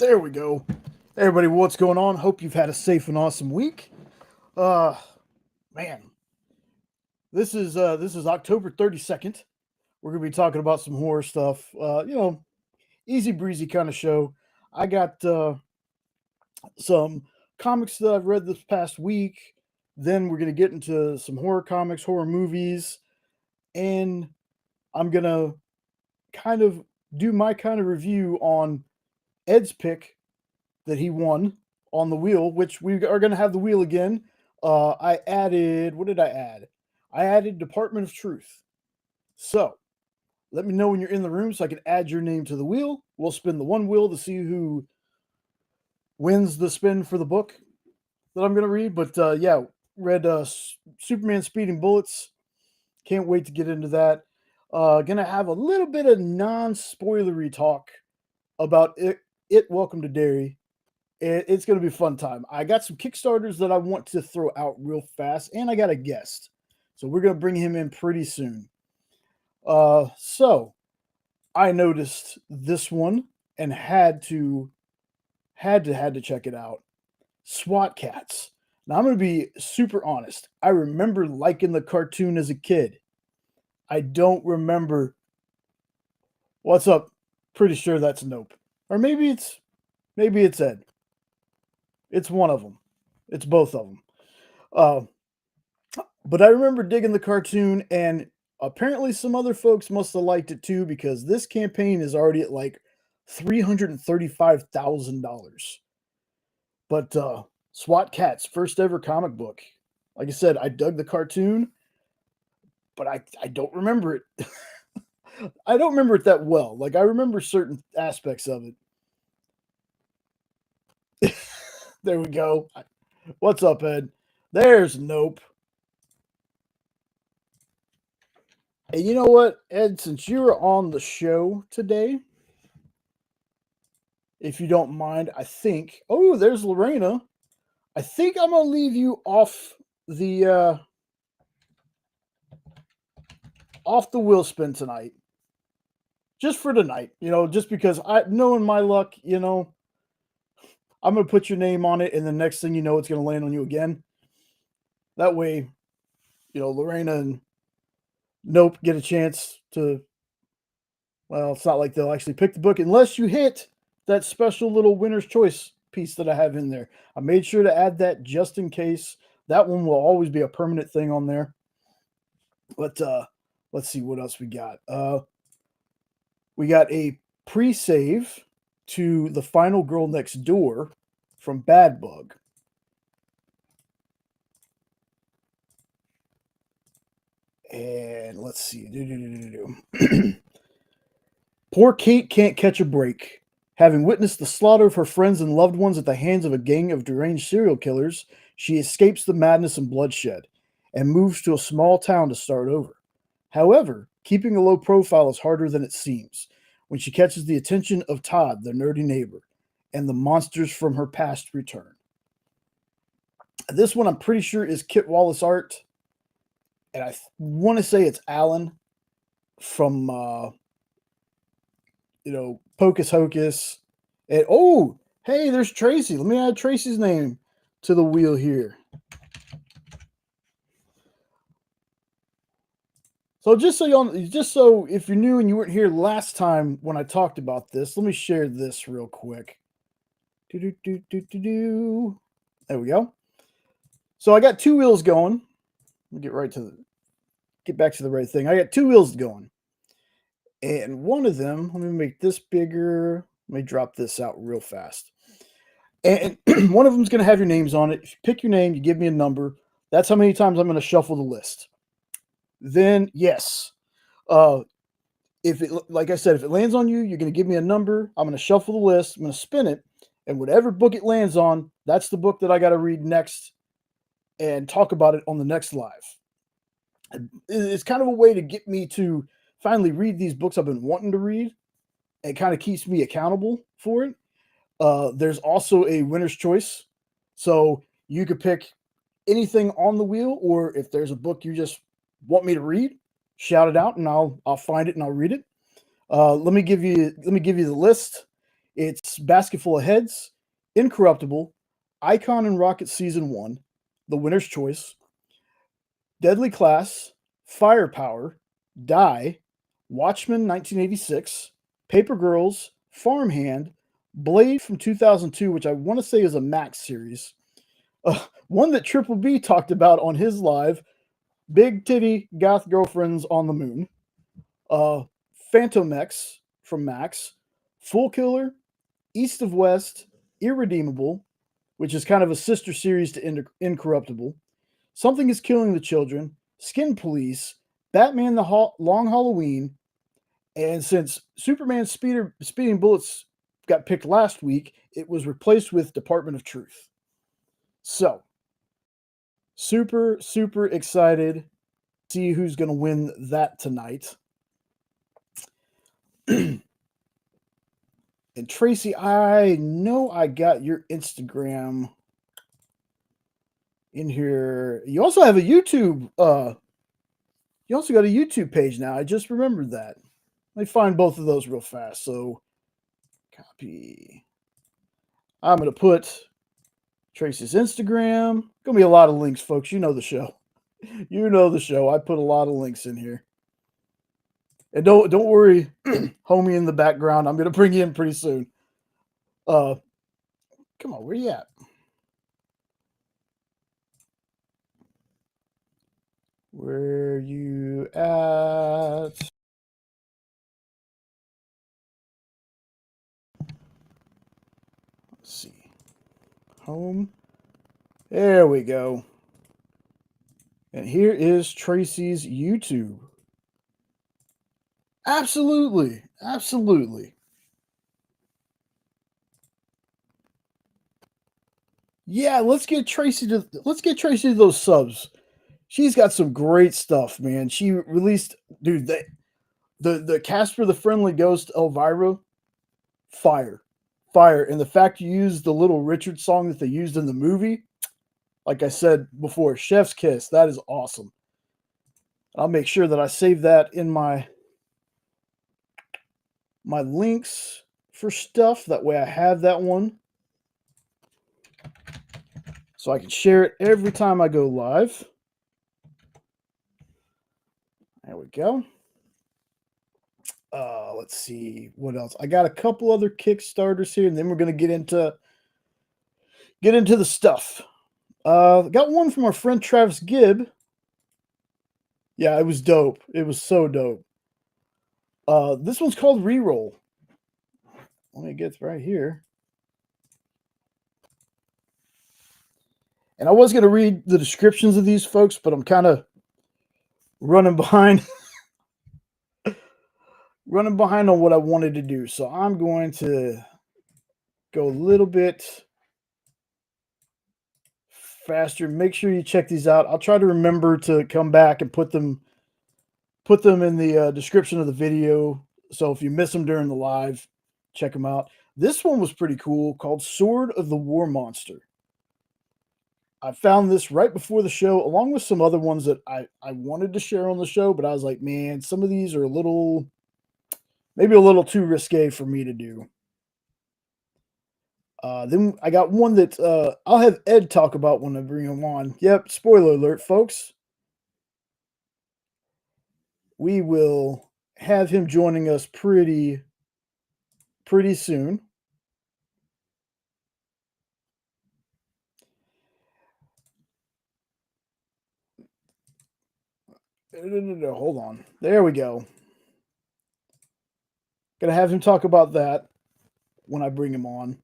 There we go. Hey everybody, what's going on? Hope you've had a safe and awesome week. Uh Man, this is October 32nd. We're gonna be talking about some horror stuff. Easy breezy kind of show. I got some comics that I've read this past week. Then we're gonna get into some horror comics, horror movies, and I'm gonna kind of do my kind of review on Ed's pick that he won on the wheel, which we are going to have the wheel again. I added, what did I add? I added Department of Truth. So let me know when you're in the room so I can add your name to the wheel. We'll spin the one wheel to see who wins the spin for the book that I'm going to read. But read Superman Speeding Bullets. Can't wait to get into that. Going to have a little bit of non-spoilery talk about it. Welcome to Derry. It's going to be a fun time. I got some Kickstarters that I want to throw out real fast, and I got a guest. So we're going to bring him in pretty soon. So I noticed this one and had to check it out. SWAT Cats. Now I'm going to be super honest. I remember liking the cartoon as a kid. I don't remember. What's up? Pretty sure that's Nope. Or maybe it's Ed. It's one of them. It's both of them. But I remember digging the cartoon, and apparently some other folks must have liked it too, because this campaign is already at like $335,000. But SWAT Cats, first ever comic book. Like I said, I dug the cartoon, but I don't remember it. I don't remember it that well. Like, I remember certain aspects of it. There we go. What's up, Ed? There's Nope. And you know what, Ed, since you're on the show today, if you don't mind, I think, oh, there's Lorena. I think I'm going to leave you off the wheel spin tonight. Just for tonight, just because knowing my luck, I'm going to put your name on it, and the next thing you know, it's going to land on you again. That way, Lorena and Nope get a chance to, well, it's not like they'll actually pick the book unless you hit that special little winner's choice piece that I have in there. I made sure to add that just in case. That one will always be a permanent thing on there. But let's see what else we got. We got a pre-save to The Final Girl Next Door from Bad Bug. And let's see. Poor Kate can't catch a break. Having witnessed the slaughter of her friends and loved ones at the hands of a gang of deranged serial killers, she escapes the madness and bloodshed and moves to a small town to start over. However, keeping a low profile is harder than it seems when she catches the attention of Todd, their nerdy neighbor, and the monsters from her past return. This one I'm pretty sure is Kit Wallace art, and I want to say it's Alan from Pocus Hocus. And oh, hey, there's Tracy. Let me add Tracy's name to the wheel here. So just so if you're new and you weren't here last time when I talked about this, let me share this real quick. There we go. So I got two wheels going. Let me get back to the right thing. I got two wheels going. And one of them, let me make this bigger. Let me drop this out real fast. And one of them is going to have your names on it. If you pick your name, you give me a number. That's how many times I'm going to shuffle the list. Then, yes. Like I said, if it lands on you, you're going to give me a number. I'm going to shuffle the list. I'm going to spin it. And whatever book it lands on, that's the book that I got to read next and talk about it on the next live. It's kind of a way to get me to finally read these books I've been wanting to read. It kind of keeps me accountable for it. There's also a winner's choice. So you could pick anything on the wheel, or if there's a book you just want me to read, shout it out and I'll find it and I'll read it. Let me give you the list. It's Basket Full of Heads, Incorruptible, Icon and Rocket Season 1, The Winner's Choice, Deadly Class, Firepower, Die, Watchmen 1986, Paper Girls, Farmhand, Blade from 2002, which I want to say is a Max series. One that Triple B talked about on his live, Big Titty Goth Girlfriends on the Moon. Phantom X from Max, Full Killer, East of West, Irredeemable, which is kind of a sister series to Incorruptible, Something is Killing the Children, Skin Police, Batman Long Halloween, and since Superman Speeding Bullets got picked last week, it was replaced with Department of Truth. So, super, super excited to see who's going to win that tonight. And Tracy, I know I got your Instagram in here. You also have a YouTube. You also got a YouTube page now. I just remembered that. Let me find both of those real fast. So, copy. I'm gonna put Tracy's Instagram. Gonna be a lot of links, folks. You know the show. You know the show. I put a lot of links in here. And don't worry, homie in the background. I'm gonna bring you in pretty soon. Come on, where you at? Where you at? Let's see. Home. There we go. And here is Tracy's YouTube. Absolutely. Absolutely. Yeah, let's get Tracy to those subs. She's got some great stuff, man. She released, dude, the Casper the Friendly Ghost Elvira, fire. Fire. And the fact you used the Little Richard song that they used in the movie, like I said before, Chef's Kiss, that is awesome. I'll make sure that I save that in my links for stuff. That way I have that one, so I can share it every time I go live. There we go. Let's see what else. I got a couple other Kickstarters here, and then we're going to get into the stuff. Got one from our friend Travis Gibb. Yeah, it was dope. It was so dope. This one's called Reroll. Let me get right here. And I was going to read the descriptions of these folks, but I'm kind of running behind. Running behind on what I wanted to do. So I'm going to go a little bit faster. Make sure you check these out. I'll try to remember to come back and put them in the description of the video. So if you miss them during the live, check them out. This one was pretty cool, called Sword of the War Monster. I found this right before the show, along with some other ones that I wanted to share on the show, but I was like, man, some of these are maybe a little too risque for me to do. Then I got one that I'll have Ed talk about when I bring him on. Yep, spoiler alert, folks. We will have him joining us pretty soon. No, hold on. There we go. Gonna have him talk about that when I bring him on.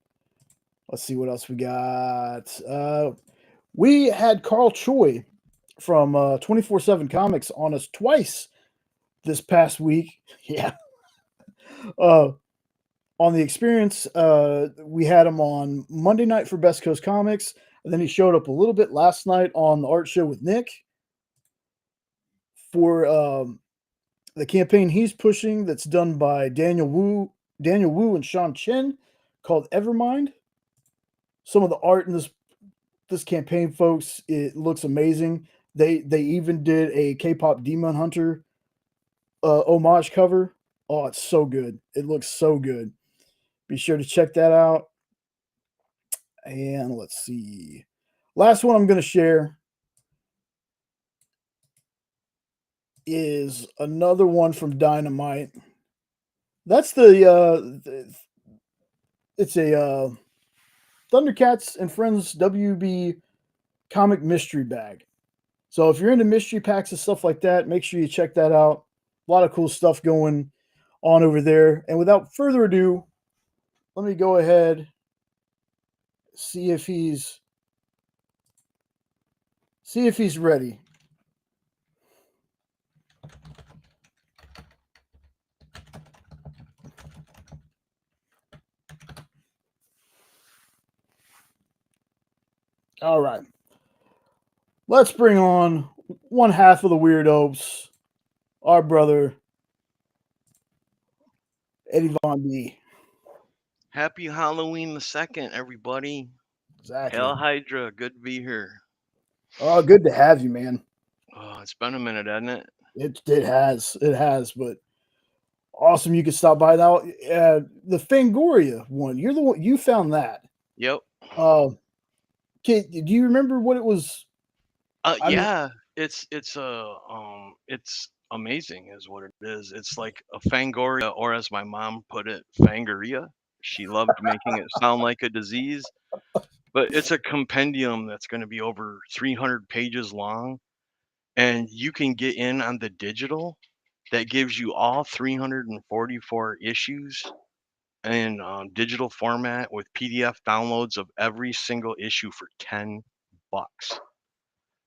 Let's see what else we got. We had Carl Choi from 24/7 Comics on us twice this past week. Yeah. On the experience, we had him on Monday night for Best Coast Comics, and then he showed up a little bit last night on the art show with Nick for the campaign he's pushing that's done by Daniel Wu and Sean Chen, called Evermind. Some of the art in this campaign, folks, it looks amazing. They even did a Kpop Demon Hunter homage cover. Oh, it's so good. It looks so good. Be sure to check that out. And let's see. Last one I'm going to share is another one from Dynamite. That's it's a Thundercats and Friends WB comic mystery bag. So if you're into mystery packs and stuff like that, make sure you check that out. A lot of cool stuff going on over there. And without further ado, let me go ahead see if he's ready. All right. Let's bring on one half of the Weirdos, our brother, Eddie Von D. Happy Halloween the 2nd, everybody. Exactly. Hail Hydra, good to be here. Oh, good to have you, man. Oh, it's been a minute, hasn't it? It has, but awesome you could stop by now. The Fangoria one, you're the one you found that. Yep. Uh, do you remember what it was? I mean, Yeah, it's amazing is what it is. It's like a Fangoria, or as my mom put it, Fangoria. She loved making it sound like a disease, but it's a compendium that's going to be over 300 pages long, and you can get in on the digital that gives you all 344 issues in digital format with PDF downloads of every single issue for $10.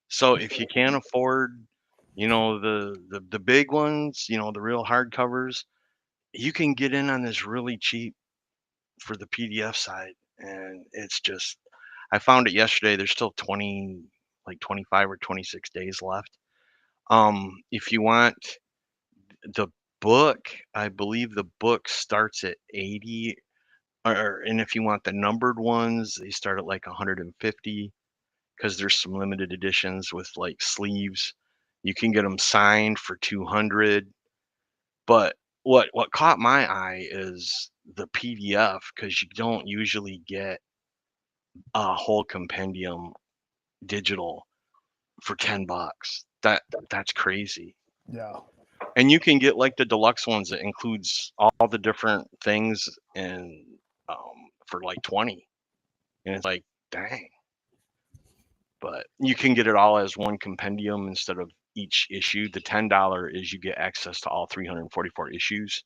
So if you can't afford, the big ones, the real hardcovers, you can get in on this really cheap for the PDF side, and it's just I found it yesterday. There's still 25 or 26 days left. If you want the book, I believe the book starts at 80, and if you want the numbered ones, they start at like 150 because there's some limited editions with like sleeves. You can get them signed for 200. But what caught my eye is the PDF because you don't usually get a whole compendium digital for $10. That's crazy. yeah, And you can get like the deluxe ones that includes all the different things and for like 20. And it's like, dang. But you can get it all as one compendium instead of each issue. The $10 is you get access to all 344 issues,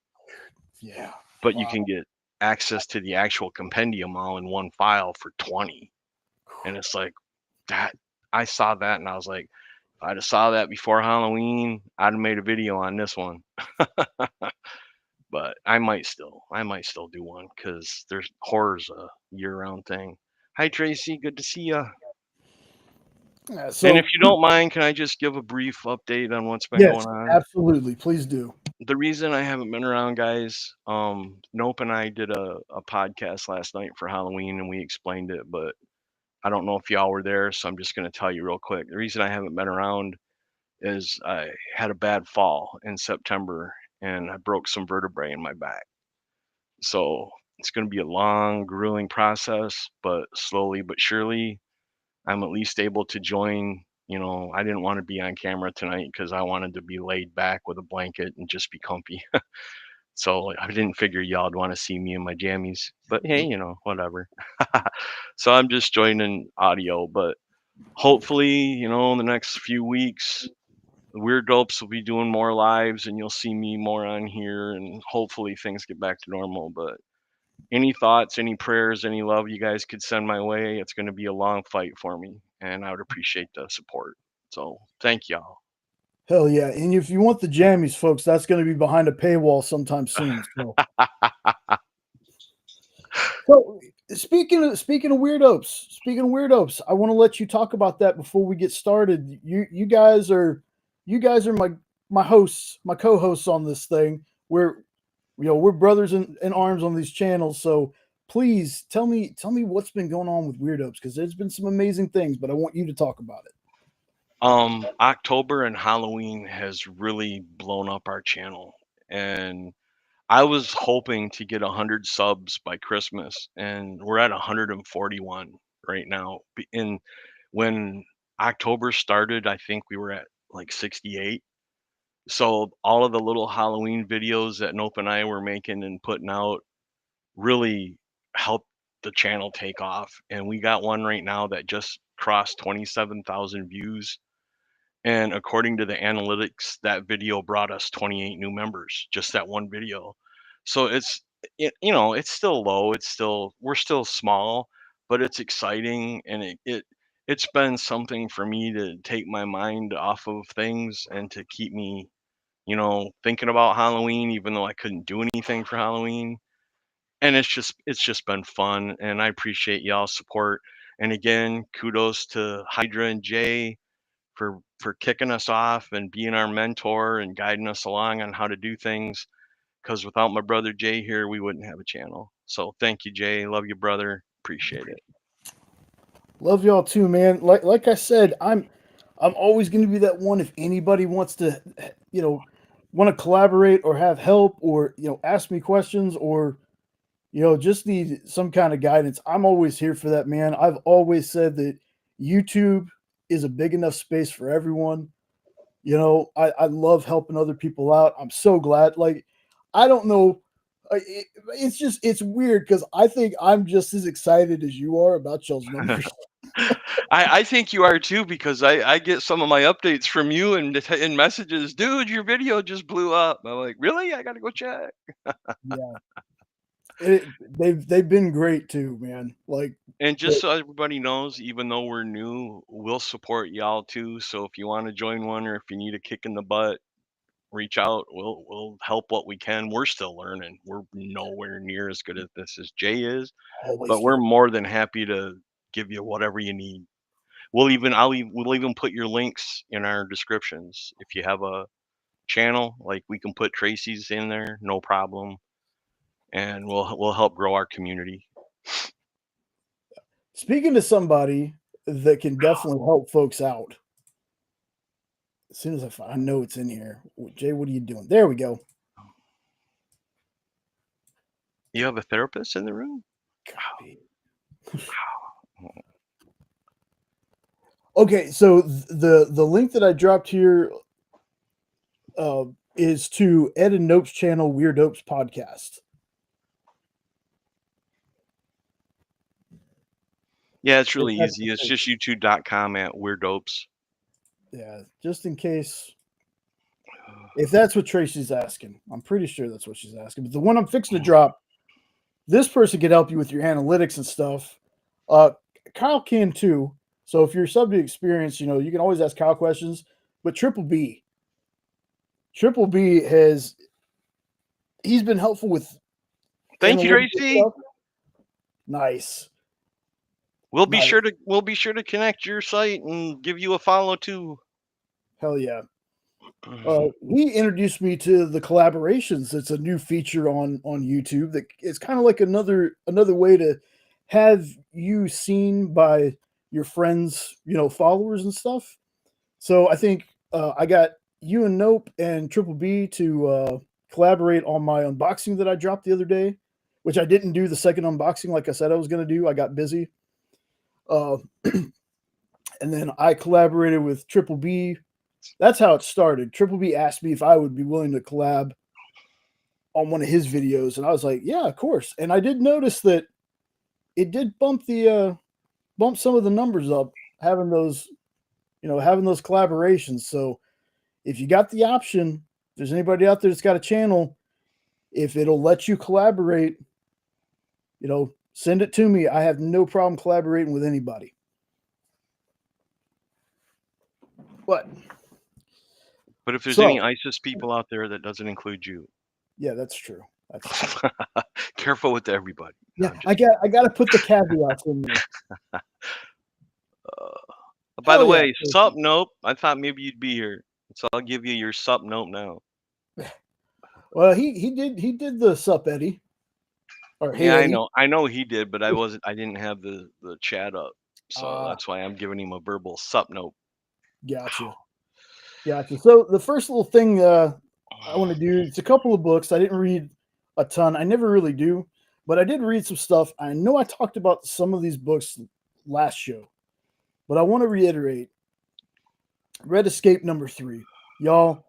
yeah. but you Wow. can get access to the actual compendium all in one file for 20. And it's like that. I saw that and I was like, if I'd have saw that before Halloween, I'd have made a video on this one. But I might still do one because there's horror's a year-round thing. Hi Tracy, good to see you. Yeah, And if so you don't mind, can I just give a brief update on what's been yes, going on? absolutely. Please do. The reason I haven't been around, guys, Nope and I did a podcast last night for Halloween and we explained it, but I don't know if y'all were there, so I'm just going to tell you real quick. The reason I haven't been around is I had a bad fall in September and I broke some vertebrae in my back. So it's going to be a long, grueling process, but slowly but surely, I'm at least able to join. I didn't want to be on camera tonight because I wanted to be laid back with a blanket and just be comfy. So I didn't figure y'all'd want to see me in my jammies, but hey, whatever. So I'm just joining audio, but hopefully, in the next few weeks, the Weird Dopes will be doing more lives and you'll see me more on here and hopefully things get back to normal. But any thoughts, any prayers, any love you guys could send my way, it's going to be a long fight for me and I would appreciate the support. So thank y'all. Hell yeah! And if you want the jammies, folks, that's going to be behind a paywall sometime soon. So speaking of weirdos, I want to let you talk about that before we get started. You guys are my hosts, my co-hosts on this thing. We're brothers in arms on these channels. So please tell me what's been going on with weirdos because there's been some amazing things, but I want you to talk about it. October and Halloween has really blown up our channel, and I was hoping to get 100 subs by Christmas, and we're at 141 right now. And when October started, I think we were at like 68. So all of the little Halloween videos that Nope and I were making and putting out really helped the channel take off. And we got one right now that just crossed 27,000 views. And according to the analytics, that video brought us 28 new members, just that one video. So it's still low. We're still small, but it's exciting. And it's been something for me to take my mind off of things and to keep me, thinking about Halloween, even though I couldn't do anything for Halloween. And it's just been fun. And I appreciate y'all's support. And again, kudos to Hydra and Jay for kicking us off and being our mentor and guiding us along on how to do things. Because without my brother Jay here, we wouldn't have a channel. So thank you, Jay. Love you, brother. Appreciate it. Love y'all too, man. Like I said, I'm always going to be that one if anybody wants to, want to collaborate or have help or ask me questions or just need some kind of guidance. I'm always here for that, man. I've always said that YouTube is a big enough space for everyone. I love helping other people out. I'm so glad. Like, I don't know. It's weird because I think I'm just as excited as you are about y'all's numbers. I think you are too, because I get some of my updates from you and in messages. Dude, your video just blew up. I'm like, really? I got to go check. Yeah. They've been great too, man. Like, And just so everybody knows, even though we're new, we'll support y'all too. So if you want to join one or if you need a kick in the butt, reach out. We'll help what we can. We're still learning. We're nowhere near as good at this as Jay is, always but we're feel more than happy to give you whatever you need. We'll even put your links in our descriptions. If you have a channel, like we can put Tracy's in there, no problem, and we'll help grow our community. speaking to somebody that can definitely help folks out. As soon as I know it's in here, Jay, what are you doing? There we go. You have a therapist in the room? Copy. Okay, so the link that I dropped here is to Ed and Nope's channel, Weird Opes Podcast. Yeah, it's really easy. It's just youtube.com at weirdopes. Yeah, just in case. If that's what Tracy's asking, I'm pretty sure that's what she's asking. But the one I'm fixing to drop, this person can help you with your analytics and stuff. Kyle can too. So if you're subject experience, you can always ask Kyle questions. But Triple B he's been helpful with. Thank you, Tracy. Stuff. Nice. We'll be sure to connect your site and give you a follow too. Hell yeah. He introduced me to the collaborations. It's a new feature on YouTube that it's kind of like another way to have you seen by your friends, followers and stuff. So I think I got you and Nope and Triple B to collaborate on my unboxing that I dropped the other day, which I didn't do the second unboxing like I said I was going to do. I got busy. And then I collaborated with Triple B. That's how it started. Triple B asked me if I would be willing to collab on one of his videos, and I was like, "Yeah, of course." And I did notice that it did bump some of the numbers up, having those collaborations. So if you got the option, if there's anybody out there that's got a channel, if it'll let you collaborate, send it to me. I have no problem collaborating with anybody. What? But if there's any ISIS people out there, that doesn't include you. Yeah, that's true. Careful with everybody. Yeah, I got to put the caveats in there. By the way, sup Nope. I thought maybe you'd be here, so I'll give you your sup Nope now. Well, he did the sup Eddie. Or hey, yeah, Eddie. I know he did, but I didn't have the chat up, so that's why I'm giving him a verbal sup Nope. Gotcha. So the first little thing I want to do, it's a couple of books. I didn't read a ton. I never really do, but I did read some stuff. I know I talked about some of these books last show, but I want to reiterate Red Escape #3. Y'all,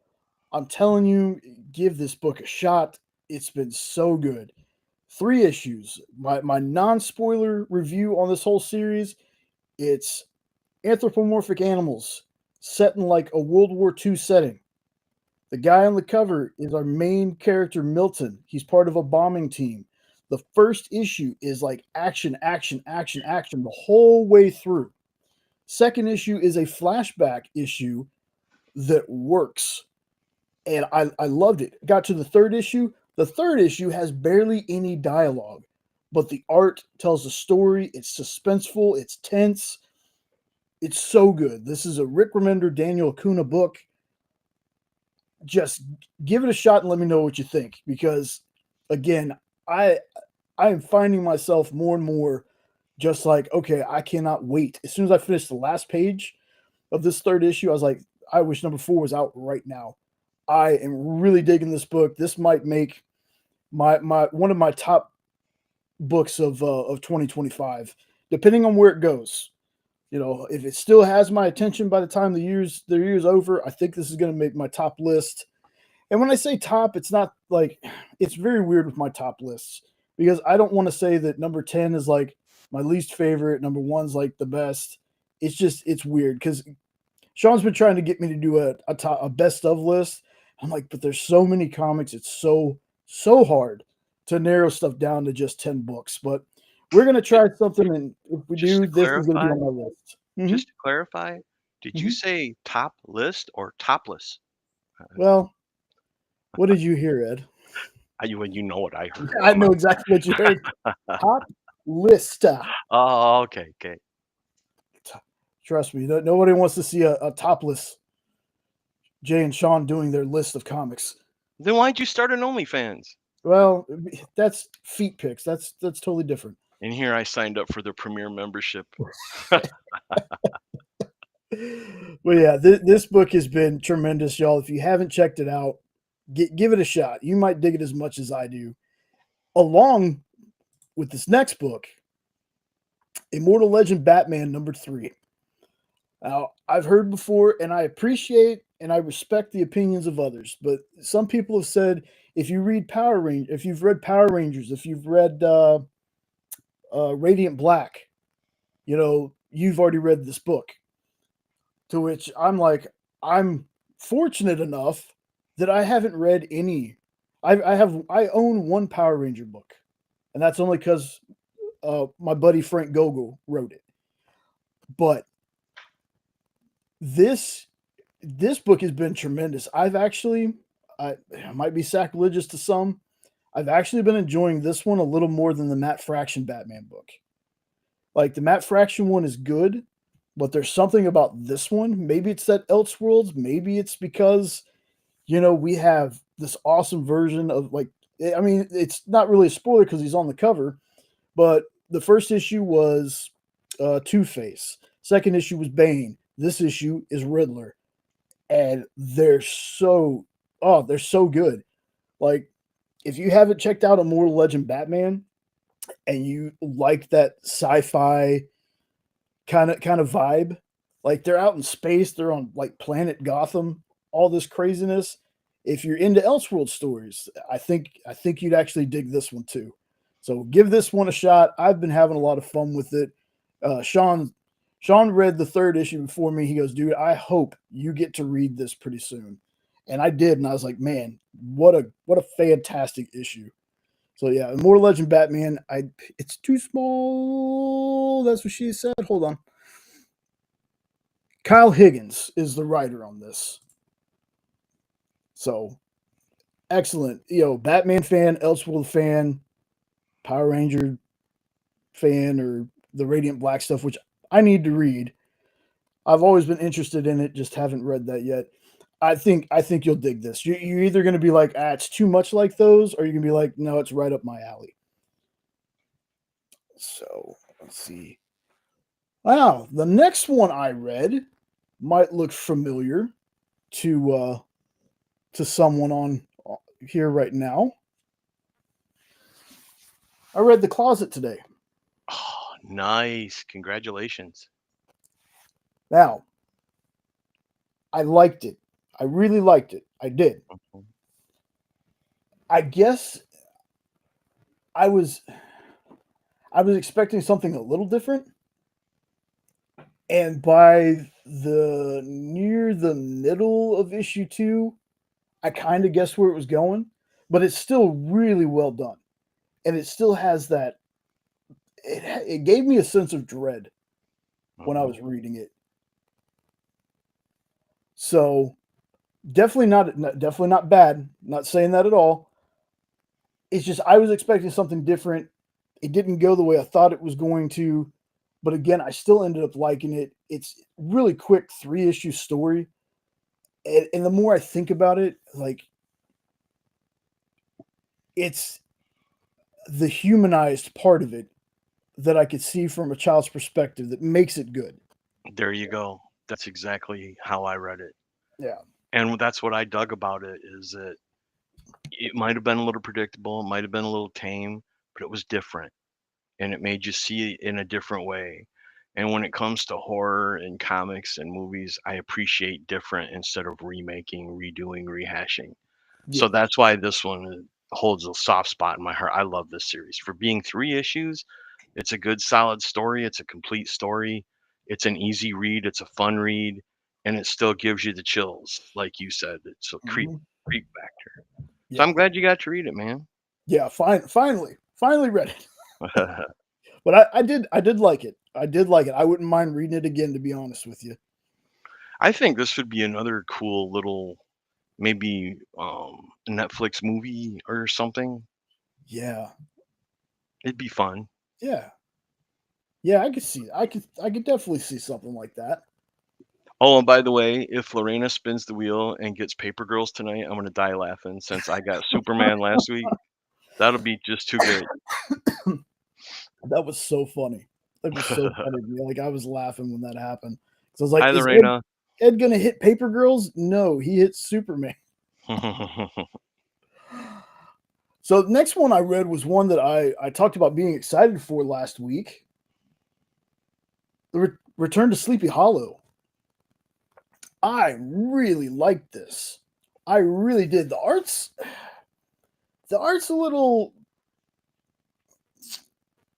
I'm telling you, give this book a shot. It's been so good. 3 issues. My non spoiler review on this whole series, it's anthropomorphic animals set in like a World War II setting. The guy on the cover is our main character, Milton. He's part of a bombing team. The first issue is like action, action, action, action the whole way through. Second issue is a flashback issue that works. And I loved it. Got to the third issue. The third issue has barely any dialogue, but the art tells a story. It's suspenseful, it's tense. It's so good. This is a Rick Remender, Daniel Acuna book. Just give it a shot and let me know what you think. Because again, I am finding myself more and more just like, okay, I cannot wait. As soon as I finish the last page of this third issue, I was like, I wish #4 was out right now. I am really digging this book. This might make my one of my top books of 2025, depending on where it goes. You know, if it still has my attention by the time the year's over, I think this is going to make my top list. And when I say top, it's not like it's very weird with my top lists because I don't want to say that #10 is like my least favorite, #1's like the best. It's just it's weird because Sean's been trying to get me to do a best of list. I'm like, but there's so many comics. It's so hard to narrow stuff down to just 10 books. But we're gonna try something, and if we Just do, to this is gonna be clarify, on my list. just to clarify, did you Mhm. say top list or topless? Well, what did you hear, Ed? You know what I heard. I know exactly what you heard. Top list. Oh, okay, okay. Trust me, nobody wants to see a topless Jay and Sean doing their list of comics. Then why'd you start an OnlyFans? Well, that's feet pics. That's totally different. And here I signed up for the premier membership. Well, yeah, this book has been tremendous, y'all. If you haven't checked it out, give it a shot. You might dig it as much as I do. Along with this next book, Immortal Legend Batman #3. Now, I've heard before, and I appreciate and I respect the opinions of others, but some people have said if you read if you've read Power Rangers, if you've read Radiant Black, you know, you've already read this book. To which I'm like, I'm fortunate enough that I haven't read any. I own one Power Ranger book, and that's only because my buddy Frank Gogol wrote it. But this this book has been tremendous. It might be sacrilegious to some. I've actually been enjoying this one a little more than the Matt Fraction Batman book. Like the Matt Fraction one is good, but there's something about this one. Maybe it's that Elseworlds. Maybe it's because we have this awesome version of like. I mean, it's not really a spoiler because he's on the cover, but the first issue was Two-Face. Second issue was Bane. This issue is Riddler, and they're so good. Like, if you haven't checked out Immortal Legend Batman and you like that sci-fi kind of vibe, like they're out in space, they're on like planet Gotham, all this craziness. If you're into Elseworld stories, I think you'd actually dig this one too. So give this one a shot. I've been having a lot of fun with it. Sean read the third issue before me. He goes, dude, I hope you get to read this pretty soon. And I did, and I was like, man, what a fantastic issue. So yeah, Immortal Legend Batman. It's too small. That's what she said. Hold on. Kyle Higgins is the writer on this. So excellent. Batman fan, Elseworld fan, Power Ranger fan, or the Radiant Black stuff, which I need to read. I've always been interested in it, just haven't read that yet. I think you'll dig this. You're either going to be like, it's too much like those, or you're going to be like, no, it's right up my alley. So let's see. Wow, the next one I read might look familiar to someone on here right now. I read The Closet today. Oh, nice. Congratulations. Now, I liked it. I really liked it. I did. Mhm. I guess I was I was expecting something a little different, and by the near the middle of issue 2, I kind of guessed where it was going, but it's still really well done. And it still has that it gave me a sense of dread when I Mhm. was reading it. So, definitely not bad. Not saying that at all. It's just I was expecting something different. It didn't go the way I thought it was going to, but again, I still ended up liking it. It's really quick 3-issue story, and the more I think about it, like it's the humanized part of it that I could see from a child's perspective that makes it good. There you go. That's exactly how I read it. Yeah. And that's what I dug about it is that it might have been a little predictable, it might have been a little tame, but it was different and it made you see it in a different way. And when it comes to horror and comics and movies, I appreciate different instead of remaking, redoing, rehashing. So Yes. that's why this one holds a soft spot in my heart. I love this series. For being 3 issues, it's a good solid story, it's a complete story, it's an easy read, it's a fun read, and it still gives you the chills, like you said. It's a Mhm. creep factor. So Yeah. I'm glad you got to read it, man. Yeah. Finally read it. But I did like it. I did like it. I wouldn't mind reading it again, to be honest with you. I think this would be another cool little maybe Netflix movie or something. Yeah. It'd be fun. Yeah. Yeah. I could see. I could definitely see something like that. Oh, and by the way, if Lorena spins the wheel and gets Paper Girls tonight, I'm gonna die laughing since I got Superman last week. That'll be just too great. That was so funny. That was so funny to me. Like I was laughing when that happened. So I was like, Hi, "Is Ed, Lorena. Ed gonna hit Paper Girls?" No, he hit Superman. So the next one I read was one that I talked about being excited for last week. The Return to Sleepy Hollow. I really liked this. I really did. The art's a little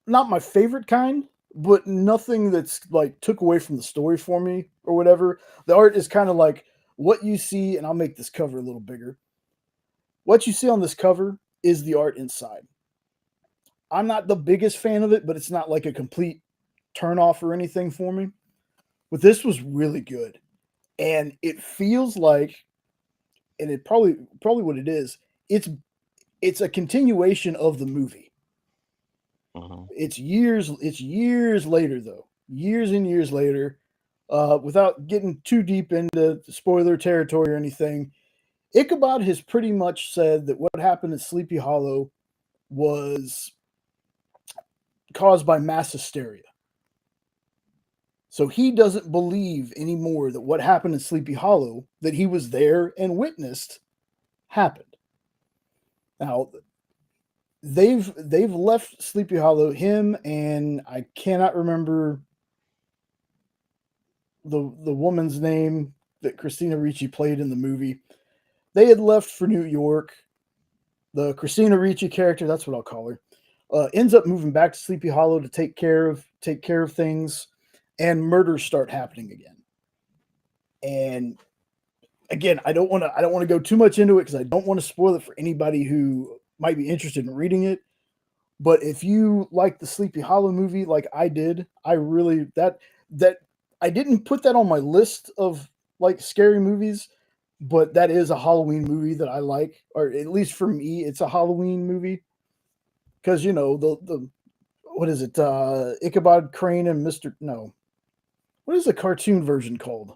not my favorite kind, but nothing that's like took away from the story for me or whatever. The art is kind of like what you see, and I'll make this cover a little bigger. What you see on this cover is the art inside. I'm not the biggest fan of it, but it's not like a complete turn off or anything for me. But this was really good. And it feels like, and it probably what it is, it's it's a continuation of the movie. Mhm. It's years later though. Years and years later. Without getting too deep into spoiler territory or anything, Ichabod has pretty much said that what happened at Sleepy Hollow was caused by mass hysteria. So he doesn't believe anymore that what happened in Sleepy Hollow, that he was there and witnessed, happened. Now they've left Sleepy Hollow. Him and I cannot remember the woman's name that Christina Ricci played in the movie. They had left for New York. The Christina Ricci character, that's what I'll call her, ends up moving back to Sleepy Hollow to take care of things, and murders start happening again. And again, I don't want to go too much into it because I don't want to spoil it for anybody who might be interested in reading it. But if you like the Sleepy Hollow movie, like I did, I really that I didn't put that on my list of like scary movies, but that is a Halloween movie that I like, or at least for me, it's a Halloween movie because the what is it? Ichabod Crane and Mister No, what is the cartoon version called?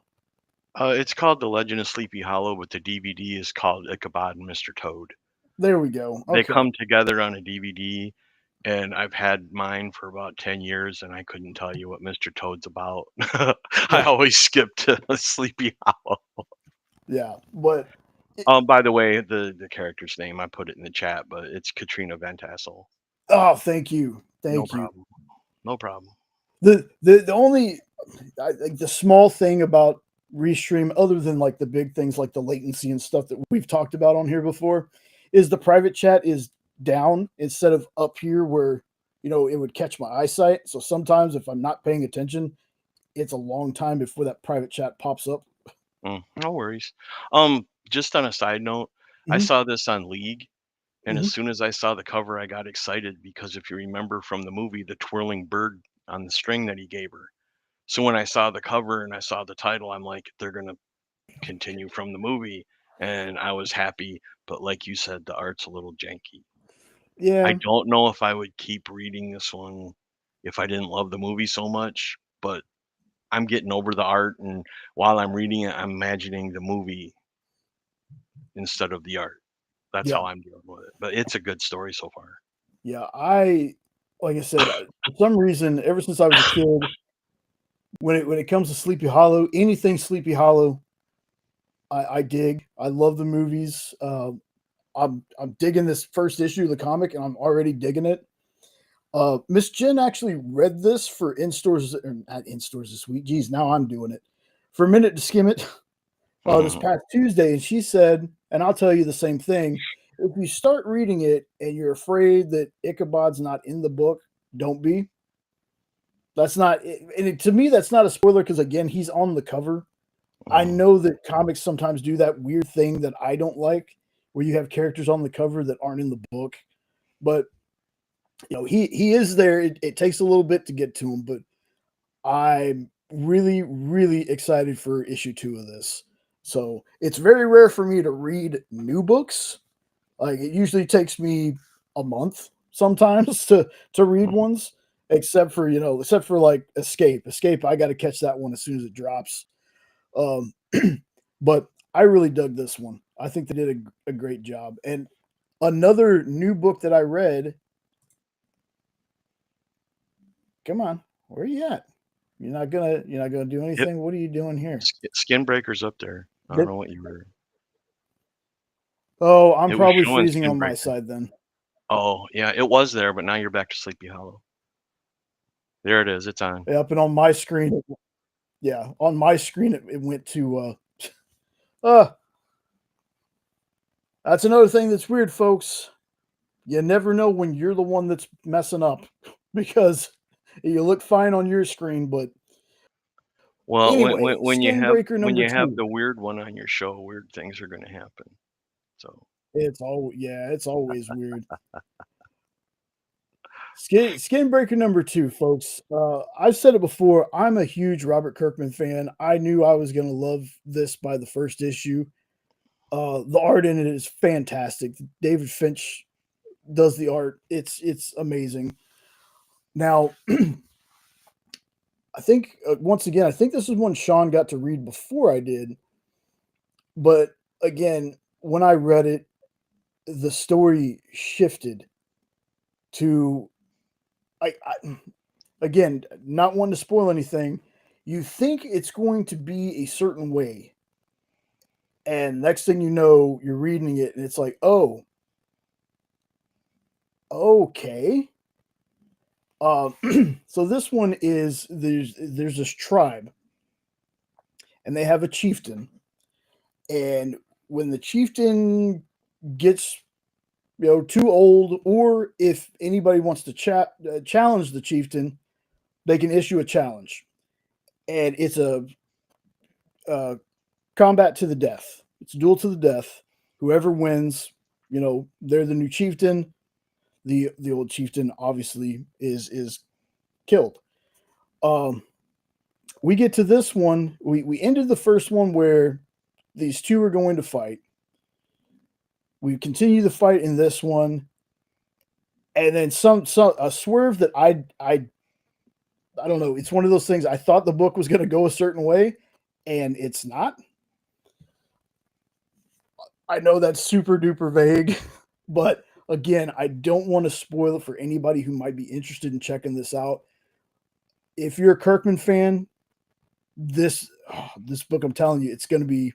It's called The Legend of Sleepy Hollow, but the DVD is called Ichabod and Mr. Toad. There we go. They Okay, come together on a DVD, and I've had mine for about 10 years, and I couldn't tell you what Mr. Toad's about. I yeah, always skip to Sleepy Hollow. yeah, but By the way, the character's name, I put it in the chat, but it's Katrina Van Tassel. Oh, thank you, No thank you. problem. No problem. The only like the small thing about restream, other than like the big things like the latency and stuff that we've talked about on here before, is the private chat is down instead of up here where it would catch my eyesight. So sometimes if I'm not paying attention, it's a long time before that private chat pops up. No worries. Just on a side note, I Hmm. saw this on League, and as Hmm. soon as I saw the cover, I got excited because if you remember from the movie, the twirling bird on the string that he gave her. So when I saw the cover and I saw the title, I'm like, they're gonna continue from the movie, and I was happy. But like you said, the art's a little janky. I Yeah, don't know if I would keep reading this one if I didn't love the movie so much, but I'm getting over the art, and while I'm reading it, I'm imagining the movie instead of the art. That's yeah, how I'm dealing with it. But it's a good story so far. yeah. Like I said, for some reason, ever since I was a kid, when it comes to Sleepy Hollow, anything Sleepy Hollow, I dig. I love the movies. I'm digging this first issue of the comic, and I'm already digging it. Miss Jen actually read this for in stores, or not in stores this week. Geez, now I'm doing it for a minute to skim it this Mhm. past Tuesday, and she said, and I'll tell you the same thing. If you start reading it and you're afraid that Ichabod's not in the book, don't be. That's not, to me, that's not a spoiler because again, he's on the cover. I Mhm. know that comics sometimes do that weird thing that I don't like, where you have characters on the cover that aren't in the book. But he is there. It takes a little bit to get to him, but I'm really, really excited for issue 2 of this. So it's very rare for me to read new books. Like it usually takes me a month sometimes to read Mhm. ones, except for like Escape. Escape, I got to catch that one as soon as it drops. Um, but I really dug this one. I think they did a great job. And another new book that I read. Come on, where are you at? You're not gonna do Yep. anything. What are you doing here? Skin Breaker's up there. I don't Yep. know what you were. Oh, I'm It was probably showing freezing Skin on my Breaker. side then. Oh, yeah, it was there, but now you're back to Sleepy Hollow. There it is. It's on. Up and on my screen, yeah, on my screen it went to. Uh, that's another thing that's weird, folks. You never know when you're the one that's messing up because you look fine on your screen, but Well, anyway, Skin Breaker when number you have two. the weird one on your show, weird things are gonna happen. So, It's always weird. Skin Breaker number two, folks. I've said it before. I'm a huge Robert Kirkman fan. I knew I was going to love this by the first issue. The art in it is fantastic. David Finch does the art. It's amazing. Now, I think once again, I think this is one Sean got to read before I did. But again, when I read it, the story shifted to I again, not one to spoil anything. You think it's going to be a certain way, and next thing you know, you're reading it, and it's like, oh, okay. So this one is there's this tribe, and they have a chieftain, and when the chieftain gets too old, or if anybody wants to challenge the chieftain, they can issue a challenge, and it's a uh, combat to the death. It's a duel to the death. Whoever wins, they're the new chieftain. The old chieftain obviously is killed. Um, we get to this one. We ended the first one where these two are going to fight. We continue the fight in this one, and then some a swerve that I don't know. It's one of those things. I thought the book was going to go a certain way, and it's not. I know that's super duper vague, but again, I don't want to spoil it for anybody who might be interested in checking this out. If you're a Kirkman fan, this book, I'm telling you, it's gonna be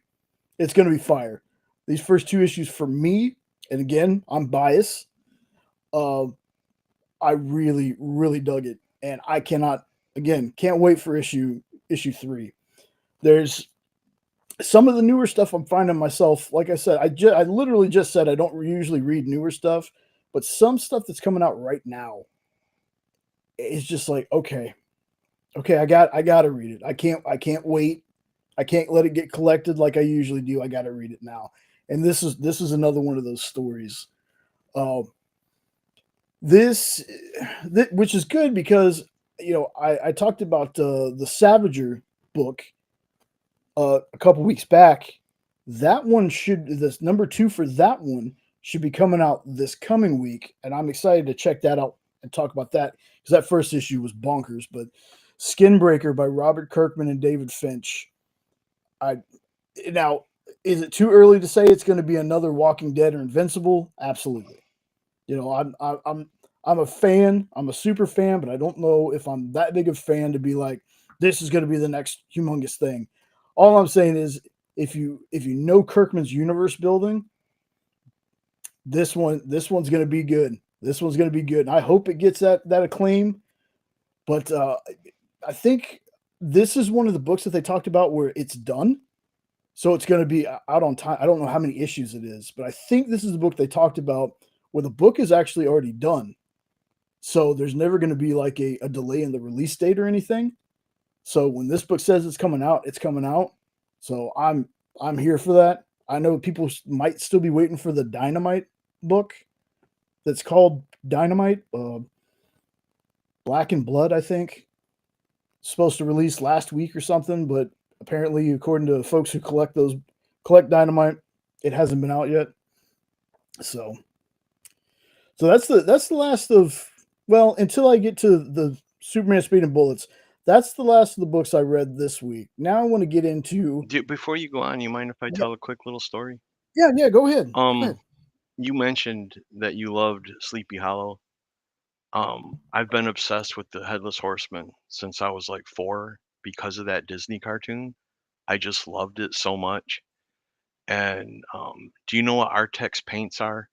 fire. These first two issues for me, and again, I'm biased. Uh, I really, really dug it, and I cannot again can't wait for issue 3. There's some of the newer stuff I'm finding myself. Like I said, I literally just said I don't usually read newer stuff, but some stuff that's coming out right now is just like okay, I gotta read it. I can't wait. I can't let it get collected like I usually do. I gotta read it now. And this is another one of those stories. Um, this, which is good because I talked about the Savager book a couple weeks back. That one should this number 2 for that one should be coming out this coming week, and I'm excited to check that out and talk about that because that first issue was bonkers. But Skinbreaker by Robert Kirkman and David Finch. I now is it too early to say it's going to be another Walking Dead or Invincible? Absolutely. I'm a fan. I'm a super fan, but I don't know if I'm that big of a fan to be like this is going to be the next humongous thing. All I'm saying is if you know Kirkman's universe building, this one's going to be good. This one's going to be good. And I hope it gets that acclaim. But I think this is one of the books that they talked about where it's done. So it's going to be out on time. I don't know how many issues it is, but I think this is the book they talked about where the book is actually already done. So there's never going to be like a delay in the release date or anything. So when this book says it's coming out, it's coming out. So I'm here for that. I know people might still be waiting for the Dynamite book that's called Dynamite, Black and Blood, I think. Supposed to release last week or something, but apparently, according to folks who collect Dynamite, it hasn't been out yet. So, so that's the last of well, until I get to the Superman Speed and Bullets. That's the last of the books I read this week. Now I want to get into Before you go on, you mind if I yeah, tell a quick little story? yeah. Go ahead. Go ahead. Um, you mentioned that you loved Sleepy Hollow. I've been obsessed with the Headless Horseman since I was like 4 because of that Disney cartoon. I just loved it so much. And do you know what Artex paints are?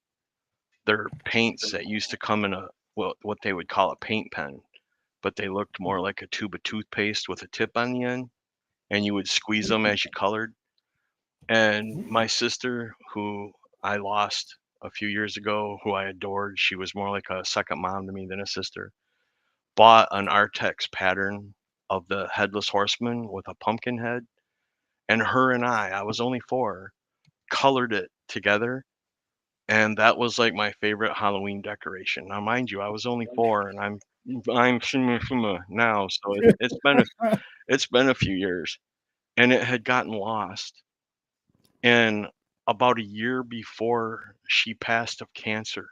They're paints that used to come in what they would call a paint pen, but they looked more like a tube of toothpaste with a tip on the end, and you would squeeze them as you colored. And my sister, who I lost a few years ago, who I adored, she was more like a second mom to me than a sister, bought an Artex pattern of the Headless Horseman with a pumpkin head. And her and I was only 4, colored it together. And that was like my favorite Halloween decoration. Now, mind you, I was only 4 and I'm shimma shimma now, so it's been a few years, and it had gotten lost. And about a year before she passed of cancer,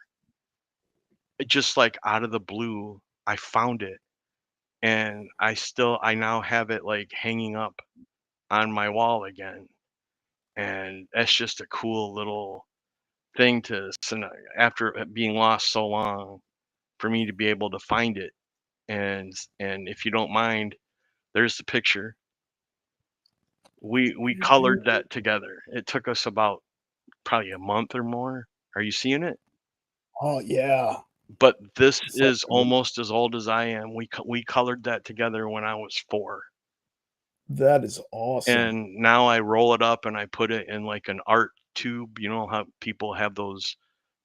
it just like out of the blue, I found it, and I now have it like hanging up on my wall again, and that's just a cool little thing after it being lost so long for me to be able to find it. And if you don't mind, there's the picture. We colored that together. It took us about probably a month or more. Are you seeing it? Oh yeah, But this it's like is almost as old as I am. We colored that together when I was 4. that is awesome. And now I roll it up and I put it in like an art tube. You know how people have those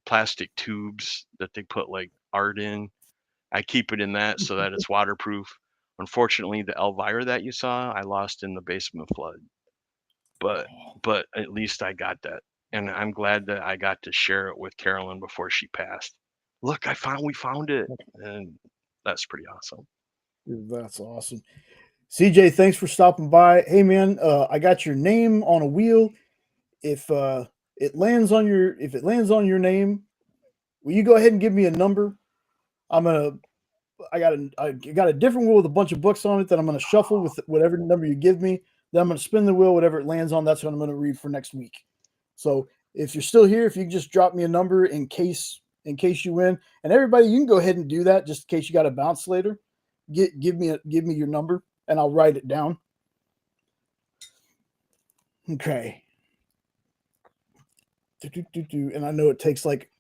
plastic tubes that they put like art in? I keep it in that so that it's waterproof. Unfortunately, the Elvira that you saw, I lost in the basement flood. But but at least I got that. And I'm glad that I got to share it with Carolyn before she passed. Look, we found it. And that's pretty awesome. That's awesome. CJ, thanks for stopping by. Hey man, I got your name on a wheel. If if it lands on your name, will you go ahead and give me a number? I'm gonna I got a different wheel with a bunch of books on it that I'm gonna shuffle with whatever number you give me. Then I'm gonna spin the wheel, whatever it lands on, that's what I'm gonna read for next week. So if you're still here, if you can just drop me a number in case you win. And everybody, you can go ahead and do that just in case you got to bounce later. Give me your number and I'll write it down. Okay. And I know it takes like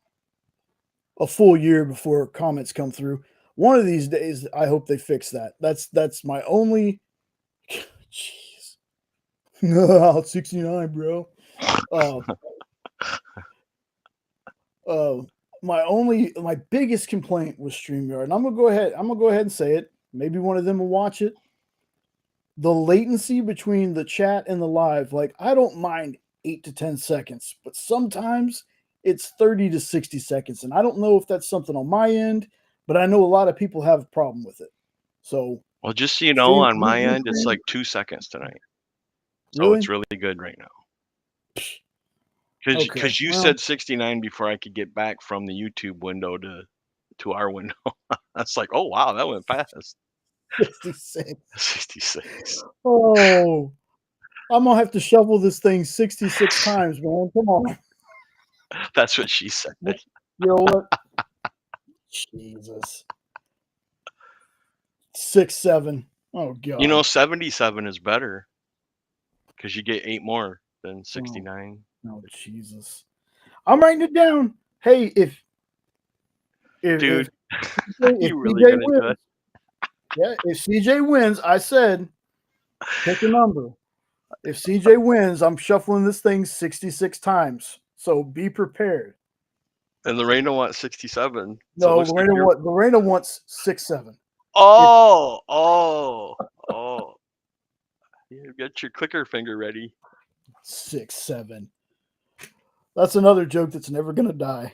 a full year before comments come through. One of these days, I hope they fix that. That's my only. Jeez, 69, bro. Uh, uh, my biggest complaint was StreamYard, and I'm gonna go ahead. I'm gonna go ahead and say it. Maybe one of them will watch it. The latency between the chat and the live, like I don't mind 8 to 10 seconds, but sometimes it's 30 to 60 seconds, and I don't know if that's something on my end, but I know a lot of people have a problem with it. So, Well, just so you know, stream, on my end, it's like 2 seconds tonight. So it's really really good right now. Because okay. you Well, said 69 before I could get back from the YouTube window to our window. That's like, oh wow, that went fast. 66. 66. Oh, I'm gonna have to shovel this thing 66 times, man. Come on. That's what she said. You know what? Jesus. 6, 7. Oh God. You know, 77 is better because you get 8 more than Oh, 69. oh Jesus. I'm writing it down. Hey, Dude, if you really CJ gonna do wins, it? yeah, if CJ wins, I said pick a number. If CJ wins, I'm shuffling this thing 66 times. So be prepared. And Lorena wants 67. So it No, looks like you're. Lorena wants 6, 7. Oh, oh, oh. You get your clicker finger ready. 6, 7. That's another joke that's never gonna die.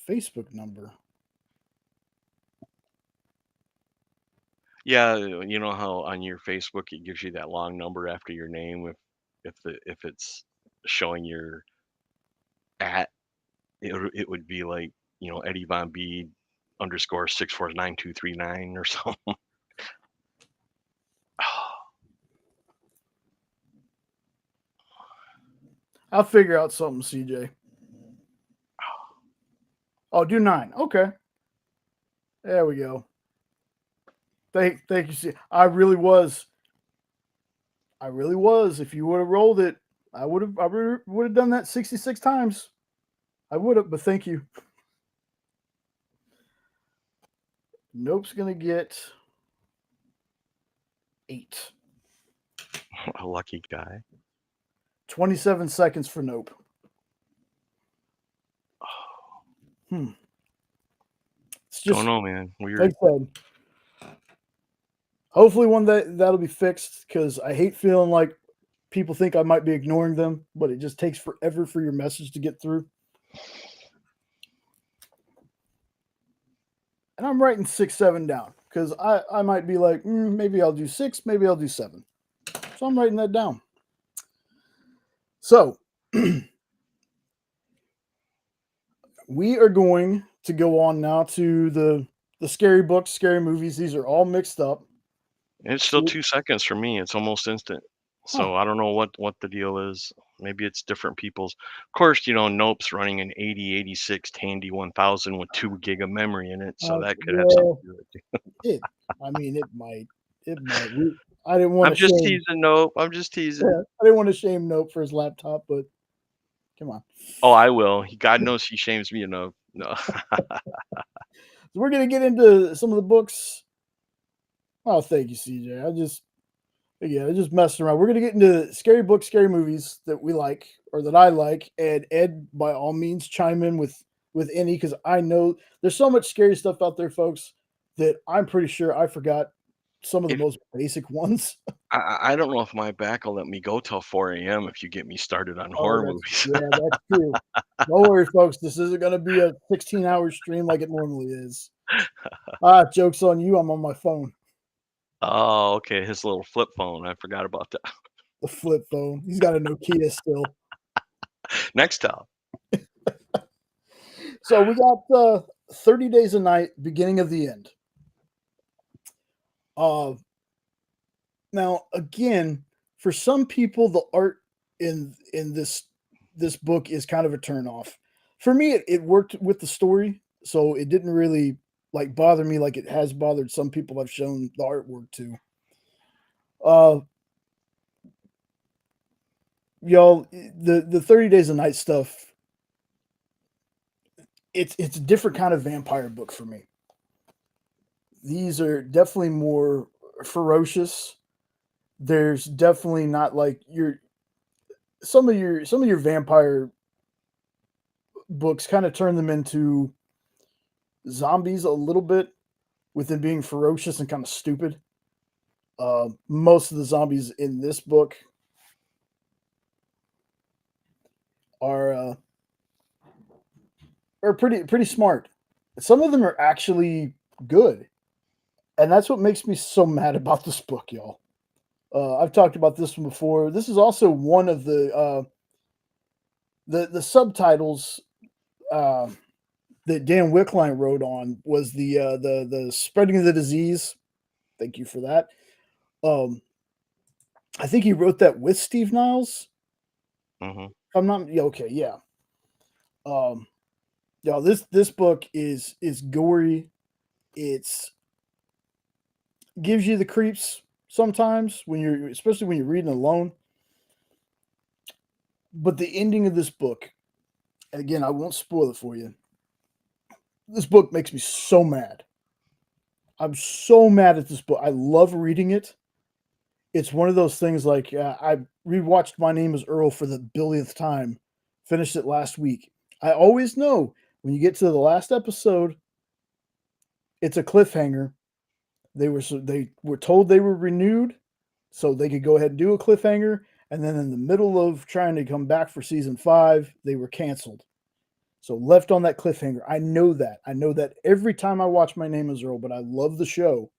Facebook number. Yeah, you know how on your Facebook it gives you that long number after your name if it's showing your at it would be like, you know, Eddie Von B underscore 649239 or something. I'll figure out something, CJ. Oh, do 9. Okay. There we go. Thank you. I really was. If you would have rolled it, I would have done that 66 times. I would have, but thank you. Nope's gonna get 8. A lucky guy. 27 seconds for Nope. It's just Don't know, man. Weird. like I said. Hopefully one day that'll be fixed because I hate feeling like people think I might be ignoring them, but it just takes forever for your message to get through. And I'm writing 6, 7 down because I might be like, maybe I'll do 6, maybe I'll do 7. So I'm writing that down. So we are going to go on now to the scary books, scary movies. These are all mixed up. It's still 2 seconds for me. It's almost instant. So I don't know what the deal is. Maybe it's different people's. Of course, you know, Nope's running an 8086 Tandy 1000 with 2 gig of memory in it, so that could have something to do with it. It might. It might. I didn't want I'm to just shame. teasing, Nope. I'm just teasing. Yeah, I didn't want to shame Nope for his laptop, but come on. Oh, I will. God knows he shames me enough. No. So we're gonna get into some of the books. Oh, thank you, CJ. I just messing around. We're gonna get into scary books, scary movies that we like or that I like, and Ed, by all means, chime in with any because I know there's so much scary stuff out there, folks, that I'm pretty sure I forgot some of the If most basic ones. I don't know if my back will let me go till 4 AM if you get me started on Oh, horror movies. that's true. Don't worry, folks. This isn't gonna be a 16-hour stream like it normally is. Joke's on you. I'm on my phone. Oh, okay. His little flip phone. I forgot about that. The flip phone. He's got a Nokia still. Next time. So we got 30 Days a Night, beginning of the end. Now again, for some people, the art in this book is kind of a turnoff. For me, it worked with the story, so it didn't really like bother me like it has bothered some people I've shown the artwork to. y'all, the 30 Days a Night stuff, it's a different kind of vampire book for me. These are definitely more ferocious. There's definitely not like your some of your vampire books kind of turn them into zombies a little bit with them being ferocious and kind of stupid. Most of the zombies in this book are pretty smart. Some of them are actually good, and that's what makes me so mad about this book, y'all. I've talked about this one before. This is also one of the subtitles uh, that Dan Wickline wrote on was the spreading of the disease. Thank you for that. I think he wrote that with Steve Niles. Mm-hmm. I'm not okay. Yeah. Um, yeah. This book is gory. It's gives you the creeps sometimes when you're especially when you're reading alone. But the ending of this book, and again, I won't spoil it for you. This book makes me so mad. I'm so mad at this book. I love reading it. It's one of those things like I rewatched My Name is Earl for the billionth time, finished it last week. I always know when you get to the last episode, it's a cliffhanger. They were told they were renewed, so they could go ahead and do a cliffhanger. And then in the middle of trying to come back for season 5, they were canceled. So left on that cliffhanger. I know that. I know that every time I watch My Name is Earl, but I love the show.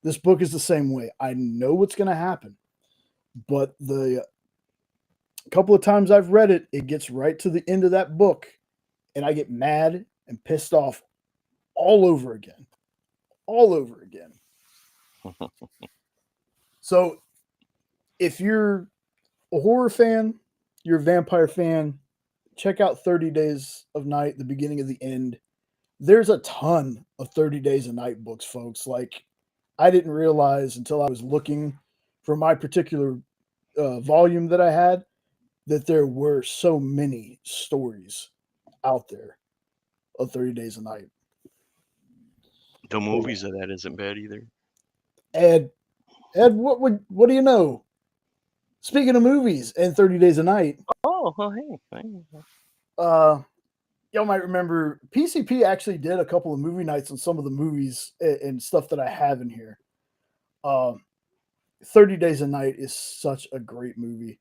This book is the same way. I know what's going to happen, but the couple of times I've read it, it gets right to the end of that book, and I get mad and pissed off all over again. All over again. So if you're a horror fan, you're a vampire fan, check out 30 Days of Night, the beginning of the end. There's a ton of 30 Days of Night books, folks. Like, I didn't realize until I was looking for my particular volume that I had that there were so many stories out there of 30 Days a Night. The movies of that isn't bad either. Ed, what do you know? Speaking of movies and 30 Days a Night, Oh, well, hey. Y'all might remember PCP actually did a couple of movie nights on some of the movies and stuff that I have in here. 30 Days a Night is such a great movie.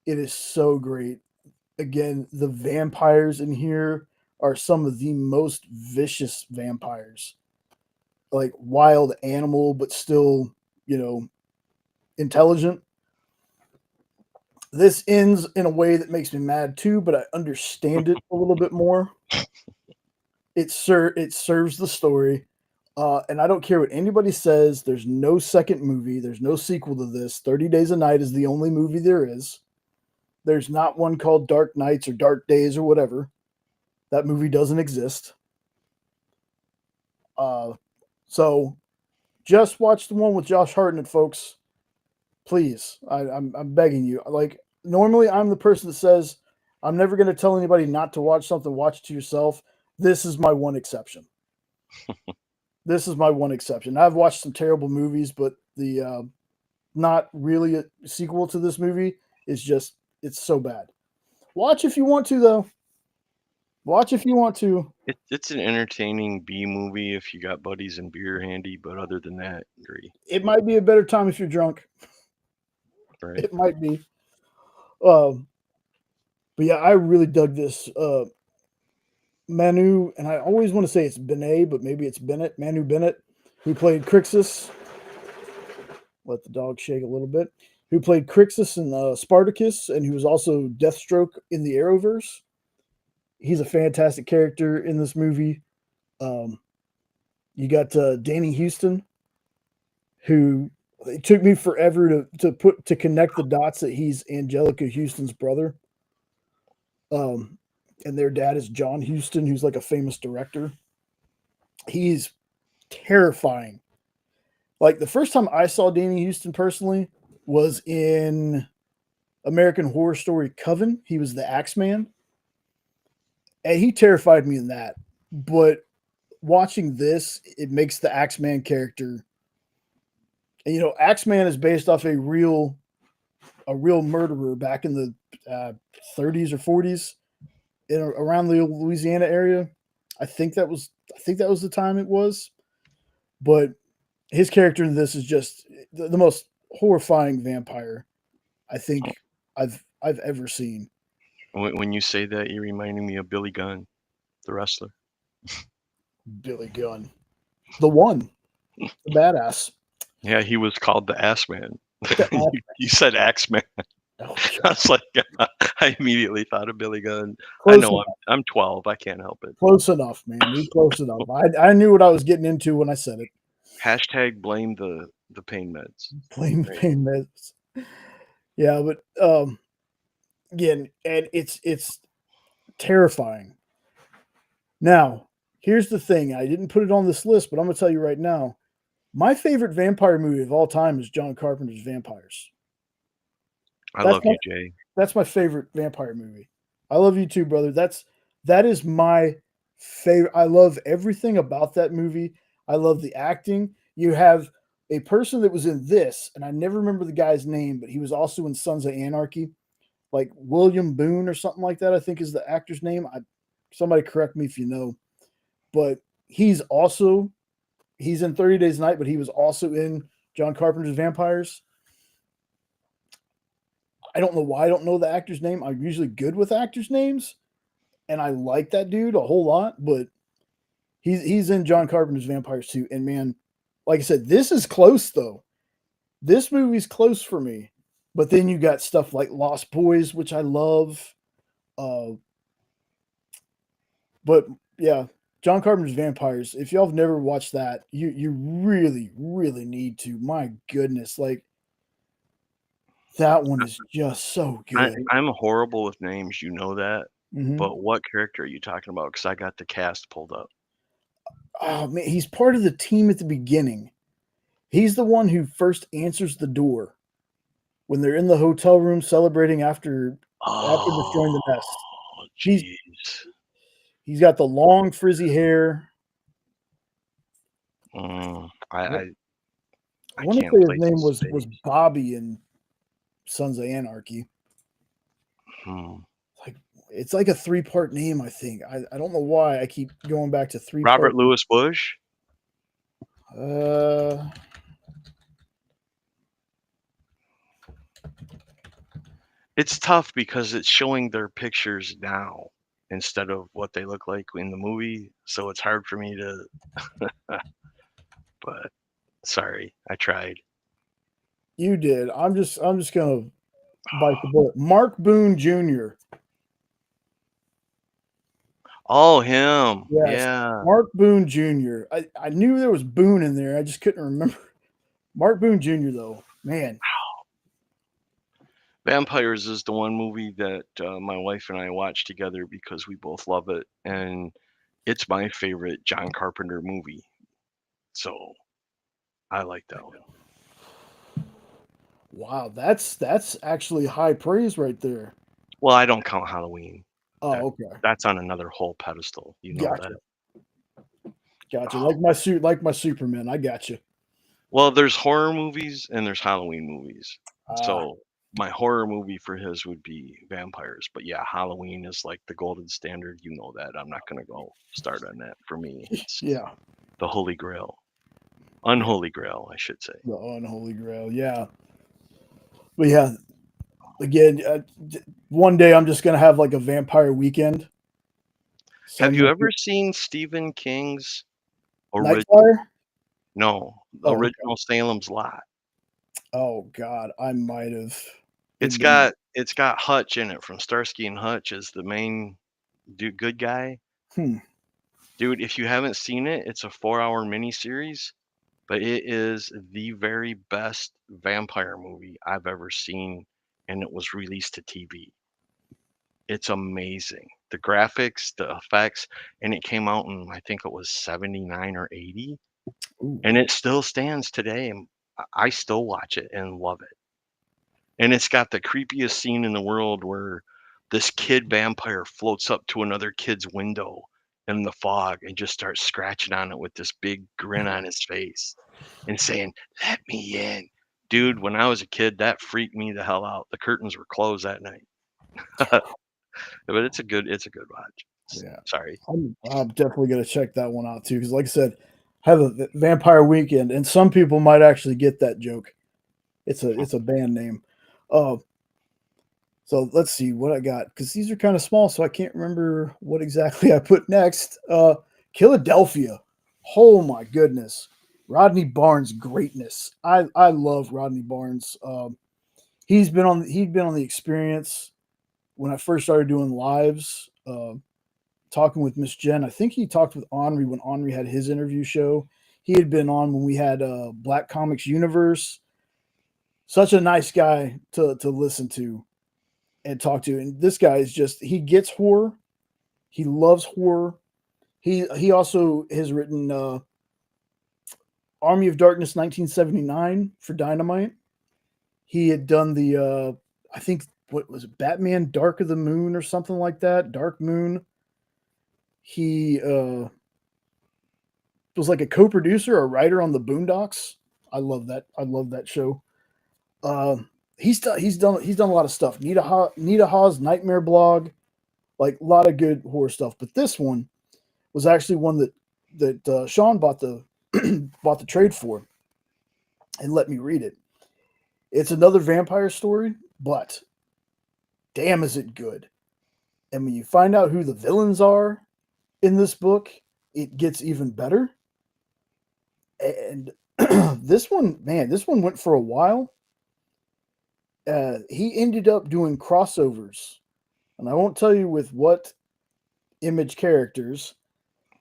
It is so great. Again, the vampires in here are some of the most vicious vampires. Like wild animal, but still, intelligent. This ends in a way that makes me mad too, but I understand it a little bit more. It serves the story, and I don't care what anybody says. There's no second movie. There's no sequel to this. 30 Days a Night is the only movie there is. There's not one called Dark Nights or Dark Days or whatever. That movie doesn't exist. So just watch the one with Josh Hartnett, folks. Please, I'm begging you. Like, normally I'm the person that says I'm never going to tell anybody not to watch something. Watch it to yourself. This is my one exception. This is my one exception. I've watched some terrible movies, but the not really a sequel to this movie is just it's so bad. Watch if you want to, though. Watch if you want to. It's an entertaining B movie if you got buddies and beer handy, but other than that, agree. It might be a better time if you're drunk. Right. It might be. But yeah, I really dug this. Manu, and I always want to say it's Benet, but maybe it's Bennett. Manu Bennett, who played Crixus. Let the dog shake a little bit. Who played Crixus in Spartacus, and who was also Deathstroke in the Arrowverse. He's a fantastic character in this movie. You got Danny Houston, who it took me forever to connect the dots that he's Angelica Houston's brother. And their dad is John Huston, who's like a famous director. He's terrifying. Like the first time I saw Danny Houston personally was in American Horror Story Coven. He was the Axeman, and he terrified me in that. But watching this, it makes the Axeman character. And Axeman is based off a real murderer back in the 30s or 40s around the Louisiana area. I think that was the time it was. But his character in this is just the most horrifying vampire I think I've ever seen. When you say that, you're reminding me of Billy Gunn, the wrestler. Billy Gunn, the one, the badass. Yeah, he was called the Ass Man. The You said Axe Man. oh, I was like, I immediately thought of Billy Gunn. I close know enough. I'm 12. I can't help it. Close enough, man. You're close enough. I knew what I was getting into when I said it. Hashtag blame the pain meds. Blame Right. pain meds. Yeah, but again, and it's terrifying. Now, here's the thing. I didn't put it on this list, but I'm gonna tell you right now. My favorite vampire movie of all time is John Carpenter's Vampires. I That's love my you, Jay. that's my favorite vampire movie. I love you too, brother. That is my favorite. I love everything about that movie. I love the acting. You have a person that was in this, and I never remember the guy's name, but he was also in Sons of Anarchy, like William Boone or something like that. I think is the actor's name. Somebody correct me if you know, but he's in 30 Days a Night, but he was also in John Carpenter's Vampires. I don't know why I don't know the actor's name. I'm usually good with actors' names, and I like that dude a whole lot. But he's in John Carpenter's Vampires too. And man, like I said, this is close though. This movie's close for me. But then you got stuff like Lost Boys, which I love. Uh, but yeah, John Carpenter's Vampires. If y'all have never watched that, you really really need to. My goodness, like that one is just so good. I'm horrible with names, you know that. Mhm. But what character are you talking about? Because I got the cast pulled up. Oh man, he's part of the team at the beginning. He's the one who first answers the door when they're in the hotel room celebrating after destroying the Oh, nest. He's jeez. he's got the long frizzy hair. Mm, I I want to can't say his place name his was face. Bobby in Sons of Anarchy. Hmm. Like it's like a three-part name, I think. I don't know why I keep going back to three-part. Robert Louis Bush. Uh, It's tough because it's showing their pictures now instead of what they look like in the movie. So it's hard for me to, but sorry, I tried. you did. I'm just gonna bite the bullet. Mark Boone Jr. Oh, him. Yes, Yeah. Mark Boone Jr. I knew there was Boone in there. I just couldn't remember. Mark Boone Jr. though, man. Vampires is the one movie that my wife and I watch together because we both love it. And it's my favorite John Carpenter movie. So I like that one. Wow, that's actually high praise right there. Well, I don't count Halloween. That Oh, okay. that's on another whole pedestal. You know that. Gotcha. Gotcha. Oh. Like my Superman. I got you. Well, there's horror movies and there's Halloween movies. Ah, So my horror movie for his would be vampires. But yeah, Halloween is like the golden standard. You know that. I'm not gonna go start on that. For me, it's yeah. the holy grail. Unholy grail, I should say. The unholy grail. Yeah. But yeah, again, one day I'm just gonna have like a vampire weekend. So Have I'm you gonna ever seen Stephen King's original? Nightfire. No, the Oh, okay. original Salem's Lot. Oh God, I might have. It's It been. got Hutch in it from Starsky and Hutch as the main good guy. Hmm. Dude, if you haven't seen it, it's a 4-hour miniseries, but it is the very best vampire movie I've ever seen, and it was released to TV. It's amazing. The graphics, the effects, and it came out in I think it was 79 or 80, Ooh. and it still stands today. And I still watch it and love it. And it's got the creepiest scene in the world where this kid vampire floats up to another kid's window in the fog and just starts scratching on it with this big grin on his face and saying, "Let me in." Dude, when I was a kid, that freaked me the hell out. The curtains were closed that night. But it's a good watch. Yeah, Sorry. I'm definitely gonna check that one out too. Because, like I said, I have a Vampire Weekend, and some people might actually get that joke. It's a band name. Uh, so let's see what I got, because these are kind of small, so I can't remember what exactly I put next. Philadelphia. Oh my goodness, Rodney Barnes greatness. I love Rodney Barnes. He'd been on the Experience when I first started doing lives. Talking with Miss Jen. I think he talked with Henri when Henri had his interview show. He had been on when we had Black Comics Universe. Such a nice guy to listen to and talk to. And this guy is just, he gets horror. He loves horror. He also has written Army of Darkness 1979 for Dynamite. He had done the I think, what was it, Batman Dark of the Moon or something like that, Dark Moon. He was like a co-producer or writer on the Boondocks. I love that. I love that show. He's done a lot of stuff. Nita Ha's Nightmare Blog, like a lot of good horror stuff. But this one was actually one that Sean bought the bought the trade for and let me read it. It's another vampire story, but damn, is it good! And when you find out who the villains are in this book, it gets even better. And this one, man, this one went for a while. He ended up doing crossovers, and I won't tell you with what Image characters,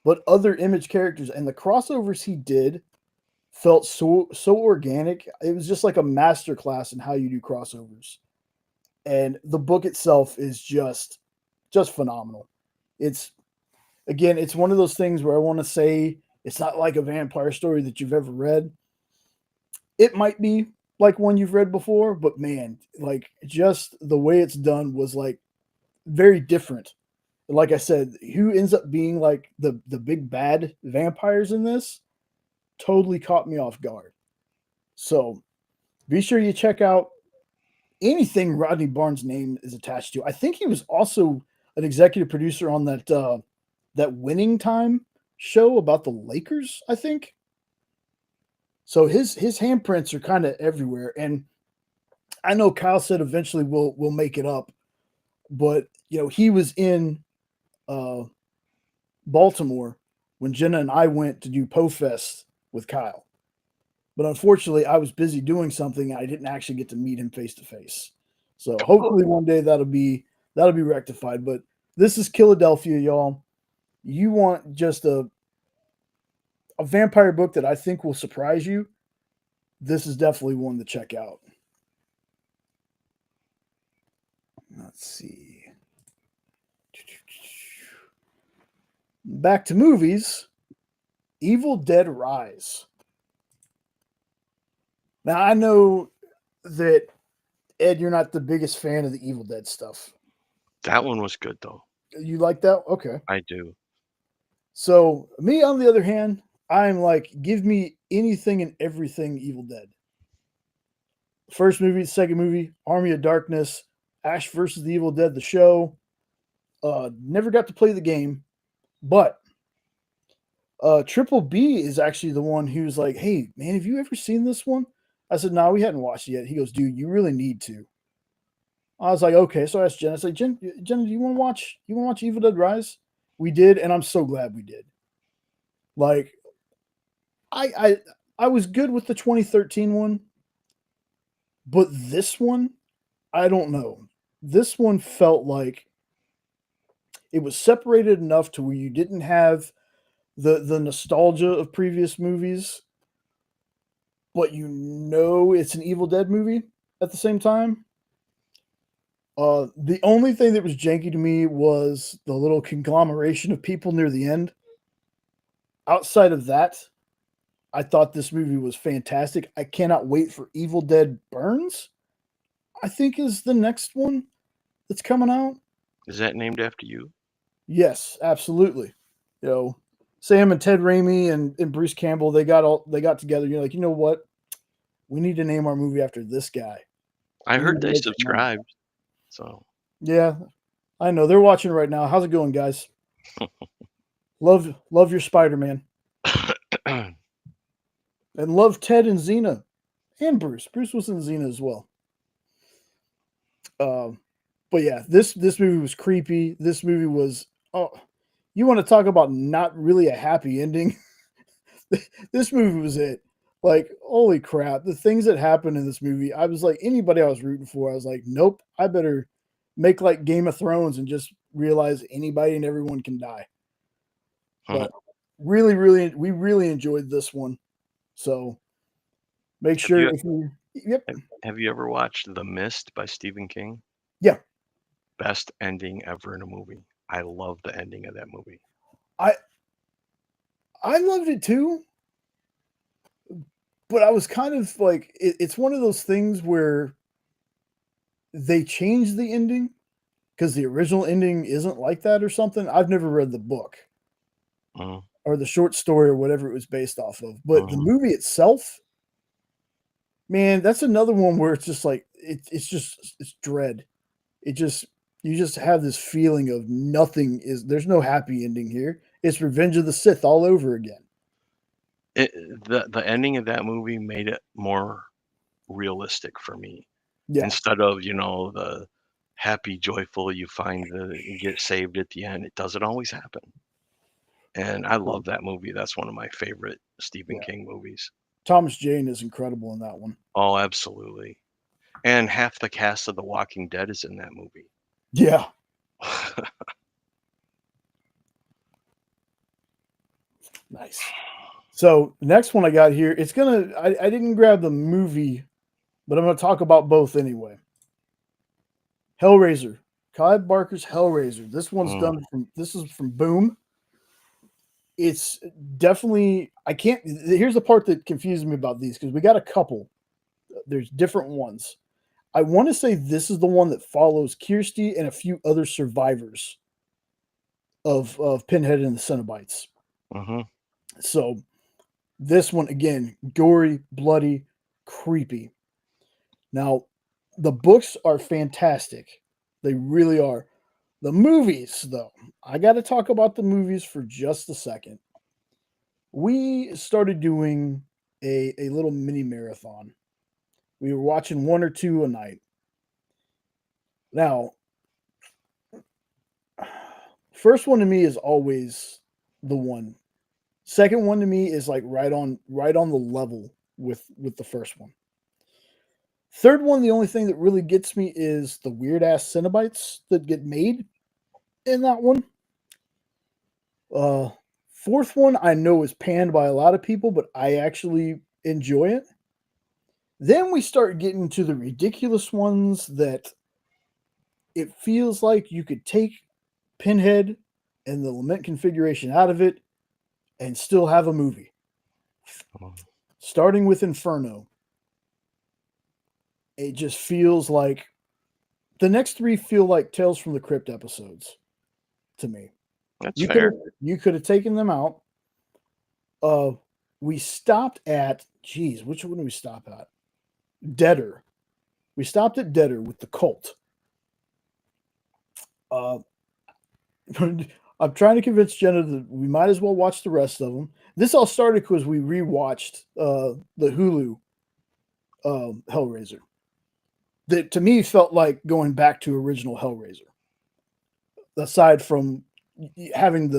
but other Image characters. And the crossovers he did felt so organic. It was just like a master class in how you do crossovers. And the book itself is just phenomenal. It's, again, it's one of those things where I want to say it's not like a vampire story that you've ever read. It might be like one you've read before, but man, like just the way it's done was like very different. Like I said, who ends up being like the big bad vampires in this totally caught me off guard. So be sure you check out anything Rodney Barnes' name is attached to. I think he was also an executive producer on that Winning Time show about the Lakers, I think. So his handprints are kind of everywhere. And I know Kyle said eventually we'll make it up, but you know, he was in uh Baltimore when Jenna and I went to do PoFest with Kyle. But unfortunately, I was busy doing something and I didn't actually get to meet him face to face. So hopefully one day that'll be rectified. But this is Philadelphia, y'all. You want just a vampire book that I think will surprise you? This is definitely one to check out. Let's see. Back to movies. Evil Dead Rise. Now I know that Ed, you're not the biggest fan of the Evil Dead stuff. That one was good though. You like that? Okay. I do. So me, on the other hand, I'm like, give me anything and everything Evil Dead. First movie, second movie, Army of Darkness, Ash versus the Evil Dead, the show. Never got to play the game, but Triple B is actually the one who's like, "Hey, man, have you ever seen this one?" I said, "No, we hadn't watched it yet." He goes, "Dude, you really need to." I was like, "Okay." So I asked Jen. I said, "Jen, do you want to watch? You want to watch Evil Dead Rise?" We did, and I'm so glad we did. Like, I was good with the 2013 one, but this one, I don't know. This one felt like it was separated enough to where you didn't have the nostalgia of previous movies, but you know it's an Evil Dead movie at the same time. The only thing that was janky to me was the little conglomeration of people near the end. Outside of that, I thought this movie was fantastic. I cannot wait for Evil Dead Burns. I think is the next one that's coming out. Is that named after you? Yes, absolutely. You know, Sam and Ted Raimi and Bruce Campbell, they got together. You're like, you know what? We need to name our movie after this guy. I We heard need to they make some money. subscribed. So Yeah, I know they're watching right now. How's it going, guys? Love your Spider-Man and love Ted and Xena and Bruce. Bruce was in Xena as well. Um, but yeah, this movie was creepy. This movie was oh, you want to talk about not really a happy ending? This movie was it. Like, holy crap, the things that happened in this movie, I was like, anybody I was rooting for, I was like, nope, I better make like Game of Thrones and just realize anybody and everyone can die. But we really enjoyed this one. So make have sure you if you, yep, have you ever watched The Mist by Stephen King? yeah, Best ending ever in a movie. I love the ending of that movie. I I loved it too, but I was kind of like, it's one of those things where they changed the ending because the original ending isn't like that or something. I've never read the book Mm, or the short story or whatever it was based off of, but the mhm. movie itself, man, that's another one where it's just like it's just it's dread. It just you just have this feeling of nothing is there's no happy ending here. It's Revenge of the Sith all over again. It, the ending of that movie made it more realistic for me. Yeah, Instead of, the happy, joyful, you get saved at the end. It doesn't always happen. And I love that movie. That's one of my favorite Stephen yeah. King movies. Thomas Jane is incredible in that one. Oh, absolutely. And half the cast of The Walking Dead is in that movie. Yeah, nice. So the next one I got here, I didn't grab the movie, but I'm gonna talk about both anyway. Hellraiser. Clive Barker's Hellraiser. Mm, This is from Boom. It's definitely I can't here's the part that confuses me about these because we got a couple. There's different ones. I want to say this is the one that follows Kirsty and a few other survivors of Pinhead and the Cenobites. hmm So this one again, gory, bloody, creepy. Now, the books are fantastic. They really are. The movies, though, I got to talk about the movies for just a second. We started doing a little mini marathon. We were watching one or two a night. Now, first one to me is always the one. Second one to me is like right on the level with the first one. Third one, the only thing that really gets me is the weird ass Cenobites that get made in that one. Uh, fourth one, I know is panned by a lot of people, but I actually enjoy it. Then we start getting to the ridiculous ones that it feels like you could take Pinhead and the Lament configuration out of it and still have a movie. Starting with Inferno, it just feels like the next three feel like Tales from the Crypt episodes to me. That's You could have fair. you could have taken them out. Uh, we stopped at geez, which one did we stop at? Deader. We stopped at Deader with the cult. Uh, I'm trying to convince Jenna that we might as well watch the rest of them. This all started because we rewatched the Hulu Hellraiser. That to me felt like going back to original Hellraiser. Aside from having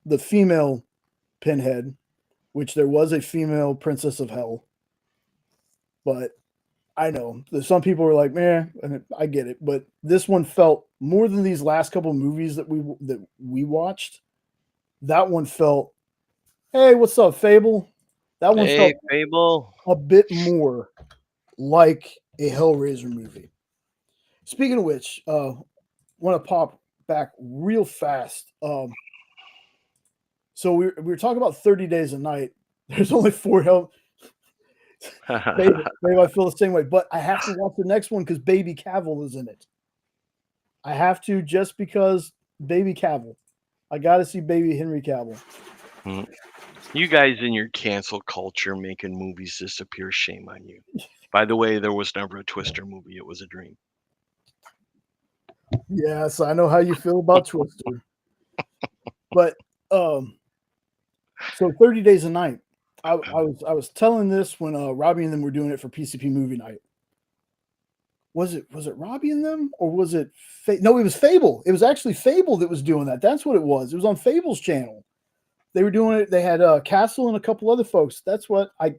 the female Pinhead, which there was a female Princess of Hell, but I know that some people were like, "Man, I get it," but this one felt more than these last couple movies that we watched. That one felt, "Hey, what's up, Phable?" That one Hey, felt Fable. a bit more like a Hellraiser movie. Speaking of which, want to pop back real fast. So we were talking about 30 days a night. There's only four hell. Maybe I feel the same way, but I have to watch the next one because Baby Cavill is in it. I have to just because Baby Cavill. I got to see Baby Henry Cavill. Mm. You guys in your cancel culture making movies disappear, shame on you. By the way, there was never a Twister movie. It was a dream. Yes, I know how you feel about Twister. But so 30 Days a Night. I was telling this when Robbie and them were doing it for PCP movie night. Was it Robbie and them or was it no, it was Phable. It was actually Phable that was doing that. That's what it was. It was on Fable's channel. They were doing it. They had Castle and a couple other folks. That's what I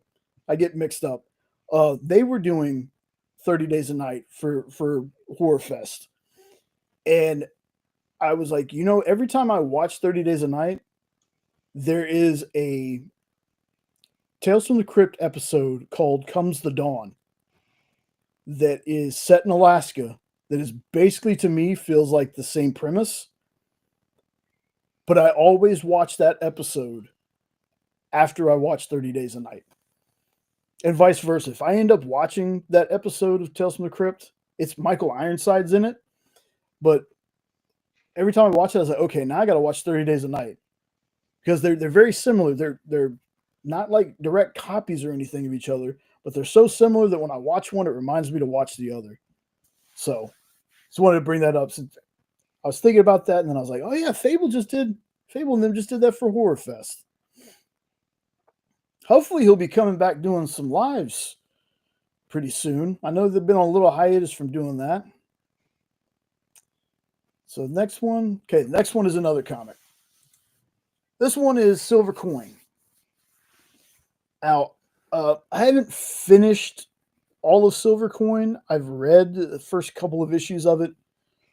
get mixed up. They were doing 30 Days a Night for Horror Fest. And I was like, every time I watch 30 Days a Night, there is a Tales from the Crypt episode called Comes the Dawn that is set in Alaska that is basically, to me, feels like the same premise. But I always watch that episode after I watch 30 Days a Night. And vice versa. If I end up watching that episode of Tales from the Crypt, it's Michael Ironside's in it. But every time I watch it, I was like, okay, now I got to watch 30 Days a Night. Because they're very similar. They're not like direct copies or anything of each other, but they're so similar that when I watch one, it reminds me to watch the other. So just wanted to bring that up. Since I was thinking about that, and then I was like, oh yeah, Phable and them just did that for Horror Fest. Hopefully he'll be coming back doing some lives pretty soon. I know they've been on a little hiatus from doing that. So the next one is another comic. This one is Silver Coin. Now, I haven't finished all of Silver Coin. I've read the first couple of issues of it.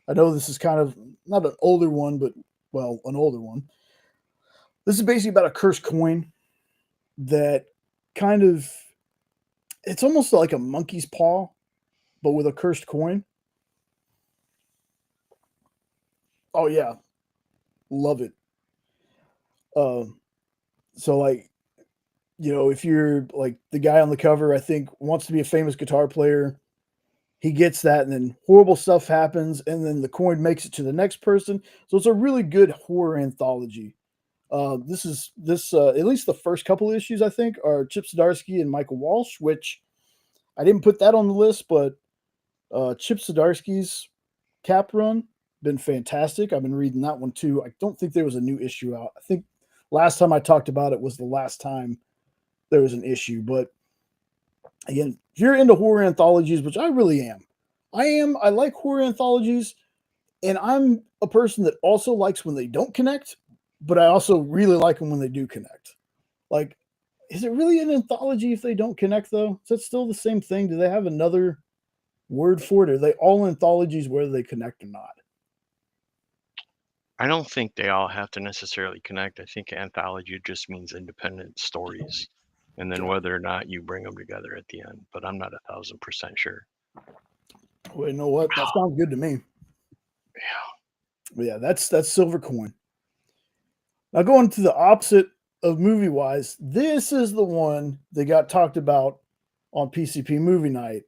I know this is kind of not an older one, but an older one. This is basically about a cursed coin that kind of, it's almost like a monkey's paw, but with a cursed coin. Oh yeah, love it. So like, if you're like the guy on the cover, I think wants to be a famous guitar player, he gets that, and then horrible stuff happens, and then the coin makes it to the next person. So it's a really good horror anthology. This at least the first couple of issues I think are Chip Zdarsky and Michael Walsh, which I didn't put that on the list, but Chip Zdarsky's Cap run been fantastic. I've been reading that one too. I don't think there was a new issue out. I think last time I talked about it was the last time there was an issue. But again, if you're into horror anthologies, which I really am, I like horror anthologies, and I'm a person that also likes when they don't connect, but I also really like them when they do connect. Like, is it really an anthology if they don't connect, though? Is that still the same thing? Do they have another word for it? Are they all anthologies whether they connect or not? I don't think they all have to necessarily connect. I think anthology just means independent stories, and then whether or not you bring them together at the end. But I'm not 1,000% sure. Well, you know what? That sounds good to me. Yeah. But yeah, that's Silver Coin. Now going to the opposite of movie wise, this is the one that got talked about on PCP movie night.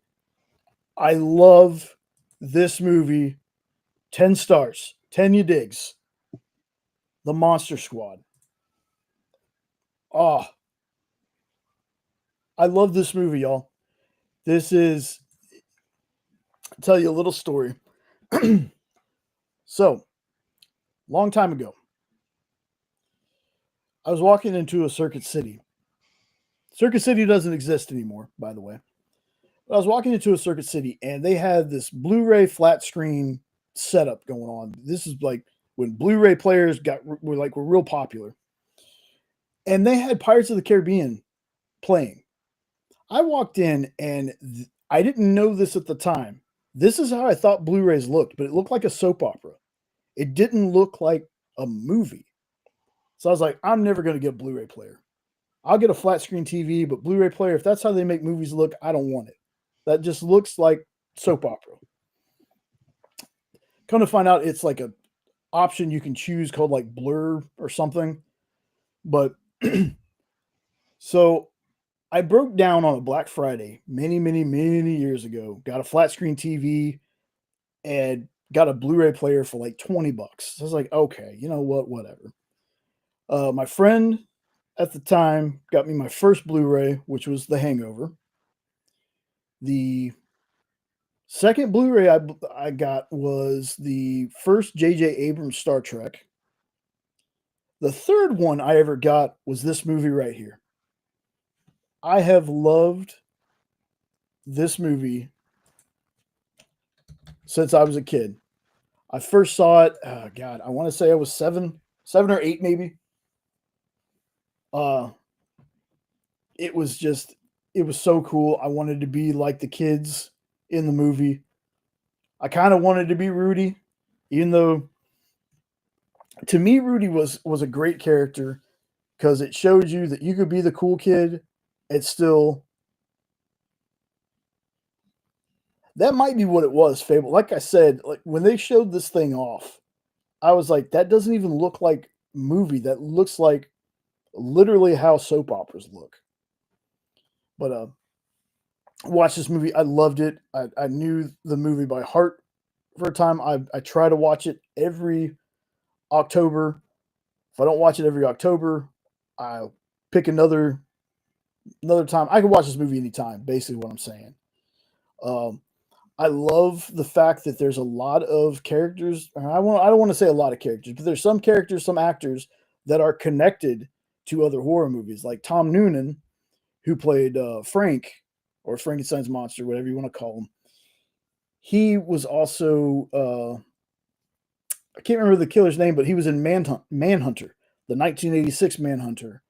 I love this movie. 10 stars. 10 you digs. The Monster Squad. Oh, I love this movie, y'all. This is, I'll tell you a little story. So, long time ago, I was walking into a Circuit City. Circuit City doesn't exist anymore, by the way. But I was walking into a Circuit City, and they had this Blu-ray flat screen setup going on. This is like when Blu-ray players were real popular. And they had Pirates of the Caribbean playing. I walked in, and I didn't know this at the time. This is how I thought Blu-rays looked, but it looked like a soap opera. It didn't look like a movie. So I was like, I'm never going to get a Blu-ray player. I'll get a flat screen TV, but Blu-ray player, if that's how they make movies look, I don't want it. That just looks like soap opera. Come to find out, it's like a option you can choose called like blur or something. But so I broke down on a Black Friday many, many, many years ago. Got a flat screen TV and got a Blu-ray player for like $20. So I was like, okay, you know what, whatever. My friend at the time got me my first Blu-ray, which was The Hangover. The second Blu-ray I got was the first J.J. Abrams Star Trek. The third one I ever got was this movie right here. I have loved this movie since I was a kid. I first saw it. Oh God, I want to say I was seven or eight, maybe. Uh, it was just, it was so cool. I wanted to be like the kids in the movie. I kind of wanted to be Rudy, even though to me Rudy was a great character because it shows you that you could be the cool kid. It's still that might be what it was, Fable. Like I said, like when they showed this thing off, I was like, that doesn't even look like movie. That looks like literally how soap operas look. But watched this movie. I loved it. I knew the movie by heart for a time. I try to watch it every October. If I don't watch it every October, I'll pick another time. I can watch this movie anytime. Basically, what I'm saying. Um, I love the fact that there's a lot of characters. I don't want to say a lot of characters, but there's some characters, some actors that are connected to other horror movies, like Tom Noonan, who played Frank or Frankenstein's monster, whatever you want to call him. He was also I can't remember the killer's name, but he was in Manhunter, the 1986 Manhunter,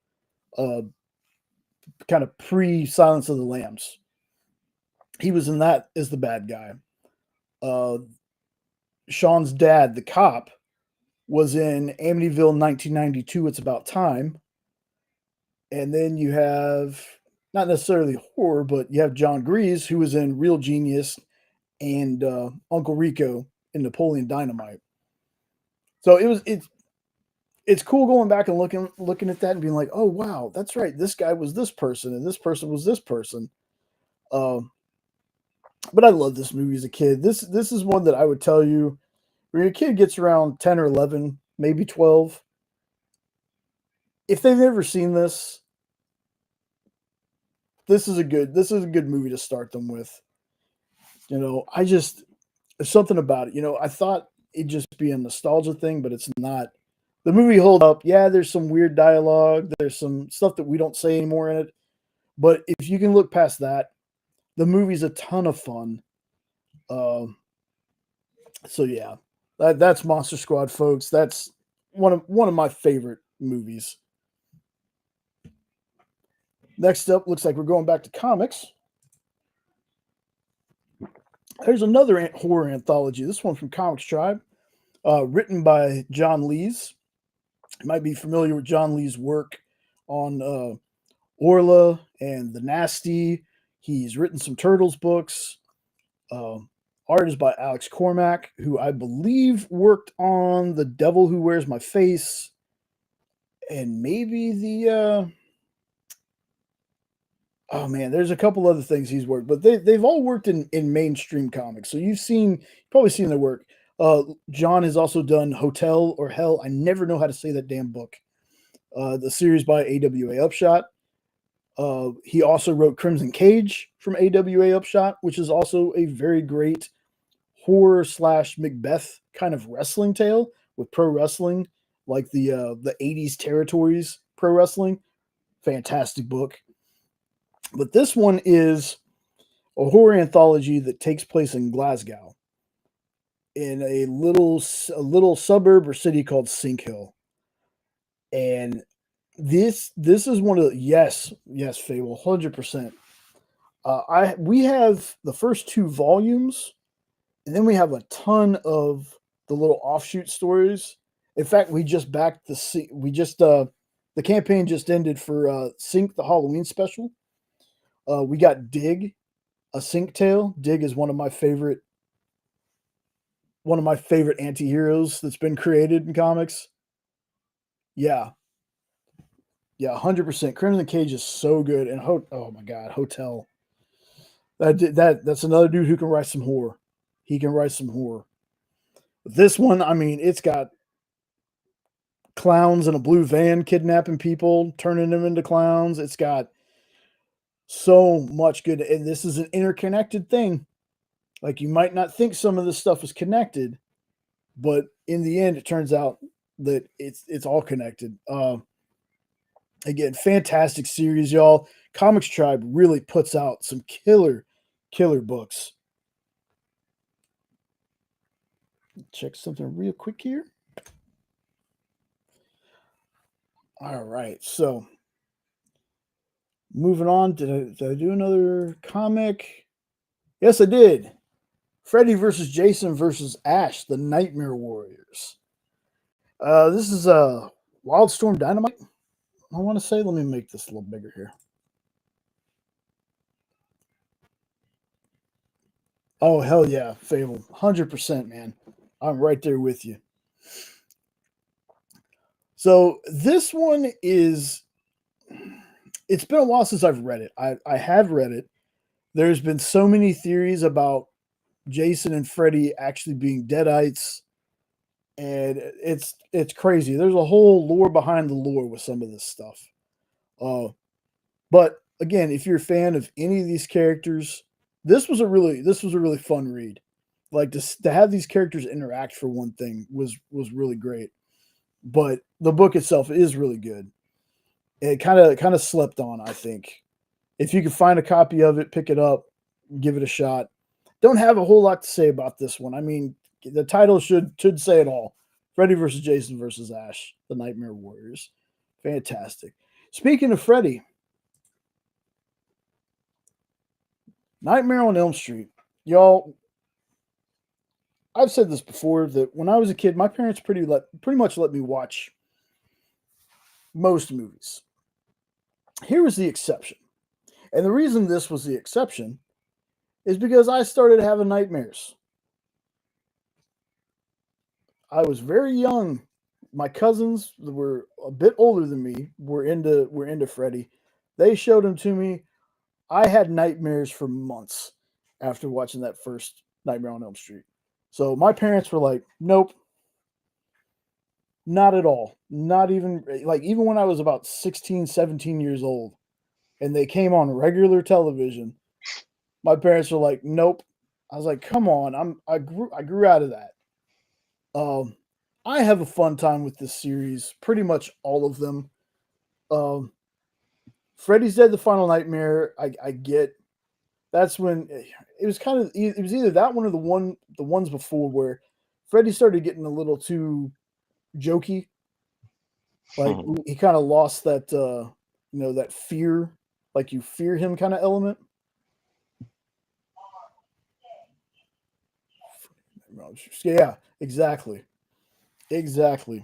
uh, kind of pre Silence of the Lambs. He was in that as the bad guy. Uh, Sean's dad, the cop, was in Amityville 1992. It's About Time. And then you have not necessarily horror, but you have John Grease, who was in Real Genius and Uncle Rico in Napoleon Dynamite. So it's cool going back and looking at that and being like, oh wow, that's right. This guy was this person, and this person was this person. Um, but I love this movie as a kid. This is one that I would tell you when your kid gets around 10 or 11, maybe 12. If they've never seen this, this is a good movie to start them with. There's something about it. I thought it'd just be a nostalgia thing, but it's not. The movie holds up. Yeah, there's some weird dialogue. There's some stuff that we don't say anymore in it. But if you can look past that, the movie's a ton of fun. Um, so yeah, that's Monster Squad, folks. That's one of my favorite movies. Next up, looks like we're going back to comics. There's another horror anthology. This one from Comics Tribe, written by John Lees. You might be familiar with John Lee's work on Orla and The Nasty. He's written some Turtles books. Art is by Alex Cormack, who I believe worked on The Devil Who Wears My Face and maybe oh man, there's a couple other things he's worked, but they've all worked in mainstream comics. So you've probably seen their work. John has also done Hotel or Hell. I never know how to say that damn book. The series by AWA Upshot. He also wrote Crimson Cage from AWA Upshot, which is also a very great horror / Macbeth kind of wrestling tale with pro wrestling, like the 80s territories pro wrestling. Fantastic book. But this one is a horror anthology that takes place in Glasgow, in a little suburb or city called Sink Hill. And this is one of the yes, Fable, 100%. We have the first two volumes, and then we have a ton of the little offshoot stories. In fact, we just backed the campaign just ended for Sync the Halloween special. We got Dig, a Sync tale. Dig is one of my favorite anti-heroes that's been created in comics. Yeah. Yeah, 100%. Crimson Cage is so good, and oh my god, Hotel. That's another dude who can write some horror. He can write some horror. This one, I mean, it's got clowns in a blue van kidnapping people, turning them into clowns. It's got so much good, and this is an interconnected thing. Like you might not think some of this stuff is connected, but in the end, it turns out that it's all connected. Again, fantastic series, y'all. Comics Tribe really puts out some killer books. Check something real quick here. All right, so moving on. Did I do another comic? Yes, I did. Freddy versus Jason versus Ash, the Nightmare Warriors. This is a Wildstorm Dynamite. I want to say, let me make this a little bigger here. Oh, hell yeah, Phable. 100%, man. I'm right there with you. So this one is, it's been a while since I've read it. I have read it. There's been so many theories about Jason and Freddy actually being deadites, and it's crazy. There's a whole lore behind the lore with some of this stuff. But again, if you're a fan of any of these characters, this was a really fun read. Like to have these characters interact for one thing was really great. But the book itself is really good. It kind of slept on, I think. If you can find a copy of it, pick it up, give it a shot. Don't have a whole lot to say about this one. I mean, the title should say it all. Freddy versus Jason versus Ash, the Nightmare Warriors. Fantastic. Speaking of Freddy, Nightmare on Elm Street. Y'all, I've said this before that when I was a kid, my parents pretty much let me watch most movies. Here was the exception. And the reason this was the exception is because I started having nightmares. I was very young. My cousins that were a bit older than me were into Freddy. They showed him to me. I had nightmares for months after watching that first Nightmare on Elm Street. So my parents were like, "Nope, not at all. Not even like even when I was about 16, 17 years old and they came on regular television, my parents were like, "Nope." I was like, "Come on. I grew out of that." Um I have a fun time with this series, pretty much all of them. Um Freddy's Dead the Final Nightmare, I get. That's when it was it was either that one or the ones before where Freddy started getting a little too jokey. Like he kind of lost that that fear, like you fear him kind of element. Yeah, exactly. Exactly.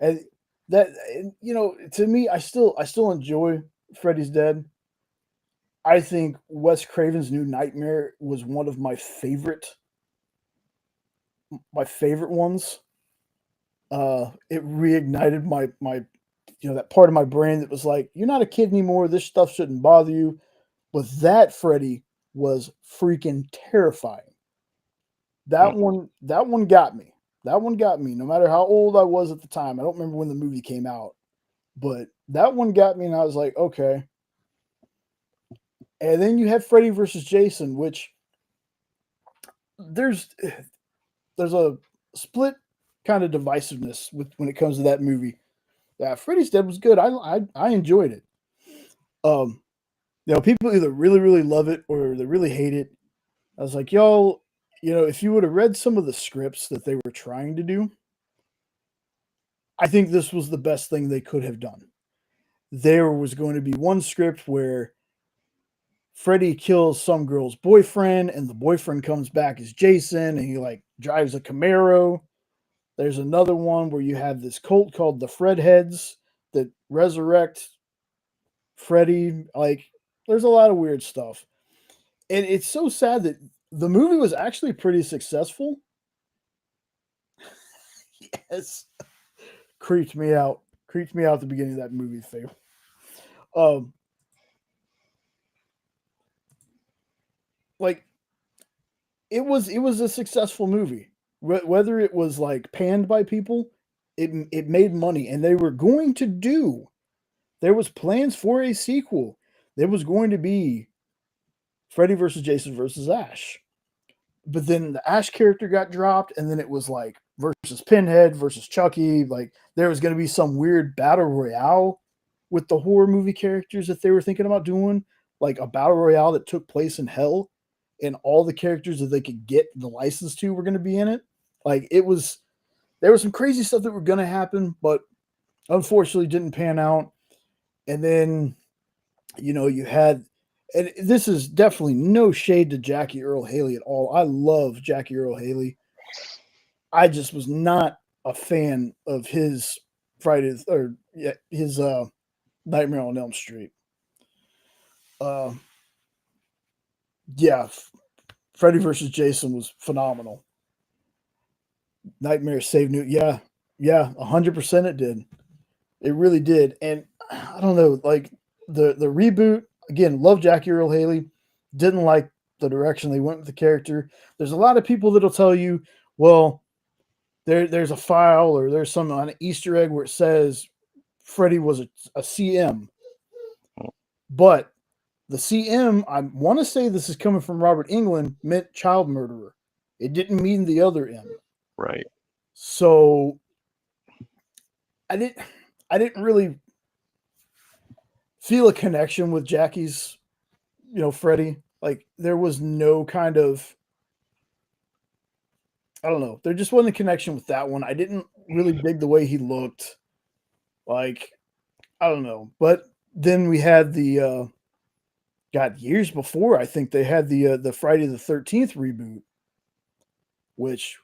And to me, I still enjoy Freddy's Dead. I think Wes Craven's New Nightmare was one of my favorite ones. It reignited my that part of my brain that was like, you're not a kid anymore. This stuff shouldn't bother you. But that Freddy was freaking terrifying. That one got me. That one got me. No matter how old I was at the time, I don't remember when the movie came out, but that one got me, and I was like, okay. And then you have Freddy versus Jason, which there's there's a split kind of divisiveness with when it comes to that movie. Yeah, Freddy's Dead was good. I enjoyed it. Um, people either really love it or they really hate it. I was like, y'all, if you would have read some of the scripts that they were trying to do, I think this was the best thing they could have done. There was going to be one script where Freddy kills some girl's boyfriend, and the boyfriend comes back as Jason, and he like drives a Camaro. There's another one where you have this cult called the Fred Heads that resurrect Freddy. Like, there's a lot of weird stuff. And it's so sad that the movie was actually pretty successful. Yes. Creeped me out. Creeped me out at the beginning of that movie, Faye. Um, like it was a successful movie. Whether it was like panned by people, it made money, and they were going to do. There was plans for a sequel. There was going to be Freddy versus Jason versus Ash. But then the Ash character got dropped, and then it was like versus Pinhead versus Chucky. Like there was going to be some weird battle royale with the horror movie characters that they were thinking about doing, like a battle royale that took place in hell, and all the characters that they could get the license to were going to be in it. Like it was, there was some crazy stuff that were going to happen, but unfortunately didn't pan out. And then, you had, and this is definitely no shade to Jackie Earl Haley at all. I love Jackie Earl Haley. I just was not a fan of his his Nightmare on Elm Street. Uh, yeah, Freddy versus Jason was phenomenal. Nightmare Saved New, yeah, 100% it did. It really did, and I don't know, like the reboot again. Love Jackie Earl Haley. Didn't like the direction they went with the character. There's a lot of people that'll tell you, well, there's a file or there's some on an Easter egg where it says Freddy was a CM, but the CM, I want to say this is coming from Robert Englund, meant child murderer. It didn't mean the other M. Right. So I didn't really feel a connection with Jackie's, Freddy. Like there was no kind of, I don't know. There just wasn't a connection with that one. I didn't really dig the way he looked. Like, I don't know. But then we had the God, years before, I think they had the Friday the 13th reboot, which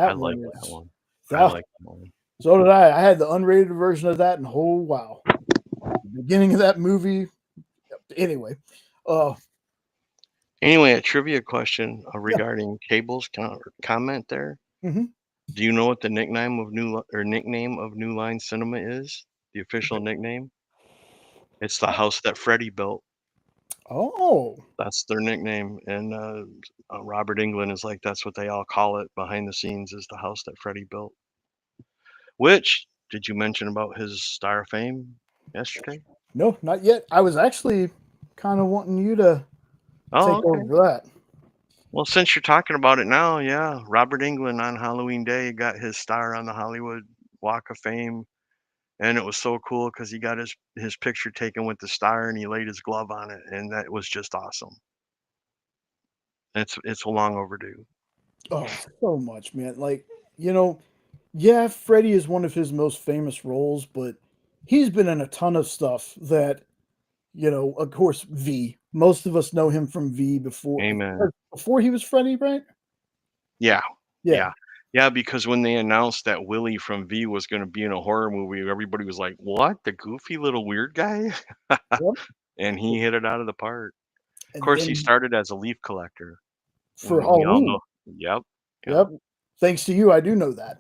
I that like one that was one. I that, like that one. so did I. I had the unrated version of that, and oh wow. The beginning of that movie. Anyway, uh Anyway, a trivia question yeah. regarding Cable's comment there. Hmm. Do you know what the nickname of New Line Cinema is? The official nickname? It's the house that Freddy built. Oh, That's their nickname, and Robert Englund is like that's what they all call it behind the scenes is the house that Freddy built. Which did you mention about his Star of Fame yesterday? no, not yet. I was actually kind of wanting you to Oh, take okay. over that. Well, since you're talking about it now, yeah, Robert Englund on Halloween Day got his star on the Hollywood Walk of Fame, and it was so cool because he got his picture taken with the star and he laid his glove on it, and that was just awesome. It's long overdue. Oh, so much, man. Like, you know, yeah, Freddy is one of his most famous roles, but he's been in a ton of stuff that, of course, V. Most of us know him from V Amen. before he was Freddy, right? Yeah, Yeah. yeah, yeah. Because when they announced that Willie from V was going to be in a horror movie, everybody was like, "What? The goofy little weird guy?" Yep. And he hit it out of the park. Of And course, he then started as a leaf collector. for We all know. Halloween. Yep. Yep. Yep. Thanks to you, I do know that.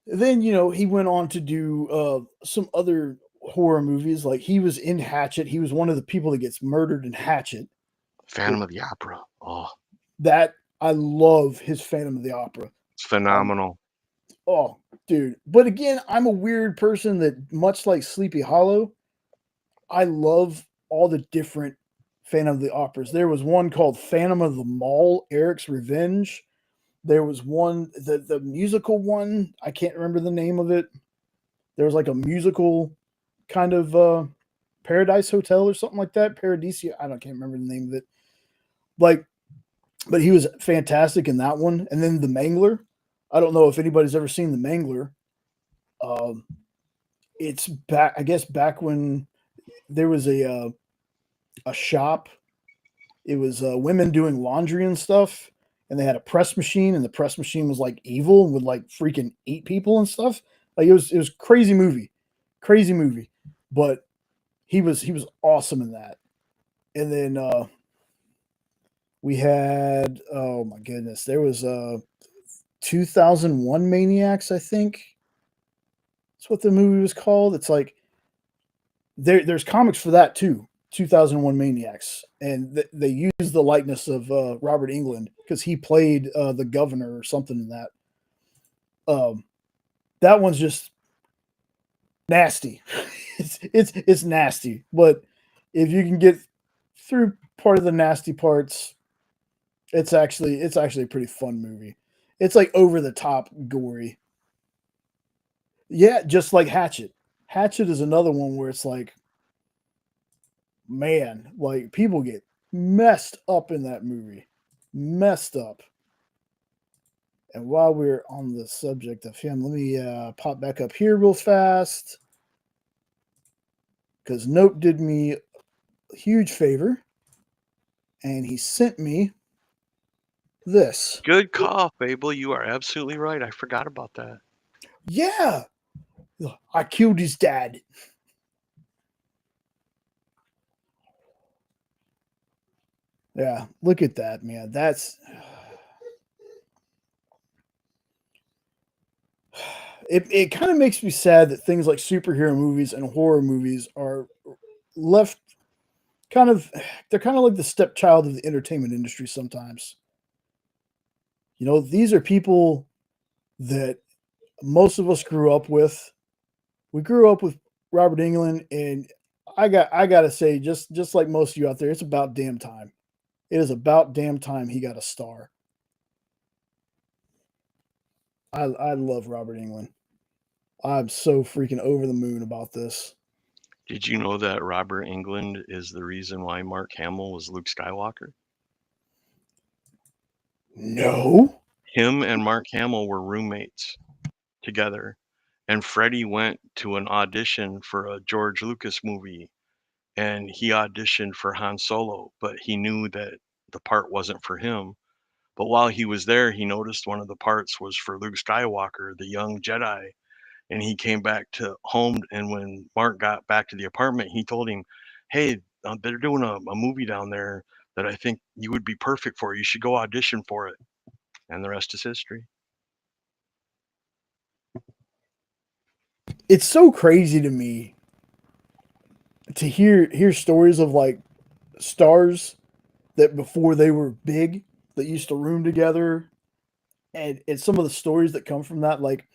Then, he went on to do some other horror movies. Like he was in Hatchet. He was one of the people that gets murdered in Hatchet. Phantom of the Opera. Oh, That I love his Phantom of the Opera. it's Um, phenomenal. oh, dude. But again, I'm a weird person that, much like Sleepy Hollow, I love all the different Phantom of the Operas. There was one called Phantom of the Mall, Eric's Revenge. There was one, the musical one. I can't remember the name of it. There was like a musical kind of Paradise Hotel or something like that. Paradisia. Can't remember the name of it. Like, but he was fantastic in that one. And then the Mangler. I don't know if anybody's ever seen the Mangler. Um, it's back. I guess back when there was a shop. It was women doing laundry and stuff, and they had a press machine, and the press machine was like evil and would like freaking eat people and stuff. Like it was crazy movie. But he was awesome in that. And then we had, oh my goodness, there was 2001 Maniacs, I think. It's That's what the movie was called. It's like there's comics for that too. 2001 Maniacs, and they use the likeness of Robert Englund because he played the governor or something in that. Um, that one's just nasty. It's nasty, but if you can get through part of the nasty parts, it's actually a pretty fun movie. It's like over the top gory. Yeah, just like Hatchet. Hatchet is another one where it's like, man, like people get messed up in that movie. Messed up. And while we're on the subject of him, let me pop back up here real fast. Because Nope did me a huge favor. And he sent me this. Good call, Phable. You are absolutely right. I forgot about that. Yeah. I killed his dad. Yeah, look at that, man. That's it kind of makes me sad that things like superhero movies and horror movies are left kind of they're kind of like the stepchild of the entertainment industry sometimes. These are people that most of us grew up with. We grew up with Robert Englund, and I gotta say, just like most of you out there, it's about damn time. It is about damn time he got a star. I love Robert Englund. I'm so freaking over the moon about this. Did you know that Robert Englund is the reason why Mark Hamill was Luke Skywalker? No. Him and Mark Hamill were roommates together, and Freddie went to an audition for a George Lucas movie, and he auditioned for Han Solo, but he knew that the part wasn't for him. But while he was there, he noticed one of the parts was for Luke Skywalker, the young Jedi, and he came back to home. And when Mark got back to the apartment, he told him, "Hey, they're doing a movie down there that I think you would be perfect for. You should go audition for it." And the rest is history. It's so crazy to me to hear stories of like stars that before they were big that used to room together, and some of the stories that come from that. Like,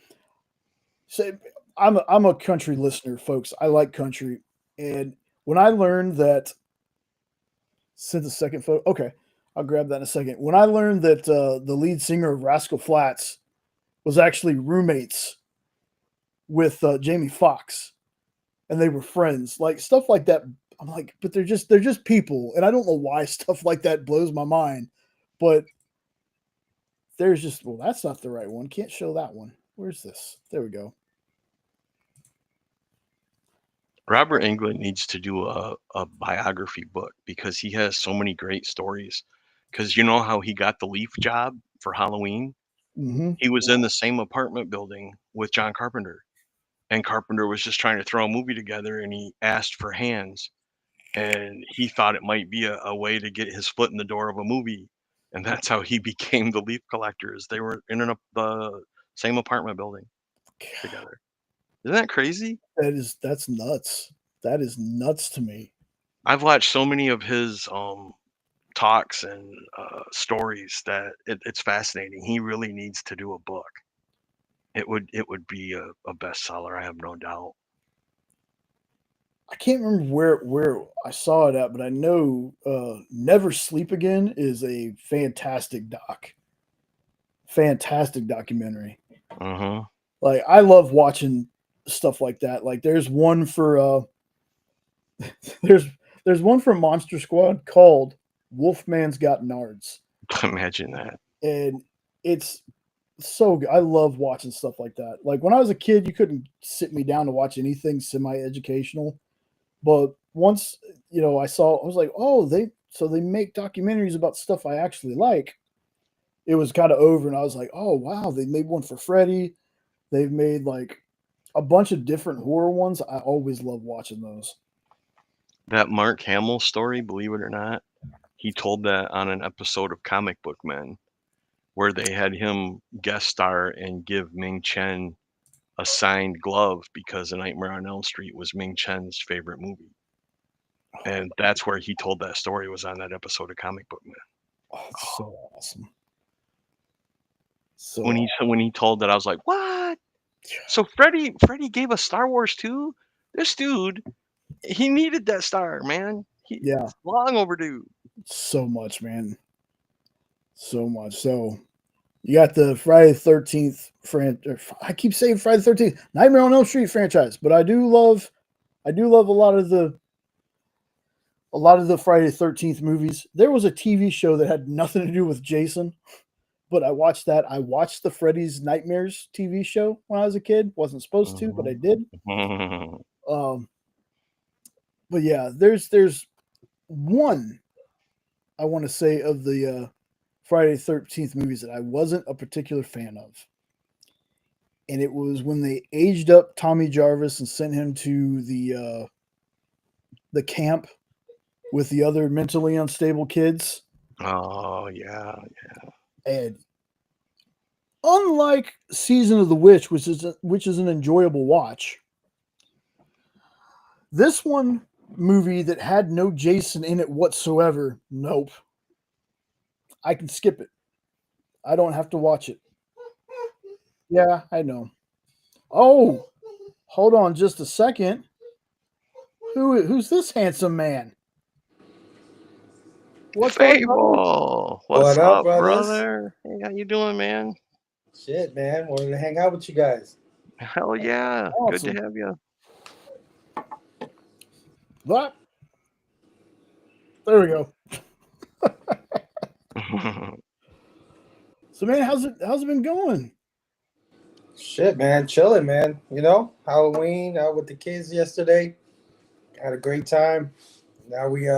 say, I'm a country listener, folks. I like country, and when I learned that, sent a second photo. Okay, I'll grab that in a second. When I learned that the lead singer of Rascal Flatts was actually roommates with Jamie Foxx, and they were friends, like stuff like that. I'm like, but they're just people, and I don't know why stuff like that blows my mind, but there's just well, that's not the right one. Can't show that one. Where's this? There we go. Robert Englund needs to do a biography book because he has so many great stories. Because you know how he got the Leaf job for Halloween? Hmm. He was in the same apartment building with John Carpenter, and Carpenter was just trying to throw a movie together, and he asked for hands, and he thought it might be a way to get his foot in the door of a movie, and that's how he became the Leaf Collectors. They were in the same apartment building together. Isn't that crazy? That's nuts. That is nuts to me. I've watched so many of his talks and stories that it's fascinating. He really needs to do a book. It would be a bestseller, I have no doubt. I can't remember where I saw it at, but I know Never Sleep Again is a fantastic fantastic documentary. Uh-huh. Like I love watching stuff like that. Like there's there's one for Monster Squad called Wolfman's Got Nards, Imagine that. and it's so good. I love watching stuff like that. Like when I was a kid, you couldn't sit me down to watch anything semi-educational, but once I was like, oh, they make documentaries about stuff I actually like. It was kind of over, and I was like, oh wow, they made one for Freddy. They've made like a bunch of different horror ones. I always love watching those. That Mark Hamill story, believe it or not, he told that on an episode of Comic Book Men where they had him guest star and give Ming Chen a signed glove because A Nightmare on Elm Street was Ming Chen's favorite movie. And that's where he told that story, was on that episode of Comic Book Man. Oh, it's so awesome. So When he told that, I was like, what? So Freddie gave us Star Wars too? This dude, he needed that star, man. Yeah. Long overdue. So much, man. So much. So you got the Friday the 13th I keep saying Friday the 13th, Nightmare on Elm Street franchise, but I do love a lot of the Friday the 13th movies. There was a TV show that had nothing to do with Jason, but I watched that. I watched the Freddy's Nightmares TV show when I was a kid. Wasn't supposed to, but I did. But yeah, there's one I want to say of the Friday the 13th movies that I wasn't a particular fan of. And it was when they aged up Tommy Jarvis and sent him to the camp with the other mentally unstable kids. Oh, yeah. And unlike Season of the Witch, which is an enjoyable watch, this one movie that had no Jason in it whatsoever, nope. I can skip it. I don't have to watch it. Yeah, I know. Oh, hold on just a second. Who's this handsome man? What's up, brother? Phable. What's up, brother? Hey, how you doing, man? Shit, man. Wanted to hang out with you guys. Hell yeah. Awesome. Good to have you. What? There we go. So, man, how's it been going? Shit, man. Chilling, man. You know, Halloween out with the kids yesterday. Had a great time. Now we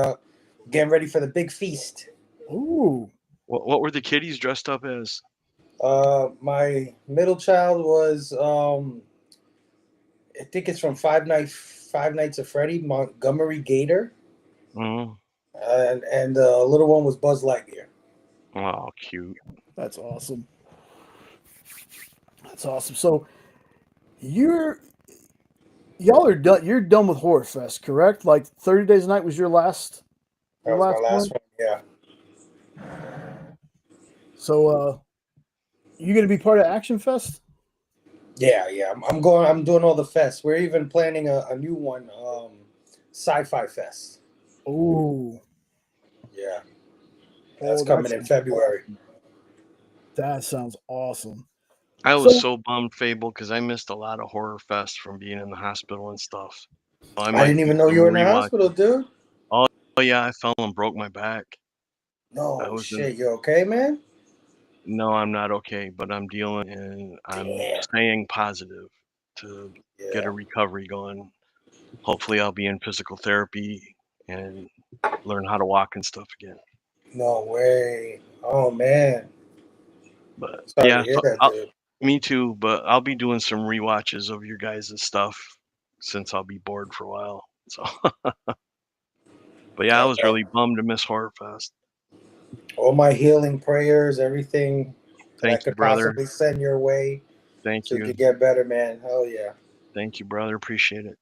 getting ready for the big feast. Ooh. What were the kiddies dressed up as? My middle child was I think it's from Five Nights at Freddy, Montgomery Gator. Mm. And the little one was Buzz Lightyear. Oh, cute. That's awesome. That's awesome. So y'all are done. You're done with Horror Fest, correct? Like 30 Days a Night was your last. That was my last one. Yeah. So you gonna be part of Action Fest? Yeah. I'm doing all the fests. We're even planning a new one, Sci-Fi Fest. Ooh. Yeah. That's coming in February. Awesome. That sounds awesome. I was so bummed, Phable, because I missed a lot of Horror Fest from being in the hospital and stuff. I didn't even know you were in the hospital, dude. Oh yeah, I fell and broke my back. No shit, you okay, man? No, I'm not okay, but I'm dealing and I'm staying positive to get a recovery going. Hopefully I'll be in physical therapy and learn how to walk and stuff again. No way. Oh man. But sorry yeah, to hear that, dude. Me too, but I'll be doing some rewatches of your guys' stuff since I'll be bored for a while. So but yeah, I was really bummed to miss Horror Fest. All my healing prayers, everything that I could possibly send your way. Thank you. So you could get better, man. Hell yeah. Thank you, brother. Appreciate it.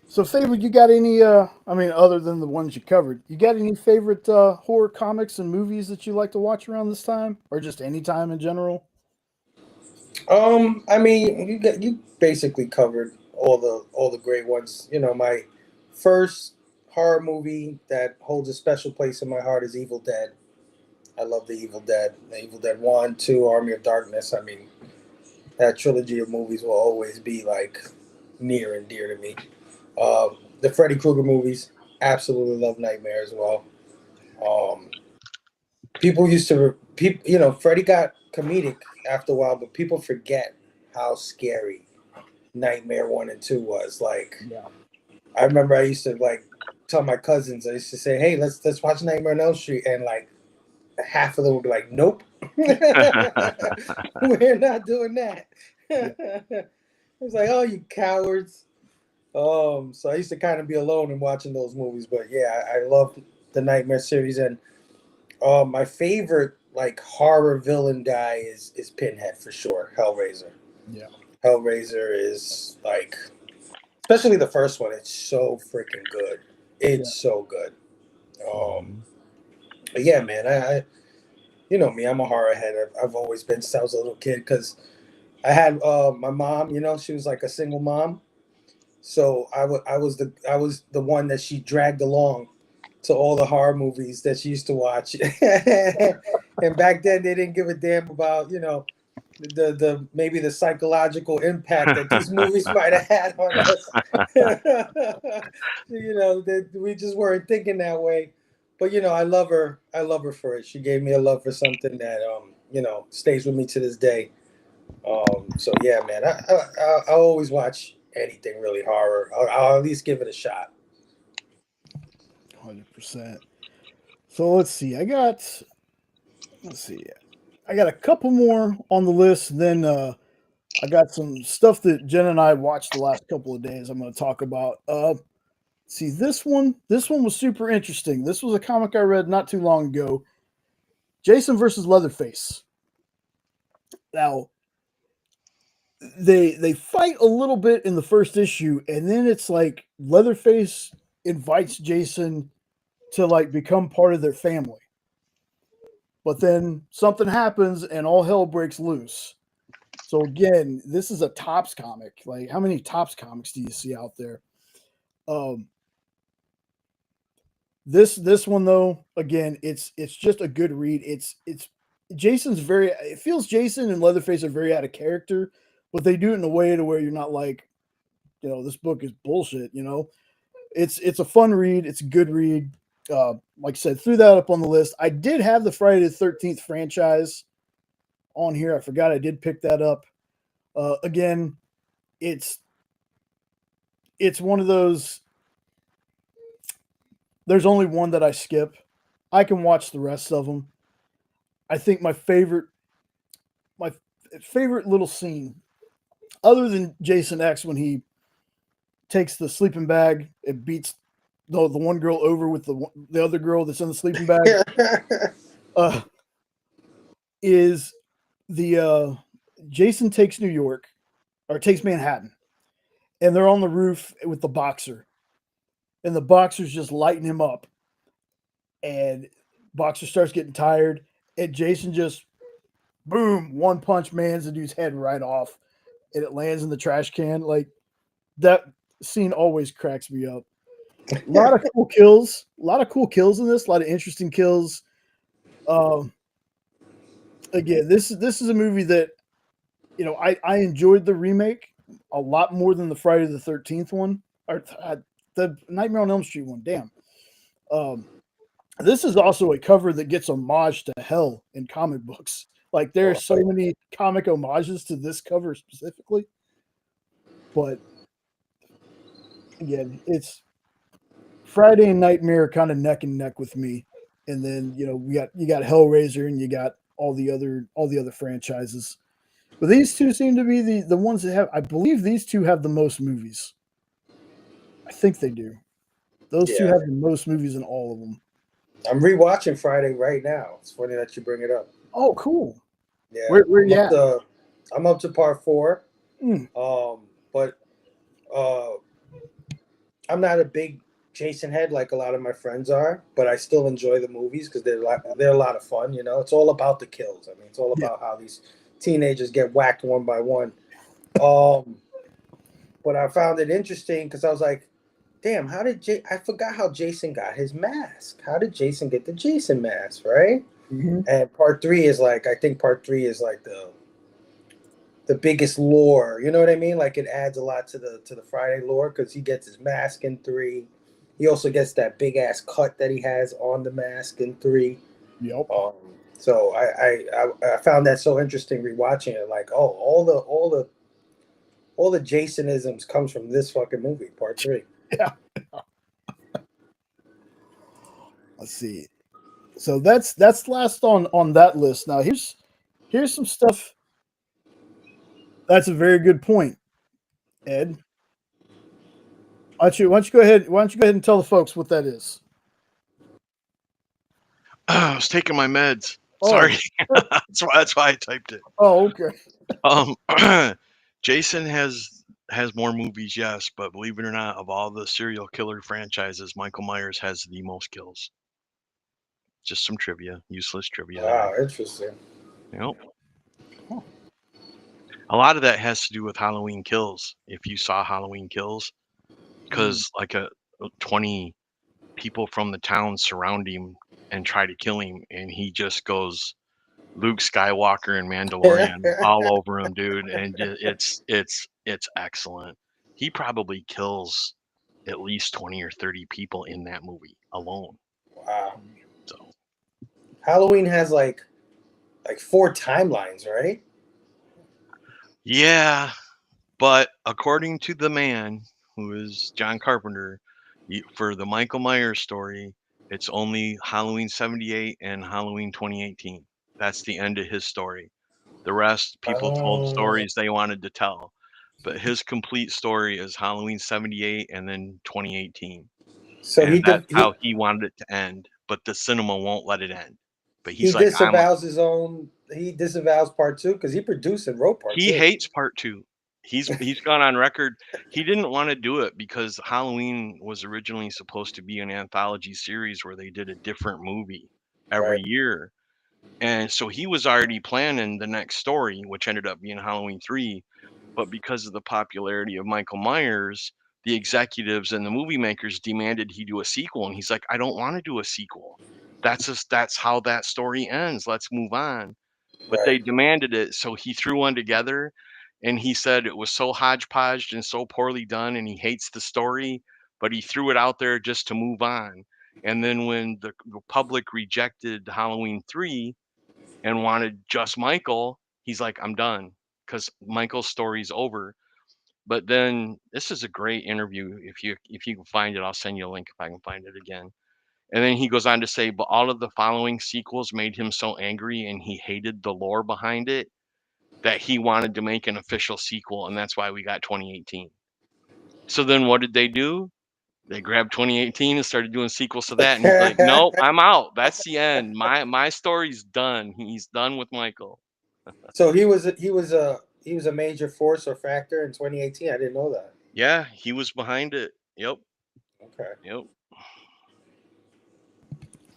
So, Phable, you got any, other than the ones you covered, you got any favorite horror comics and movies that you like to watch around this time? Or just any time in general? You basically covered all the great ones. You know, my first horror movie that holds a special place in my heart is Evil Dead. I love the Evil Dead. The Evil Dead 1, 2, Army of Darkness. I mean, that trilogy of movies will always be like near and dear to me. The Freddy Krueger movies, absolutely love Nightmare as well. Freddy got comedic after a while, but people forget how scary Nightmare 1 and 2 was. Like, I remember I used to like tell my cousins, I used to say, hey, let's watch Nightmare on Elm Street, and like half of them would be like, nope. We're not doing that. It was like, oh, you cowards. So I used to kind of be alone in watching those movies, but yeah, I love the Nightmare series. And my favorite like horror villain guy is Pinhead for sure. Hellraiser. Yeah. Hellraiser is like, especially the first one. It's so freaking good. It's so good. But yeah, man, I you know me, I'm a horror head. I've always been since I was a little kid because I had my mom. You know, she was like a single mom, so I was the one that she dragged along to all the horror movies that she used to watch. And back then, they didn't give a damn about the maybe the psychological impact that these movies might have had on us. That we just weren't thinking that way. But I love her. I love her for it. She gave me a love for something that stays with me to this day. So yeah, man, I always watch anything really horror. I'll at least give it a shot. 100%. So let's see. I got a couple more on the list. Then I got some stuff that Jen and I watched the last couple of days. I'm going to talk about. See this one. This one was super interesting. This was a comic I read not too long ago. Jason versus Leatherface. Now they fight a little bit in the first issue, and then it's like Leatherface invites Jason to like become part of their family. But then something happens and all hell breaks loose. So again, this is a Topps comic. Like, how many Topps comics do you see out there? This one though, again, it's just a good read. It's Jason's it feels Jason and Leatherface are very out of character, but they do it in a way to where you're not like, this book is bullshit. It's a fun read. It's a good read. Like I said, threw that up on the list. I did have the Friday the 13th franchise on here. I forgot I did pick that up. Again, it's one of those. There's only one that I skip. I can watch the rest of them. I think my favorite little scene, other than Jason X when he takes the sleeping bag and beats the one girl over with the other girl that's in the sleeping bag, is the Jason takes New York, or takes Manhattan, and they're on the roof with the boxer, and the boxer's just lighting him up, and boxer starts getting tired, and Jason just boom, one punch mans the dude's head right off, and it lands in the trash can. Like, that scene always cracks me up. A lot of cool kills. A lot of cool kills in this. A lot of interesting kills. Again, this is a movie that I enjoyed the remake a lot more than the Friday the 13th one, or the Nightmare on Elm Street one. Damn. This is also a cover that gets homage to hell in comic books. Like, there are so many comic homages to this cover specifically. But again, it's Friday and Nightmare kind of neck and neck with me. And then, you got Hellraiser and you got all the other franchises. But these two seem to be the ones that have, I believe these two have the most movies. I think they do. Those two have the most movies in all of them. I'm rewatching Friday right now. It's funny that you bring it up. Oh, cool. Yeah. Where you at? I'm up to part 4. But I'm not a big Jason head like a lot of my friends are, but I still enjoy the movies because they're a lot of fun. It's all about the kills. I mean, it's all about how these teenagers get whacked one by one. But I found it interesting because I was like, damn, I forgot how Jason got his mask. How did Jason get the Jason mask, right? Mm-hmm. And part 3 is like, I think part 3 is like the biggest lore. You know what I mean? Like, it adds a lot to the Friday lore because he gets his mask in 3. He also gets that big ass cut that he has on the mask in 3. Yep. So I found that so interesting rewatching it. Like, all the Jasonisms comes from this fucking movie, part 3. Yeah. Let's see. So that's last on that list. Now here's some stuff. That's a very good point, Ed. Why don't you go ahead and tell the folks what that is? I was taking my meds. Oh, Sorry, that's why I typed it. oh, okay. Jason has more movies, yes, but believe it or not, of all the serial killer franchises, Michael Myers has the most kills. Just some trivia, useless trivia Wow, there. interesting. You know, Huh. a lot of that has to do with Halloween Kills. If you saw Halloween Kills, because like 20 people from the town surround him and try to kill him, and he just goes Luke Skywalker and Mandalorian all over him, dude, and it's excellent. He probably kills at least 20 or 30 people in that movie alone. Wow. So Halloween has like 4 timelines, right? yeah, but according to the man who is John Carpenter, for the Michael Myers story, it's only Halloween 78 and Halloween 2018. That's the end of his story. The rest, people told Oh, stories they wanted to tell, but his complete story is Halloween 78 and then 2018. so And that's how he wanted it to end, but the cinema won't let it end. But he he's like, disavows his own. He disavows part 2 because he produced and wrote part he 2. hates part 2. He's gone on record. He didn't want to do it because Halloween was originally supposed to be an anthology series where they did a different movie every Right, year. And so he was already planning the next story, which ended up being Halloween 3. But because of the popularity of Michael Myers, the executives and the movie makers demanded he do a sequel. And he's like, I don't want to do a sequel. That's how that story ends. Let's move on. But right. they demanded it, so he threw one together, and he said it was so hodgepodge and so poorly done, and he hates the story, but he threw it out there just to move on. And then when the public rejected Halloween 3 and wanted just Michael, he's like, I'm done because Michael's story's over. But then this is a great interview. If you can find it, I'll send you a link if I can find it again. And then he goes on to say, but all of the following sequels made him so angry and he hated the lore behind it that he wanted to make an official sequel. And that's why we got 2018. So then what did they do? They grabbed 2018 and started doing sequels to that. And he's like, nope, I'm out. That's the end. My story's done. He's done with Michael. So he was a major force or factor in 2018. I didn't know that. Yeah, he was behind it. Yep. Okay. Yep.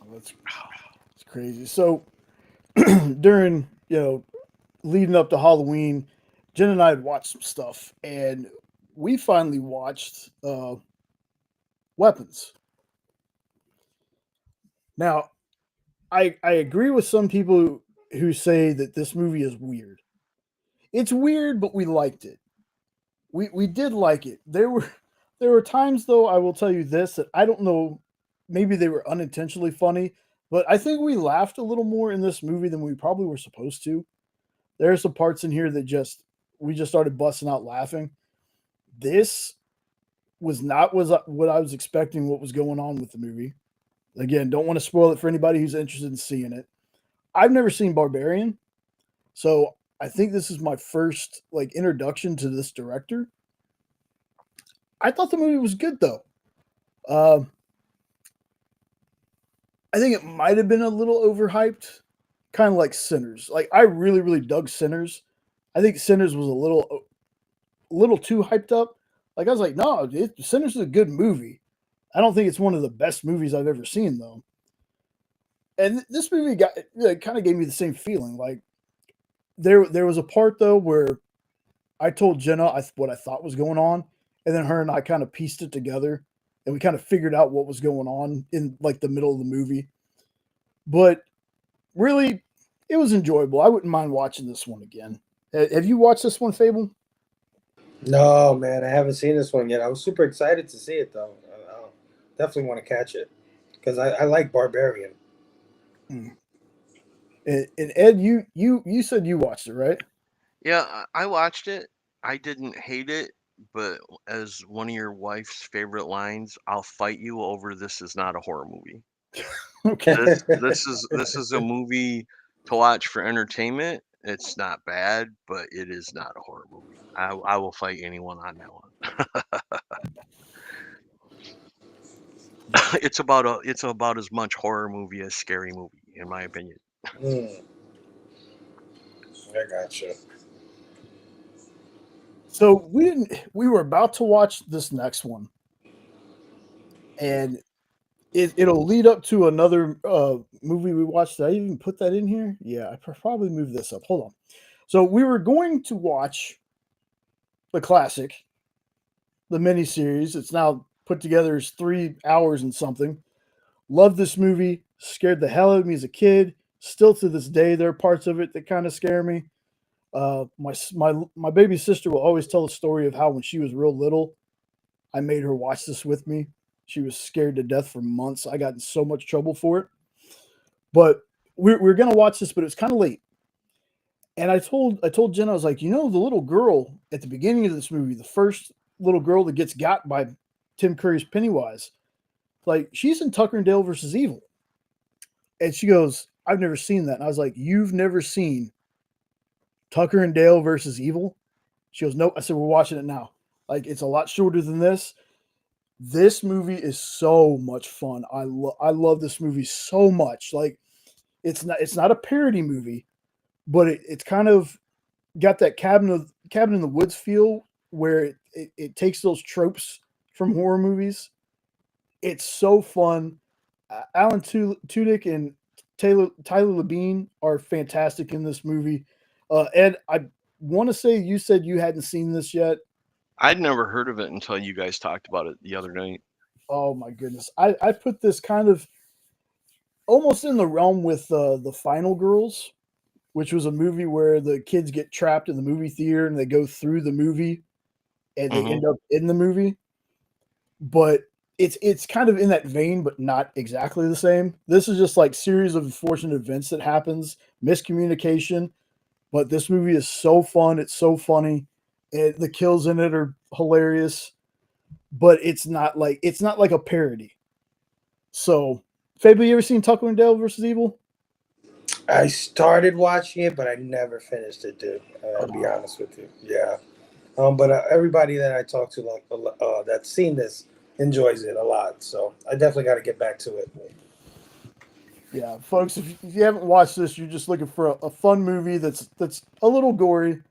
Oh, that's crazy. So during leading up to Halloween, Jen and I had watched some stuff, and we finally watched Weapons. Now, I agree with some people who say that this movie is weird. It's weird, but we liked it. We did like it. There were times though, I will tell you this, that I don't know, maybe they were unintentionally funny, but I think we laughed a little more in this movie than we probably were supposed to. There are some parts in here that we just started busting out laughing. This was not was what I was expecting. What was going on with the movie? Again, don't want to spoil it for anybody who's interested in seeing it. I've never seen Barbarian, so I think this is my first like introduction to this director. I thought the movie was good though. Uh, I think it might have been a little overhyped, kind of like Sinners. Like I really, really dug Sinners. I think Sinners was a little too hyped up. Like I was like, no, Sinners is a good movie. I don't think it's one of the best movies I've ever seen though. And this movie kind of gave me the same feeling. Like there was a part though where I told Jenna what I thought was going on, and then her and I kind of pieced it together, and we kind of figured out what was going on in like the middle of the movie. But really, it was enjoyable. I wouldn't mind watching this one again. Have you watched this one, Fable? No, man, I haven't seen this one yet. I was super excited to see it though. I'll definitely want to catch it because I like Barbarian. Mm. And Ed, you said you watched it, right? Yeah, I watched it. I didn't hate it, but as one of your wife's favorite lines, I'll fight you over this is not a horror movie. Okay. This is a movie to watch for entertainment. It's not bad, but it is not a horror movie. I will fight anyone on that one. It's about as much horror movie as scary movie, in my opinion. I gotcha. So we were about to watch this next one, and it'll lead up to another movie we watched. Did I even put that in here? Yeah, I probably moved this up. Hold on. So we were going to watch the classic, the miniseries. It's now put together as 3 hours and something. Love this movie. Scared the hell out of me as a kid. Still to this day, there are parts of it that kind of scare me. My baby sister will always tell the story of how when she was real little, I made her watch this with me. She was scared to death for months. I got in so much trouble for it. But we're gonna watch this, but it's kind of late. And I told Jen, I was like, the little girl at the beginning of this movie, the first little girl that gets got by Tim Curry's Pennywise, like she's in Tucker and Dale versus Evil. And she goes, I've never seen that. And I was like, you've never seen Tucker and Dale versus Evil? She goes, nope. I said, we're watching it now. Like, it's a lot shorter than this. This movie is so much fun. I love this movie so much. Like, it's not a parody movie, but it's kind of got that cabin in the woods feel where it takes those tropes from horror movies. It's so fun. Alan Tudyk and Tyler Labine are fantastic in this movie. Ed, I want to say you said you hadn't seen this yet. I'd never heard of it until you guys talked about it the other night. Oh my goodness. I put this kind of almost in the realm with the Final Girls, which was a movie where the kids get trapped in the movie theater and they go through the movie and they end up in the movie. But it's kind of in that vein, but not exactly the same. This is just like series of unfortunate events that happens, miscommunication. But this movie is so fun. It's so funny. The kills in it are hilarious. But it's not like a parody. So, Fable, you ever seen Tucker and Dale versus Evil? I started watching it, but I never finished it, dude. I'll be honest with you. Yeah. But everybody that I talk to, that's seen this, enjoys it a lot. So I definitely got to get back to it. Yeah, folks, if you haven't watched this, you're just looking for a fun movie that's a little gory.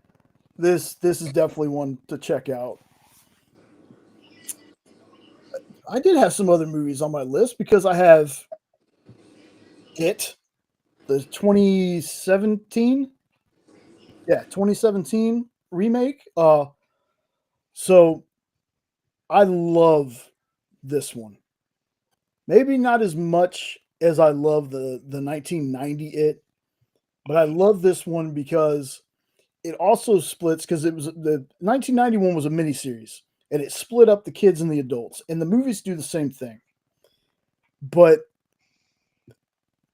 This is definitely one to check out. I did have some other movies on my list because I have It, the 2017, 2017 remake. So I love this one. Maybe not as much as I love the 1990 It, but I love this one because it also splits because it was the 1991 was a miniseries and it split up the kids and the adults, and the movies do the same thing. But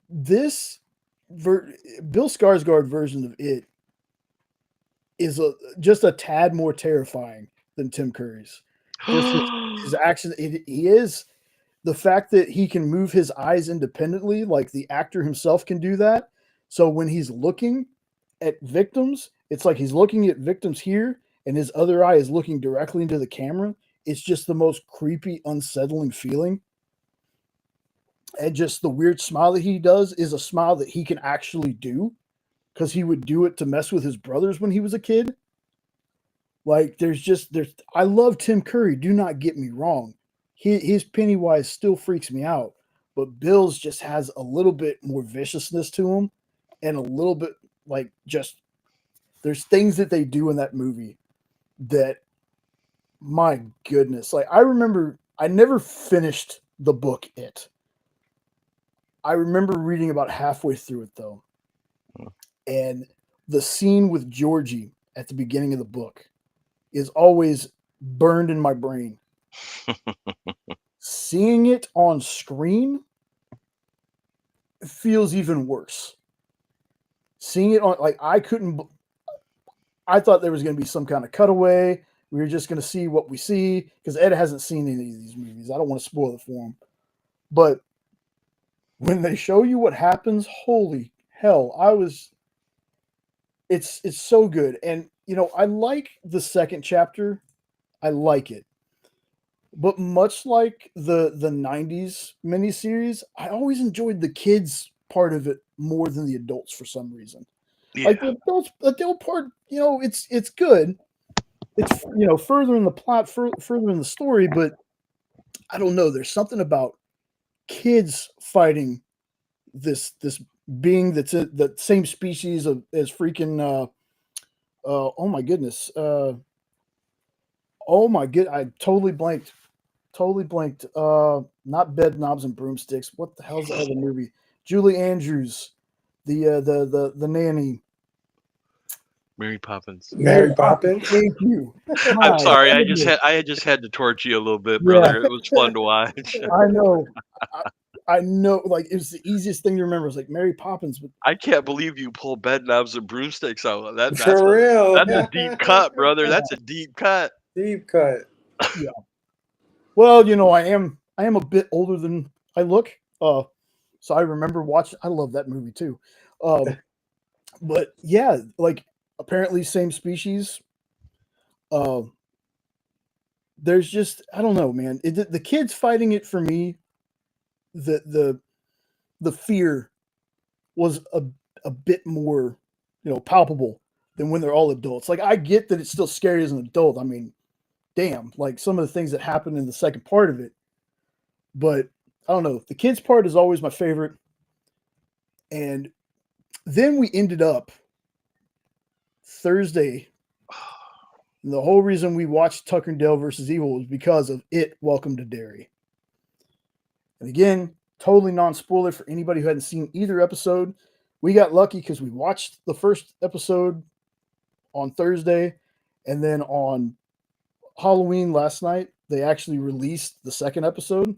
this Bill Skarsgård version of It is just a tad more terrifying than Tim Curry's. Just his action, he is the fact that he can move his eyes independently, like the actor himself can do that. So when he's looking at victims, it's like he's looking at victims here, and his other eye is looking directly into the camera. It's just the most creepy, unsettling feeling. And just the weird smile that he does is a smile that he can actually do because he would do it to mess with his brothers when he was a kid. Like I love Tim Curry. Do not get me wrong. His Pennywise still freaks me out, but Bill's just has a little bit more viciousness to him and a little bit like just there's things that they do in that movie that my goodness. Like I remember I never finished the book It. I remember reading about halfway through it though. And the scene with Georgie at the beginning of the book is always burned in my brain. Seeing it on screen feels even worse. Seeing it on, like, I thought there was going to be some kind of cutaway. We were just going to see what we see because Ed hasn't seen any of these movies. I don't want to spoil it for him. But when they show you what happens, holy hell, it's so good. And, I like the second chapter. I like it. But much like the 90s miniseries, I always enjoyed the kids part of it more than the adults for some reason. Yeah. Like the adult part, it's good. It's further in the plot, further in the story, but I don't know. There's something about kids fighting this being that's the same species as freaking oh my goodness oh my good I totally blanked not Bed Knobs and Broomsticks. What the hell's the other movie? Julie Andrews, the nanny. Mary Poppins. Mary Poppins. Thank you. I'm sorry. I goodness. just had to torch you a little bit, Yeah. brother. It was fun to watch. I know. I know, like it was the easiest thing to remember. It's like Mary Poppins. But I can't believe you pull Bed Knobs and Broomsticks out. That's For real. That's a deep cut, brother. That's a deep cut. Deep cut. yeah. Well, I am a bit older than I look. So I remember watching. I love that movie too. But yeah, like apparently same species. There's just I don't know, man. The kids fighting it for me. The fear was a bit more, palpable than when they're all adults. Like I get that it's still scary as an adult. I mean, damn, like some of the things that happen in the second part of it. But I don't know. The kids part is always my favorite. And then we ended up Thursday. And the whole reason we watched Tucker and Dale versus Evil was because of It, Welcome to Derry. And again, totally non-spoiler for anybody who hadn't seen either episode. We got lucky because we watched the first episode on Thursday, and then on Halloween last night, they actually released the second episode.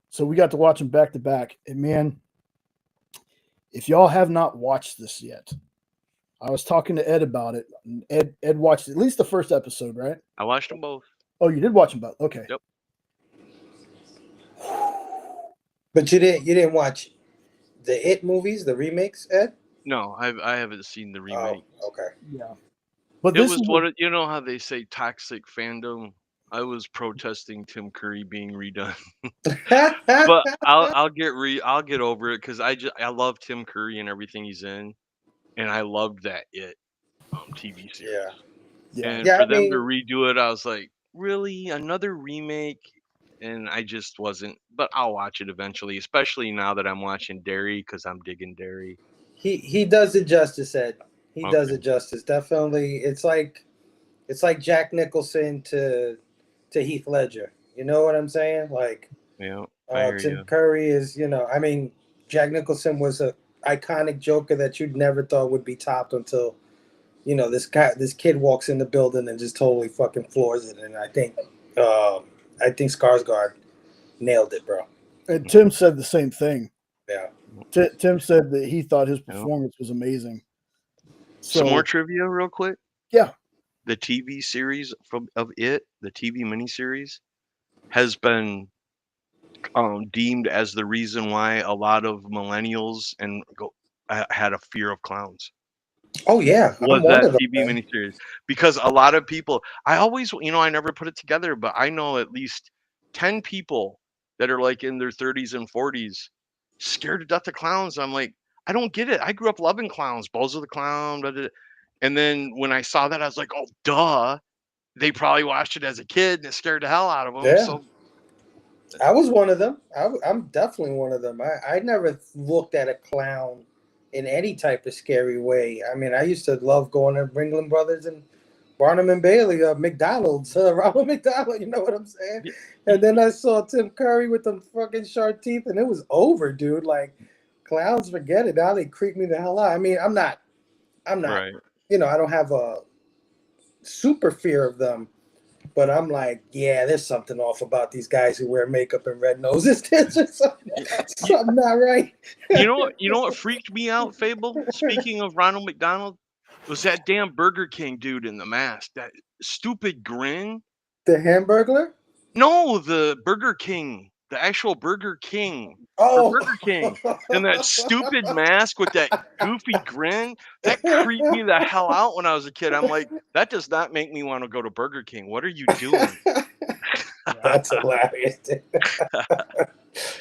So we got to watch them back to back. And man, if y'all have not watched this yet, I was talking to Ed about it. And Ed watched at least the first episode, right? I watched them both. Oh, you did watch them both. Okay. Yep. But you didn't watch the It movies, the remakes, Ed? No, I haven't seen the remake. Oh, okay. Yeah. But It this was is what you know how they say toxic fandom. I was protesting Tim Curry being redone, but I'll get over it because I love Tim Curry and everything he's in, and I loved that It TV series. Yeah. And Yeah, for I them to mean- redo it, I was like, really another remake? And I just wasn't. But I'll watch it eventually, especially now that I'm watching Derry because I'm digging Derry. He does it justice, Ed. He does Okay. it justice. Definitely, it's like Jack Nicholson to Heath Ledger. You know what I'm saying? Like, Yeah, I hear Tim you. Curry is, I mean, Jack Nicholson was a iconic Joker that you'd never thought would be topped until, this kid walks in the building and just totally fucking floors it. And I think Skarsgård nailed it, bro. and Tim said the same thing. Yeah. Tim said that he thought his performance was amazing. So, Some more trivia, real quick. Yeah. The TV series of It, the TV miniseries, has been deemed as the reason why a lot of millennials had a fear of clowns. Oh yeah, Was I'm one that of them, TV man. miniseries? Because a lot of people, I always, I never put it together, but I know at least 10 people that are like in their 30s and 40s scared to death of clowns. I'm like, I don't get it. I grew up loving clowns, Bozo the Clown, blah, blah, blah. And then when I saw that, I was like, oh, duh. They probably watched it as a kid and it scared the hell out of them. Yeah. So I was one of them. I'm definitely one of them. I never looked at a clown in any type of scary way. I mean, I used to love going to Ringling Brothers and Barnum and Bailey, McDonald's, Ronald McDonald, you know what I'm saying? And then I saw Tim Curry with them fucking sharp teeth, and it was over, dude. Like, clowns, forget it. Now they creep me the hell out. I mean, I'm not, right. I don't have a super fear of them, but I'm like, yeah, there's something off about these guys who wear makeup and red noses. There's just something not right. You know what freaked me out, Phable? Speaking of Ronald McDonald, was that damn Burger King dude in the mask. That stupid grin. The Hamburglar? No, the Burger King. The actual Burger King. Oh, Or Burger King. And that stupid mask with that goofy grin, that creeped me the hell out when I was a kid. I'm like, that does not make me want to go to Burger King. What are you doing? That's hilarious.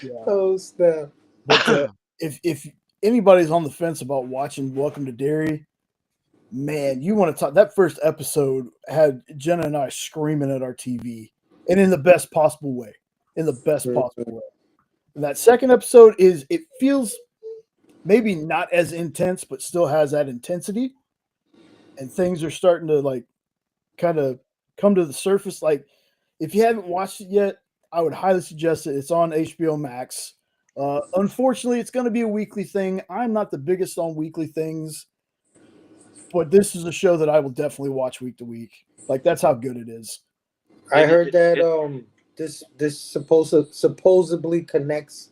Yeah. Oh snap! But if anybody's on the fence about watching Welcome to Derry, man, you want to talk. That first episode had Jenna and I screaming at our TV, and in the best possible way. In the best possible way. And that second episode it feels maybe not as intense, but still has that intensity. And things are starting to like kind of come to the surface. Like, if you haven't watched it yet, I would highly suggest it. It's on HBO Max. Unfortunately, it's going to be a weekly thing. I'm not the biggest on weekly things, but this is a show that I will definitely watch week to week. Like, that's how good it is. I heard that this supposedly connects.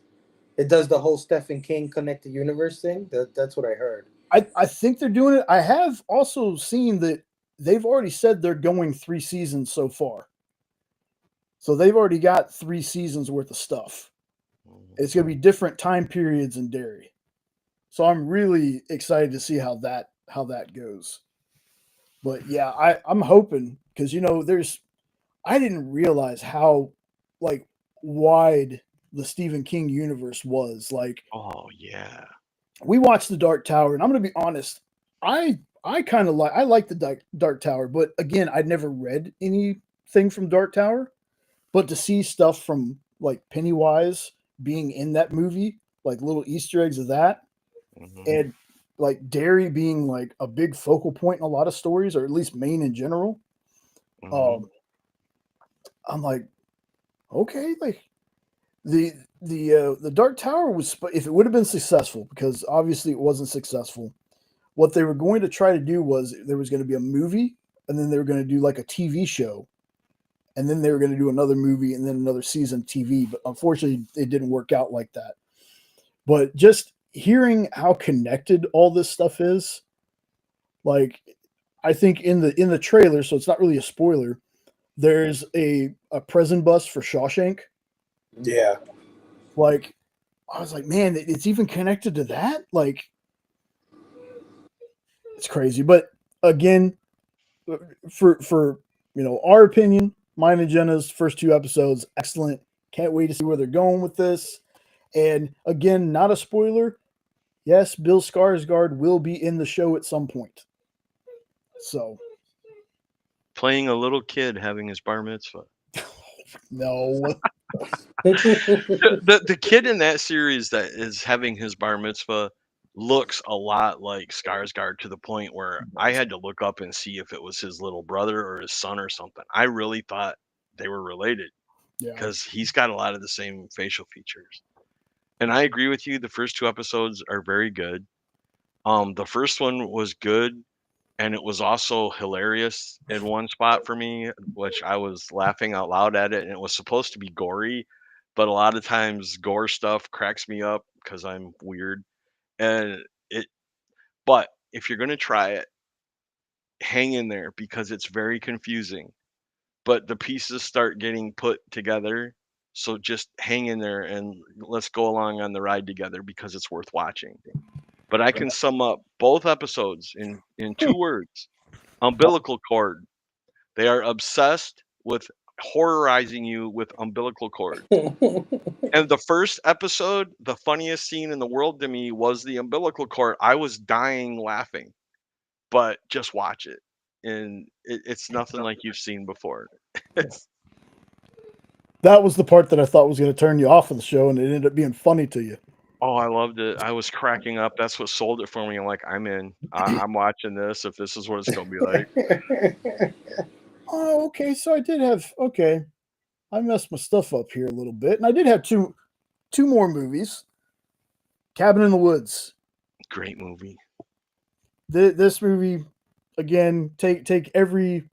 It does the whole Stephen King connected universe thing. That's what I heard. I think they're doing it. I have also seen that they've already said they're going 3 seasons so far. So they've already got 3 seasons worth of stuff. It's going to be different time periods in Derry. So I'm really excited to see how that goes. But yeah, I'm hoping, because I didn't realize how like wide the Stephen King universe was. Like, Oh yeah. we watched The Dark Tower, and I'm going to be honest, I kind of like the Dark Tower, but again, I'd never read anything from Dark Tower, but to see stuff from like Pennywise being in that movie, like little Easter eggs of that, and like Derry being like a big focal point in a lot of stories, or at least Maine in general. I'm like, okay, like the Dark Tower was, if it would have been successful, because obviously it wasn't successful, what they were going to try to do was there was going to be a movie, and then they were going to do like a TV show, and then they were going to do another movie, and then another season of TV. But unfortunately, it didn't work out like that. But just hearing how connected all this stuff is, like, I think in the trailer, so it's not really a spoiler, there's a prison bus for Shawshank. Yeah. Like, I was like, man, it's even connected to that? Like, it's crazy. But again, for our opinion, mine and Jenna's first 2 episodes, excellent. Can't wait to see where they're going with this. And again, not a spoiler. Yes, Bill Skarsgård will be in the show at some point. So, Playing a little kid having his bar mitzvah. no. The kid in that series that is having his bar mitzvah looks a lot like Skarsgård, to the point where I had to look up and see if it was his little brother or his son or something. I really thought they were related, Yeah. because he's got a lot of the same facial features. And I agree with you. The first 2 episodes are very good. The first one was good, and it was also hilarious in one spot for me, which I was laughing out loud at it. And it was supposed to be gory, but a lot of times gore stuff cracks me up because I'm weird. And but if you're gonna try it, hang in there, because it's very confusing. But the pieces start getting put together. So just hang in there and let's go along on the ride together, because it's worth watching. But I can sum up both episodes in 2 words: umbilical cord. They are obsessed with horrorizing you with umbilical cords. And the first episode, the funniest scene in the world to me was the umbilical cord. I was dying laughing. But just watch it, and it's nothing like you've seen before. That was the part that I thought was going to turn you off of the show, and it ended up being funny to you. Oh, I loved it. I was cracking up. That's what sold it for me. I'm like, I'm in. I'm watching this if this is what it's going to be like. Oh, okay. So I did have, okay, I messed my stuff up here a little bit, and I did have two more movies. Cabin in the Woods. Great movie. This movie, again, take every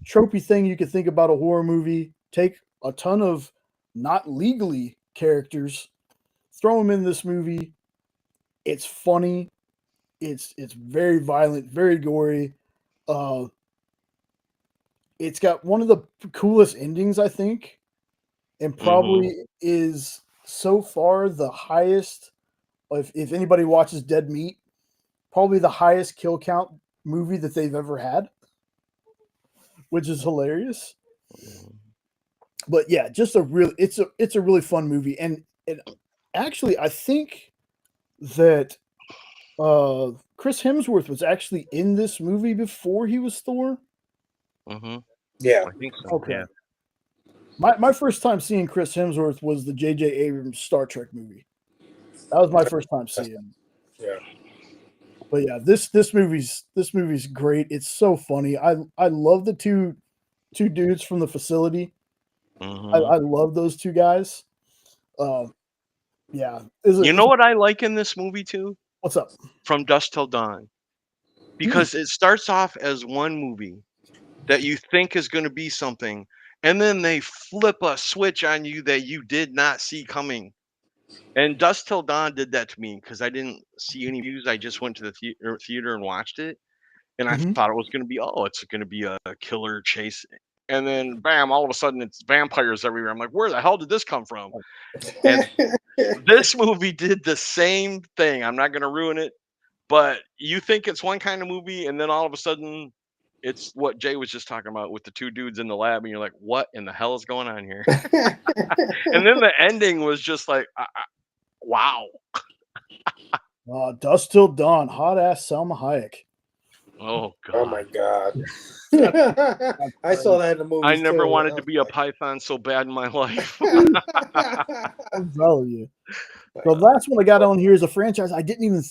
tropey thing you could think about a horror movie, take a ton of not legally characters, throw them in this movie. It's funny. It's very violent, very gory. It's got one of the coolest endings, I think, and probably is so far the highest. If anybody watches Dead Meat, probably the highest kill count movie that they've ever had, which is hilarious. But yeah, just it's a really fun movie, and actually, I think that Chris Hemsworth was actually in this movie before he was Thor. Mm-hmm. Yeah. I think so. Okay. Yeah. My first time seeing Chris Hemsworth was the J.J. Abrams Star Trek movie. That was my first time seeing him. Yeah. But yeah, this movie's great. It's so funny. I love the two dudes from the facility. Mm-hmm. I love those two guys. Yeah. You know what I like in this movie too? What's up? From Dusk Till Dawn. Because it starts off as one movie that you think is going to be something, and then they flip a switch on you that you did not see coming. And Dusk Till Dawn did that to me because I didn't see any views. I just went to the theater and watched it, and I thought it was going to be, it's going to be a killer chase. And then, bam, all of a sudden it's vampires everywhere. I'm like, where the hell did this come from? And this movie did the same thing. I'm not going to ruin it, but you think it's one kind of movie, and then all of a sudden it's what Jay was just talking about with the two dudes in the lab, and you're like, what in the hell is going on here? And then the ending was just like, wow. Dusk Till Dawn, hot ass Salma Hayek. Oh God. Oh my God. I saw that in the movie. I never wanted to be a python so bad in my life. I'm telling you. The last one I got on here is a franchise I didn't even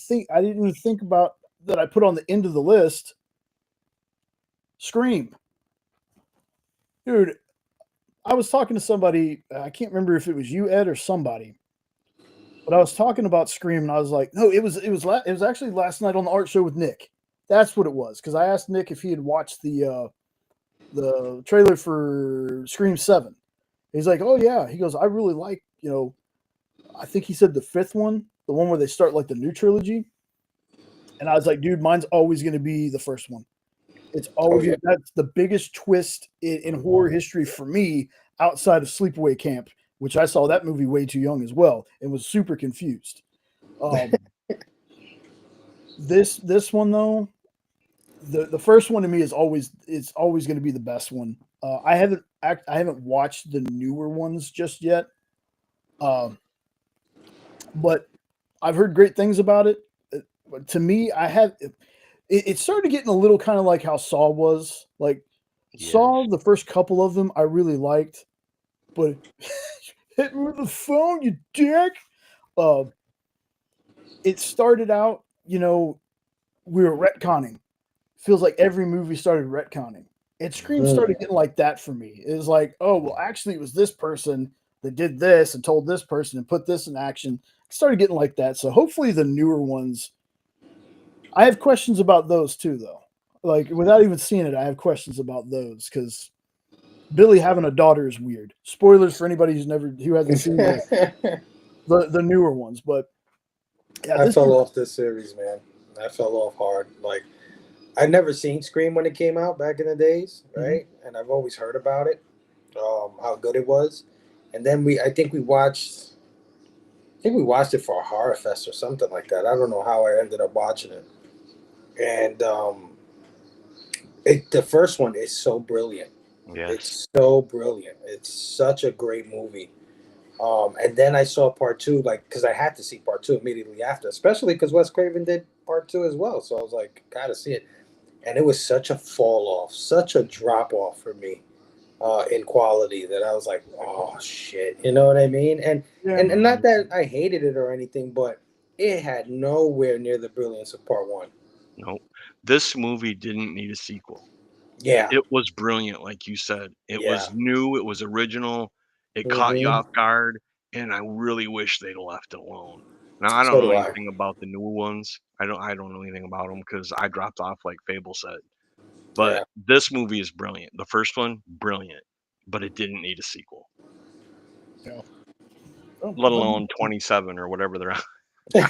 think about that I put on the end of the list. Scream. Dude, I was talking to somebody, I can't remember if it was you, Ed, or somebody. But I was talking about Scream, and I was like, no, it was actually last night on the art show with Nick. That's what it was, because I asked Nick if he had watched the trailer for Scream 7. He's like, oh yeah. He goes, I really like, I think he said the fifth one, the one where they start like the new trilogy. And I was like, dude, mine's always going to be the first one. It's always that's the biggest twist in horror history for me outside of Sleepaway Camp, which I saw that movie way too young as well and was super confused. This one though, the first one to me is always going to be the best one. I haven't watched the newer ones just yet, but I've heard great things about it. To me, it started getting a little kind of like how Saw was. Like Saw, the first couple of them I really liked, but hit me with the phone, you dick. It started out, we were retconning. Feels like every movie started retconning. And Scream started getting like that for me. It was like, oh, well, actually, it was this person that did this and told this person and put this in action. It started getting like that. So hopefully the newer ones, I have questions about those too, though. Like, without even seeing it, I have questions about those because Billy having a daughter is weird. Spoilers for anybody who hasn't seen the newer ones. But yeah, I fell off this series, man. I fell off hard. Like, I'd never seen Scream when it came out back in the days, right? And I've always heard about it, how good it was. And then I think we watched it for a horror fest or something like that. I don't know how I ended up watching it. And the first one is so brilliant. Yes. It's so brilliant. It's such a great movie. And then I saw part 2, because I had to see part 2 immediately after, especially because Wes Craven did part 2 as well. So I was like, gotta see it. And it was such a fall off, such a drop off for me in quality that I was like, oh shit, you know what I mean? And not that I hated it or anything, but it had nowhere near the brilliance of part 1. No, this movie didn't need a sequel. Yeah, it was brilliant, like you said. It was new, it was original, it caught you off guard, and I really wish they'd left it alone. Now I don't know anything about the newer ones. I don't know anything about them because I dropped off, like Phable said. But this movie is brilliant. The first one, brilliant, but it didn't need a sequel. Yeah. Let alone 27 or whatever they're on.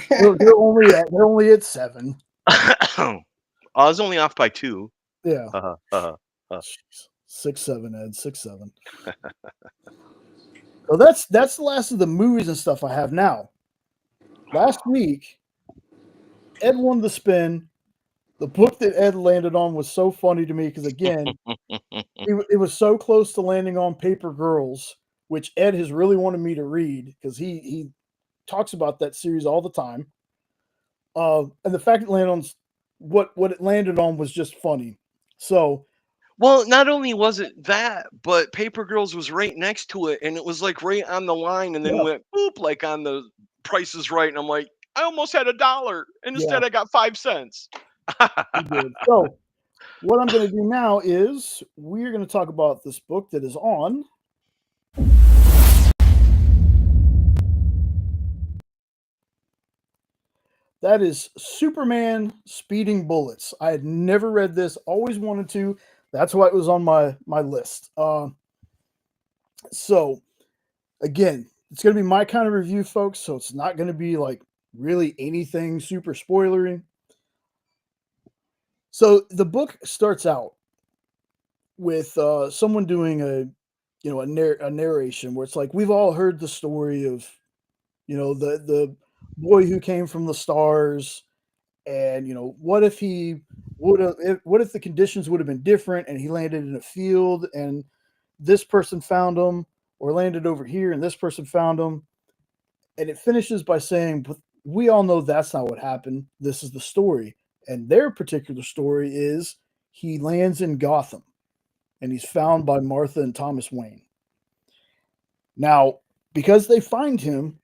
they're only at 7. I was only off by 2. Yeah. 6, 7, Ed. 6, 7. So that's the last of the movies and stuff I have now. Last week, Ed won the spin. The book that Ed landed on was so funny to me because, again, it was so close to landing on Paper Girls, which Ed has really wanted me to read because he talks about that series all the time. And the fact it landed on what it landed on was just funny. So Well, not only was it that, but Paper Girls was right next to it, and it was like right on the line, and then yeah, went boop like on the Price is Right, and I'm like, I almost had $1, and yeah, instead I got 5 cents. we did. So what I'm going to do now is we're going to talk about this book that is on. That is Superman Speeding Bullets. I had never read this, always wanted to. That's why it was on my list. So again, it's going to be my kind of review, folks. So it's not going to be like really anything super spoilery. So the book starts out with someone doing a narration where it's like we've all heard the story of the boy who came from the stars, and what if he would have what if the conditions would have been different and he landed in a field and this person found him, or landed over here and this person found him. And it finishes by saying, "But we all know that's not what happened. This is the story." And their particular story is he lands in Gotham and he's found by Martha and Thomas Wayne. Now, because they find him,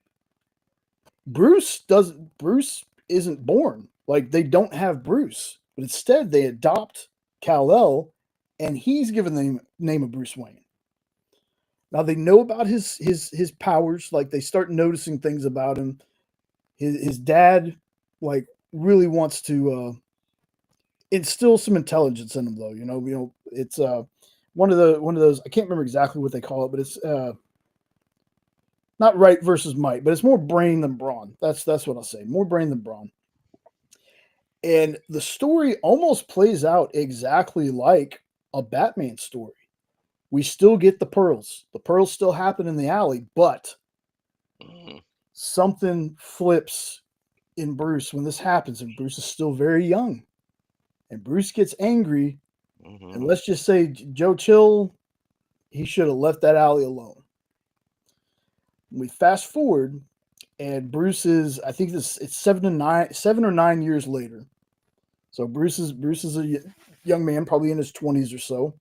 Bruce isn't born. Like, they don't have Bruce, but instead they adopt Kal-El, and he's given the name of Bruce Wayne. Now they know about his powers. Like, they start noticing things about him. His dad, like, really wants to instill some intelligence in him, though. It's one of those. I can't remember exactly what they call it, but it's not right versus might, but it's more brain than brawn. That's what I'll say. More brain than brawn. And the story almost plays out exactly like a Batman story. We still get the pearls. The pearls still happen in the alley, but something flips in Bruce when this happens, and Bruce is still very young. And Bruce gets angry, and let's just say Joe Chill, he should have left that alley alone. We fast forward, and Bruce is, I think it's 7 or 9 years later. So Bruce is a young man, probably in his 20s or so.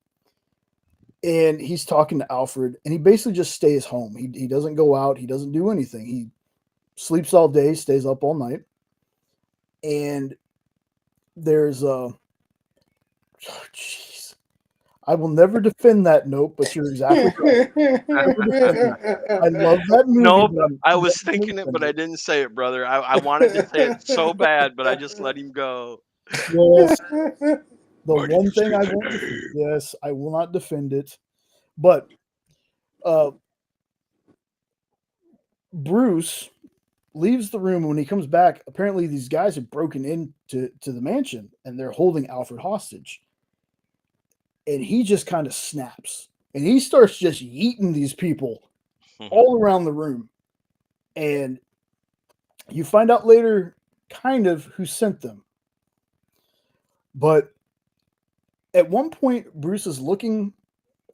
And he's talking to Alfred, and he basically just stays home. He doesn't go out. He doesn't do anything. He sleeps all day, stays up all night. And there's jeez. I will never defend that note, but you're exactly right. I love that movie. No, I was thinking it, but I didn't say it, brother. I wanted to say it so bad, but I just let him go. Yes. The one thing I won't defend, yes, I will not defend it. But Bruce leaves the room, and when he comes back, apparently these guys have broken into the mansion and they're holding Alfred hostage. And he just kind of snaps, and he starts just yeeting these people all around the room. And you find out later kind of who sent them. But at one point, Bruce is looking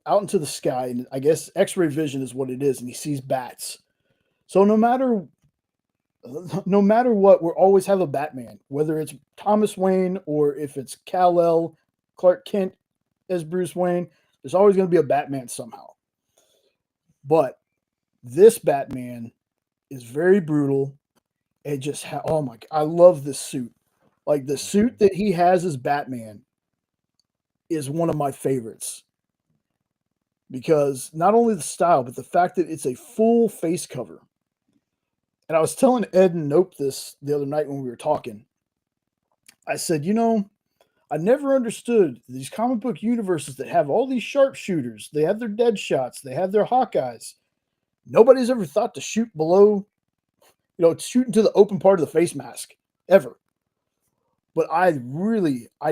out into the sky, and I guess X-ray vision is what it is, and he sees bats. So no matter what, we'll always have a Batman, whether it's Thomas Wayne or if it's Kal-El, Clark Kent as Bruce Wayne. There's always going to be a Batman somehow. But this Batman is very brutal. It just oh my God, I love this suit. Like, the suit that he has as Batman is one of my favorites, because not only the style, but the fact that it's a full face cover. And I was telling Ed and Nope this the other night when we were talking. I said, I never understood these comic book universes that have all these sharpshooters. They have their dead shots. They have their Hawkeyes. Nobody's ever thought to shoot below, shoot into the open part of the face mask, ever. But I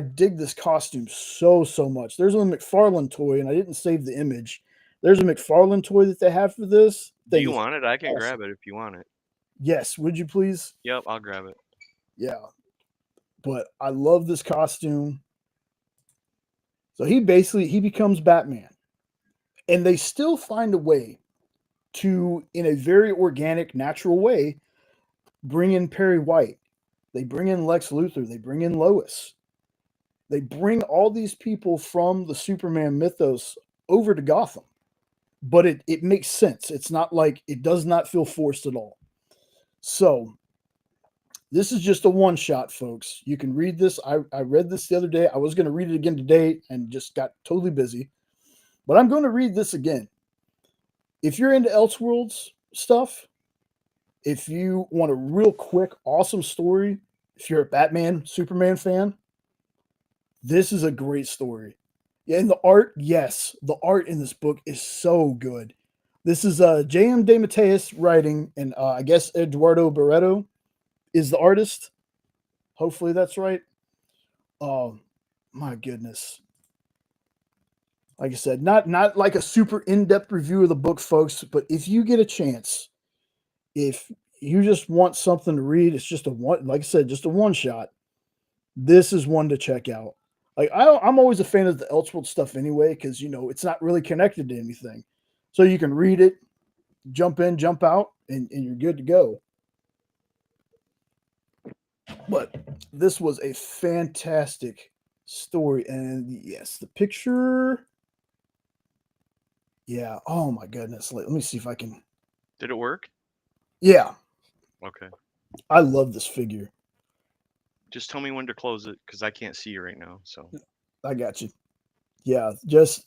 dig this costume so much. There's a McFarlane toy, and I didn't save the image. There's a McFarlane toy that they have for this. Do you want it? I can grab it if you want it. Yes, would you please? Yep, I'll grab it. Yeah. But I love this costume. So he becomes Batman. And they still find a way to, in a very organic, natural way, bring in Perry White. They bring in Lex Luthor. They bring in Lois. They bring all these people from the Superman mythos over to Gotham. But it makes sense. It's not like it does not feel forced at all. So this is just a one shot, folks. You can read this. I read this the other day. I was going to read it again today and just got totally busy. But I'm going to read this again. If you're into Elseworlds stuff, if you want a real quick, awesome story, if you're a Batman, Superman fan, this is a great story. Yeah, and the art, yes, the art in this book is so good. This is J.M. DeMatteis writing, and I guess Eduardo Barreto is the artist. Hopefully that's right. Oh, my goodness. Like I said, not like a super in-depth review of the book, folks, but if you get a chance, if you just want something to read, it's just a one, like I said, just a one shot. This is one to check out. Like I'm always a fan of the Elseworld stuff anyway, because it's not really connected to anything. So you can read it, jump in, jump out, and you're good to go. But this was a fantastic story. And yes, the picture. Yeah. Oh my goodness. Let me see if I can. Did it work? Yeah. Okay. I love this figure. Just tell me when to close it because I can't see you right now. So I got you. Yeah. Just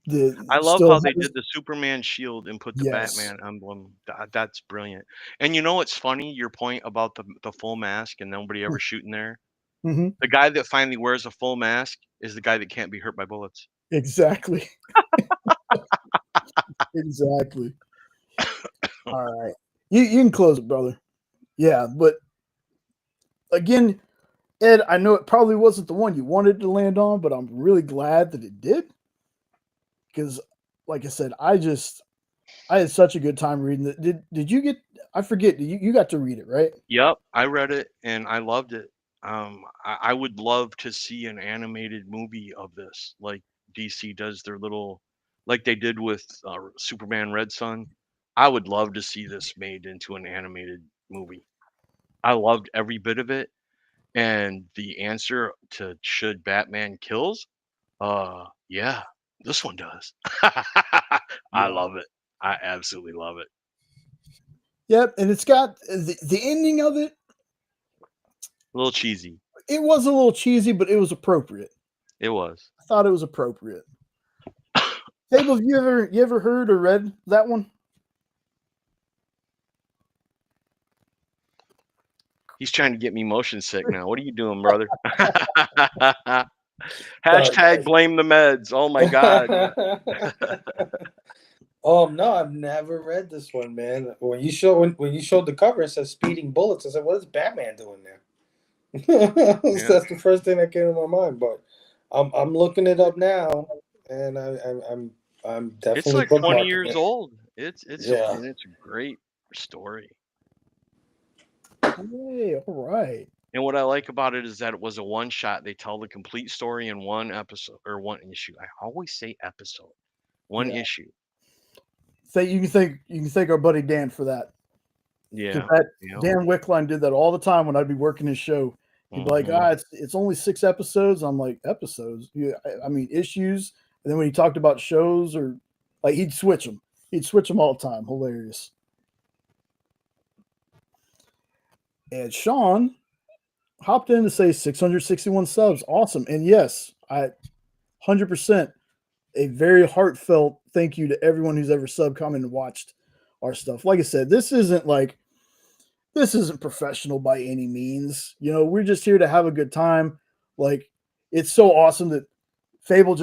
I love how they did the Superman shield and put the Yes. Batman emblem. That's brilliant. And you know what's funny? Your point about the full mask and nobody ever shooting there. Mm-hmm. The guy that finally wears a full mask is the guy that can't be hurt by bullets. Exactly. Exactly. All right. You can close it, brother. Yeah, but again, Ed, I know it probably wasn't the one you wanted to land on, but I'm really glad that it did. Because, like I said, I had such a good time reading it. Did you get? I forget. You got to read it, right? Yep, I read it and I loved it. I would love to see an animated movie of this, like DC does their little, like they did with Superman Red Son. I would love to see this made into an animated movie. I loved every bit of it, and the answer to should Batman kills, yeah, this one does. I Yeah. love it. I absolutely love it. Yep, and it's got the ending of it. A little cheesy. It was a little cheesy, but it was appropriate. It was. I thought it was appropriate. Phable, have you ever heard or read that one? He's trying to get me motion sick now. What are you doing, brother? Hashtag blame the meds. Oh my god. No, I've never read this one, man. When you showed the cover, it says speeding bullets. I said, "What is Batman doing there?" Yeah. That's the first thing that came to my mind. But I'm looking it up now, and I'm definitely. It's like 20 bookmarking years it. old. It's Yeah. and it's a great story. Hey, all right. And what I like about it is that it was a one shot. They tell the complete story in one episode or one issue. I always say episode. One issue. So you can thank our buddy Dan for that. Yeah. Dan Wickline did that all the time when I'd be working his show. He'd be like, it's only 6 episodes. I'm like, episodes? Yeah, I mean, issues. And then when he talked about shows or like he'd switch them. He'd switch them all the time. Hilarious. And Sean hopped in to say 661 subs. Awesome. And yes, 100% a very heartfelt thank you to everyone who's ever commented and watched our stuff. Like I said, this isn't professional by any means. We're just here to have a good time. Like, it's so awesome that Phable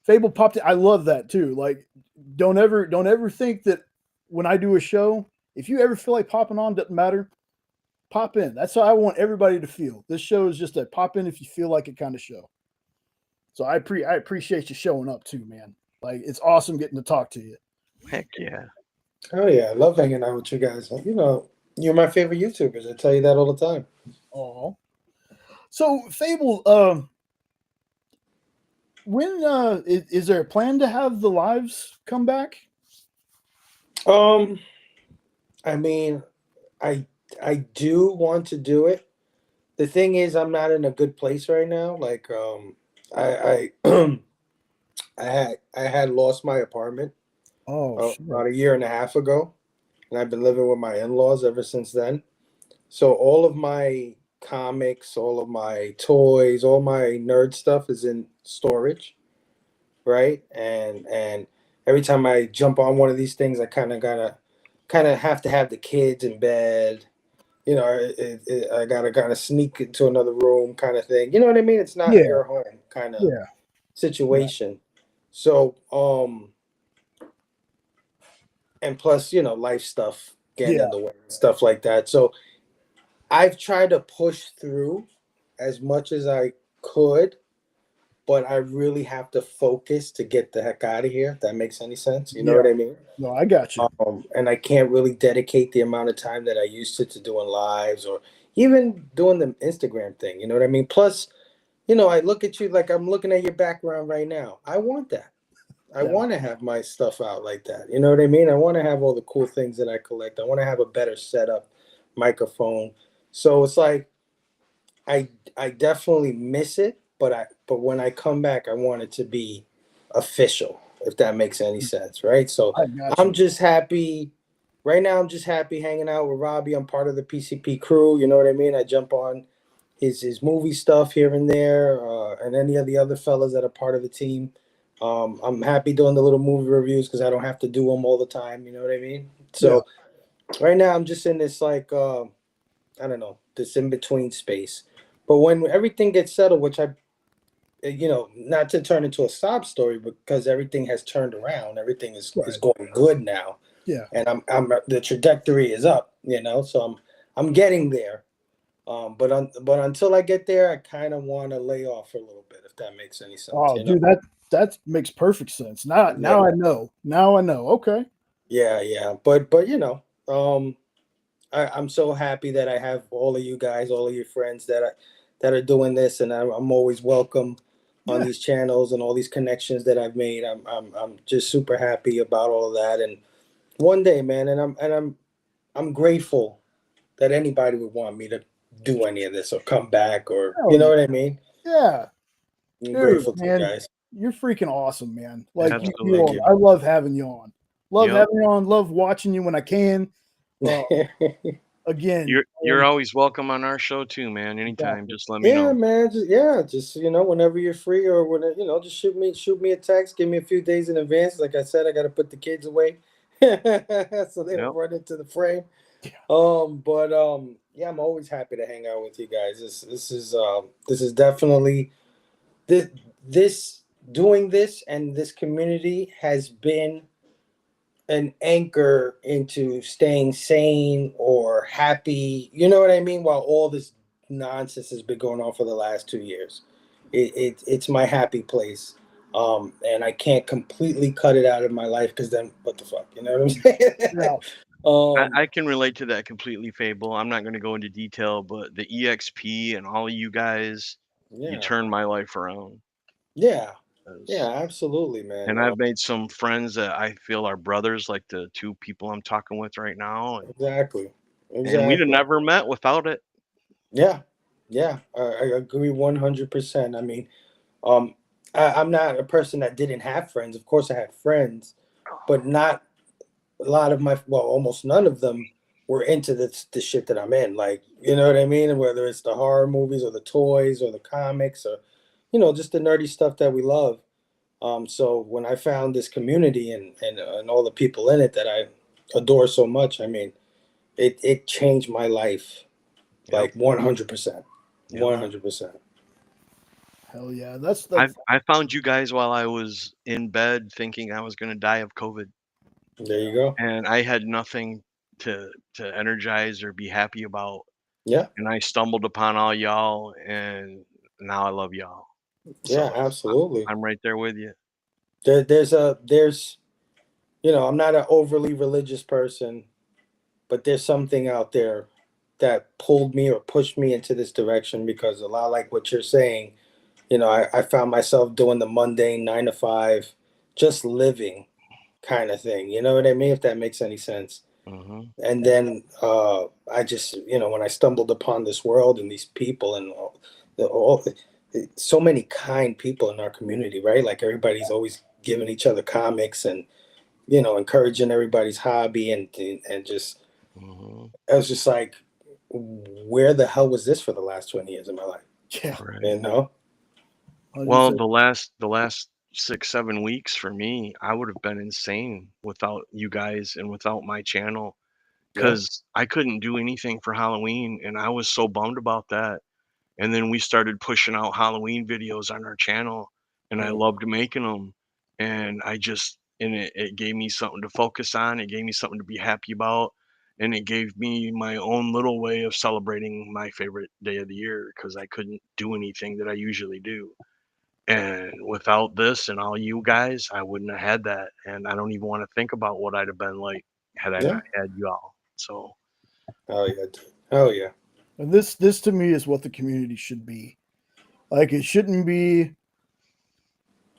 Phable popped in. I love that too. Like, don't ever think that when I do a show, if you ever feel like popping on, doesn't matter. Pop in. That's how I want everybody to feel. This show is just a pop in if you feel like it kind of show. So I appreciate you showing up too, man. Like, it's awesome getting to talk to you. Heck yeah. Oh yeah, I love hanging out with you guys. You're my favorite YouTubers. I tell you that all the time. Oh. So Phable, when is there a plan to have the lives come back? I mean, I I do want to do it. The thing is, I'm not in a good place right now. Like, I I had lost my apartment Oh shit. about a year and a half ago, and I've been living with my in-laws ever since then. So all of my comics, all of my toys, all my nerd stuff is in storage, right? And every time I jump on one of these things, I kind of have to have the kids in bed. You know, I gotta kind of sneak into another room, kind of thing. You know what I mean? It's not Yeah, your home kind of yeah, yeah, situation. So, and plus, life stuff getting yeah. in the way, stuff like that. So I've tried to push through as much as I could, but I really have to focus to get the heck out of here. If that makes any sense. You know Yeah. what I mean? No, I got you. And I can't really dedicate the amount of time that I used to doing lives or even doing the Instagram thing. You know what I mean? Plus, I look at you like I'm looking at your background right now. I want that. I Yeah. want to have my stuff out like that. You know what I mean? I want to have all the cool things that I collect. I want to have a better setup, microphone. So it's like I definitely miss it, but when I come back, I want it to be official, if that makes any sense, right? So I got I'm you. just happy. Right now, I'm just happy hanging out with Robbie. I'm part of the PCP crew. You know what I mean? I jump on his movie stuff here and there, and any of the other fellas that are part of the team. I'm happy doing the little movie reviews because I don't have to do them all the time. You know what I mean? Yeah. So right now, I'm just in this like I don't know, this in between space. But when everything gets settled, which not to turn into a sob story, because everything has turned around, everything is Right. going good now, Yeah. and I'm the trajectory is up, so I'm getting there. But until I get there, I kind of want to lay off for a little bit, if that makes any sense, Oh, dude, that makes perfect sense. Now, Yeah, now I know. Now I know. Okay. yeah, yeah. But I'm so happy that I have all of you guys, all of your friends that are doing this, and I'm always welcome on Yeah. these channels and all these connections that I've made. I'm just super happy about all of that. And one day, man, and I'm grateful that anybody would want me to do any of this or come back, or Hell you know yeah. what I mean. Yeah. I'm Dude, grateful to you man, guys. you're freaking awesome, man. Like you Thank are. Absolutely. I love having you on. Love Yep. having you on. Love watching you when I can. Uh, you. again, You're always welcome on our show too, man. Anytime, exactly. just let me Yeah, know. man. Just whenever you're free or whenever, just shoot me a text. Give me a few days in advance. Like I said, I got to put the kids away so they don't Yep. run into the frame. Yeah. But yeah, I'm always happy to hang out with you guys. This is definitely this doing this, and this community has been an anchor into staying sane or happy. You know what I mean? While all this nonsense has been going on for the last 2 years, it's my happy place. And I can't completely cut it out of my life because then what the fuck? You know what I'm saying? Yeah. um, I can relate to that completely, Fable. I'm not going to go into detail, but the EXP and all of you guys, you yeah, turned my life around. yeah, yeah, 'Cause- absolutely, man. And I've made some friends that I feel are brothers, like the two people I'm talking with right now, Exactly, and we'd have exactly. never met without it. Yeah, yeah, I agree 100%. I mean, um, I'm not a person that didn't have friends. Of course, I had friends, but not a lot of almost none of them were into the shit that I'm in. Like, you know what I mean? Whether it's the horror movies or the toys or the comics or, just the nerdy stuff that we love. So when I found this community and all the people in it that I adore so much, I mean, it changed my life Yep. like 100%, Yep. 100%. Hell yeah. That's I that's I found you guys while I was in bed thinking I was going to die of COVID, There you go. and I had nothing to energize or be happy about, Yeah, and I stumbled upon all y'all, and now I love y'all. yeah, So absolutely. I'm right there with you. There's I'm not an overly religious person, but there's something out there that pulled me or pushed me into this direction because a lot like what you're saying, I found myself doing the mundane 9 to 5, just living kind of thing. You know what I mean? If that makes any sense. And then I just, when I stumbled upon this world and these people and so many kind people in our community, right? Like everybody's always giving each other comics and, encouraging everybody's hobby and just, I was just like, where the hell was this for the last 20 years of my life? Yeah. Right. Well, the last 6-7 weeks for me, I would have been insane without you guys and without my channel, because I couldn't do anything for Halloween, and I was so bummed about that. And then we started pushing out Halloween videos on our channel, and I loved making them. And it gave me something to focus on. It gave me something to be happy about. And it gave me my own little way of celebrating my favorite day of the year, because I couldn't do anything that I usually do. And without this and all you guys, I wouldn't have had that. And I don't even want to think about what I'd have been like had I not had you all. So. Oh yeah, dude. Oh yeah. And this to me is what the community should be. Like, it shouldn't be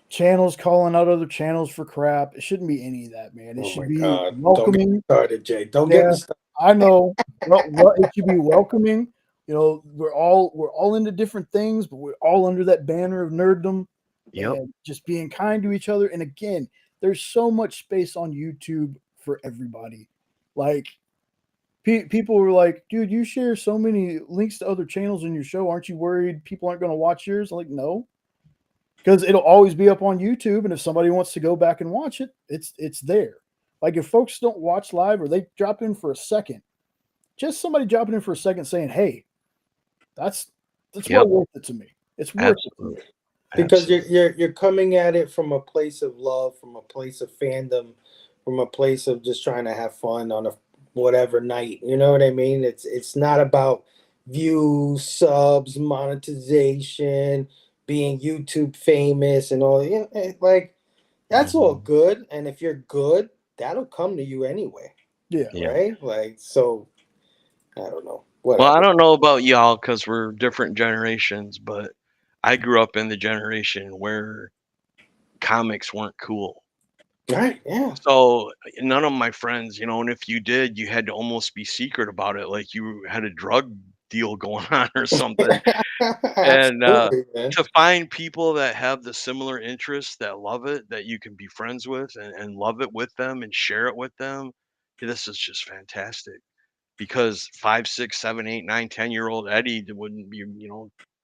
channels calling out other channels for crap. It shouldn't be any of that, man. It should be welcoming. Don't get me started, Jay. Don't get me started. I know. Well, it should be welcoming. We're all into different things, but we're all under that banner of nerddom. Yep. And just being kind to each other. And again, there's so much space on YouTube for everybody. Like, people were like, dude, you share so many links to other channels in your show. Aren't you worried people aren't going to watch yours? I'm like, no, because it'll always be up on YouTube. And if somebody wants to go back and watch it, it's there. Like, if folks don't watch live or they drop in for a second, just somebody dropping in for a second saying, hey, that's well worth it to me. It's worth it to me. Because you're coming at it from a place of love, from a place of fandom, from a place of just trying to have fun on a whatever night. You know what I mean? It's not about views, subs, monetization, being YouTube famous and all. Like, that's all good. And if you're good, that'll come to you anyway. Yeah. Right? Like, so I don't know. Whatever. Well, I don't know about y'all because we're different generations, but I grew up in the generation where comics weren't cool. Right, yeah. So none of my friends, and if you did, you had to almost be secret about it, like you had a drug deal going on or something. And to find people that have the similar interests, that love it, that you can be friends with and love it with them and share it with them, this is just fantastic. Because 5, 6, 7, 8, 9, 10-year-old Eddie wouldn't be,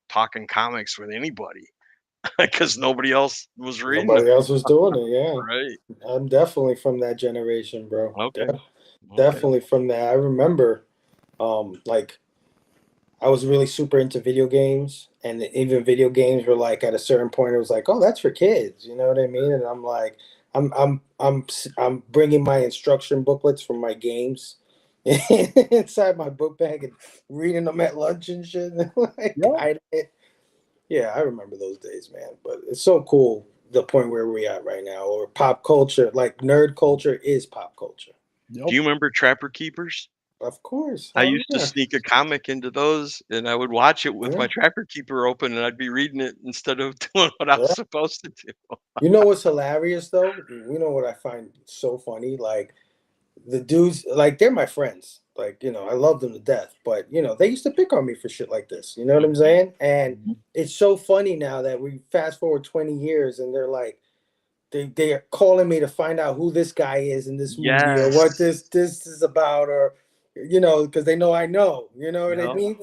talking comics with anybody because nobody else was reading. Nobody else was doing it. Yeah, right. I'm definitely from that generation, bro. Okay. Definitely from that. I remember, like, I was really super into video games, and even video games were like at a certain point, it was like, oh, that's for kids. You know what I mean? And I'm like, I'm bringing my instruction booklets from my games inside my book bag and reading them at lunch and shit. Yeah, I remember those days, man. But it's so cool, the point where we're at right now, or pop culture, like nerd culture is pop culture. Yep. Do you remember Trapper Keepers? Of course. I used to sneak a comic into those, and I would watch it with my Trapper Keeper open, and I'd be reading it instead of doing what I was supposed to do. You know what's hilarious, though? You know what I find so funny? Like, the dudes, like, they're my friends. Like, I love them to death. But, they used to pick on me for shit like this. You know what I'm saying? And it's so funny now that we fast forward 20 years, and they're like, they are calling me to find out who this guy is in this movie or what this is about, or because they know I know. You know what I mean?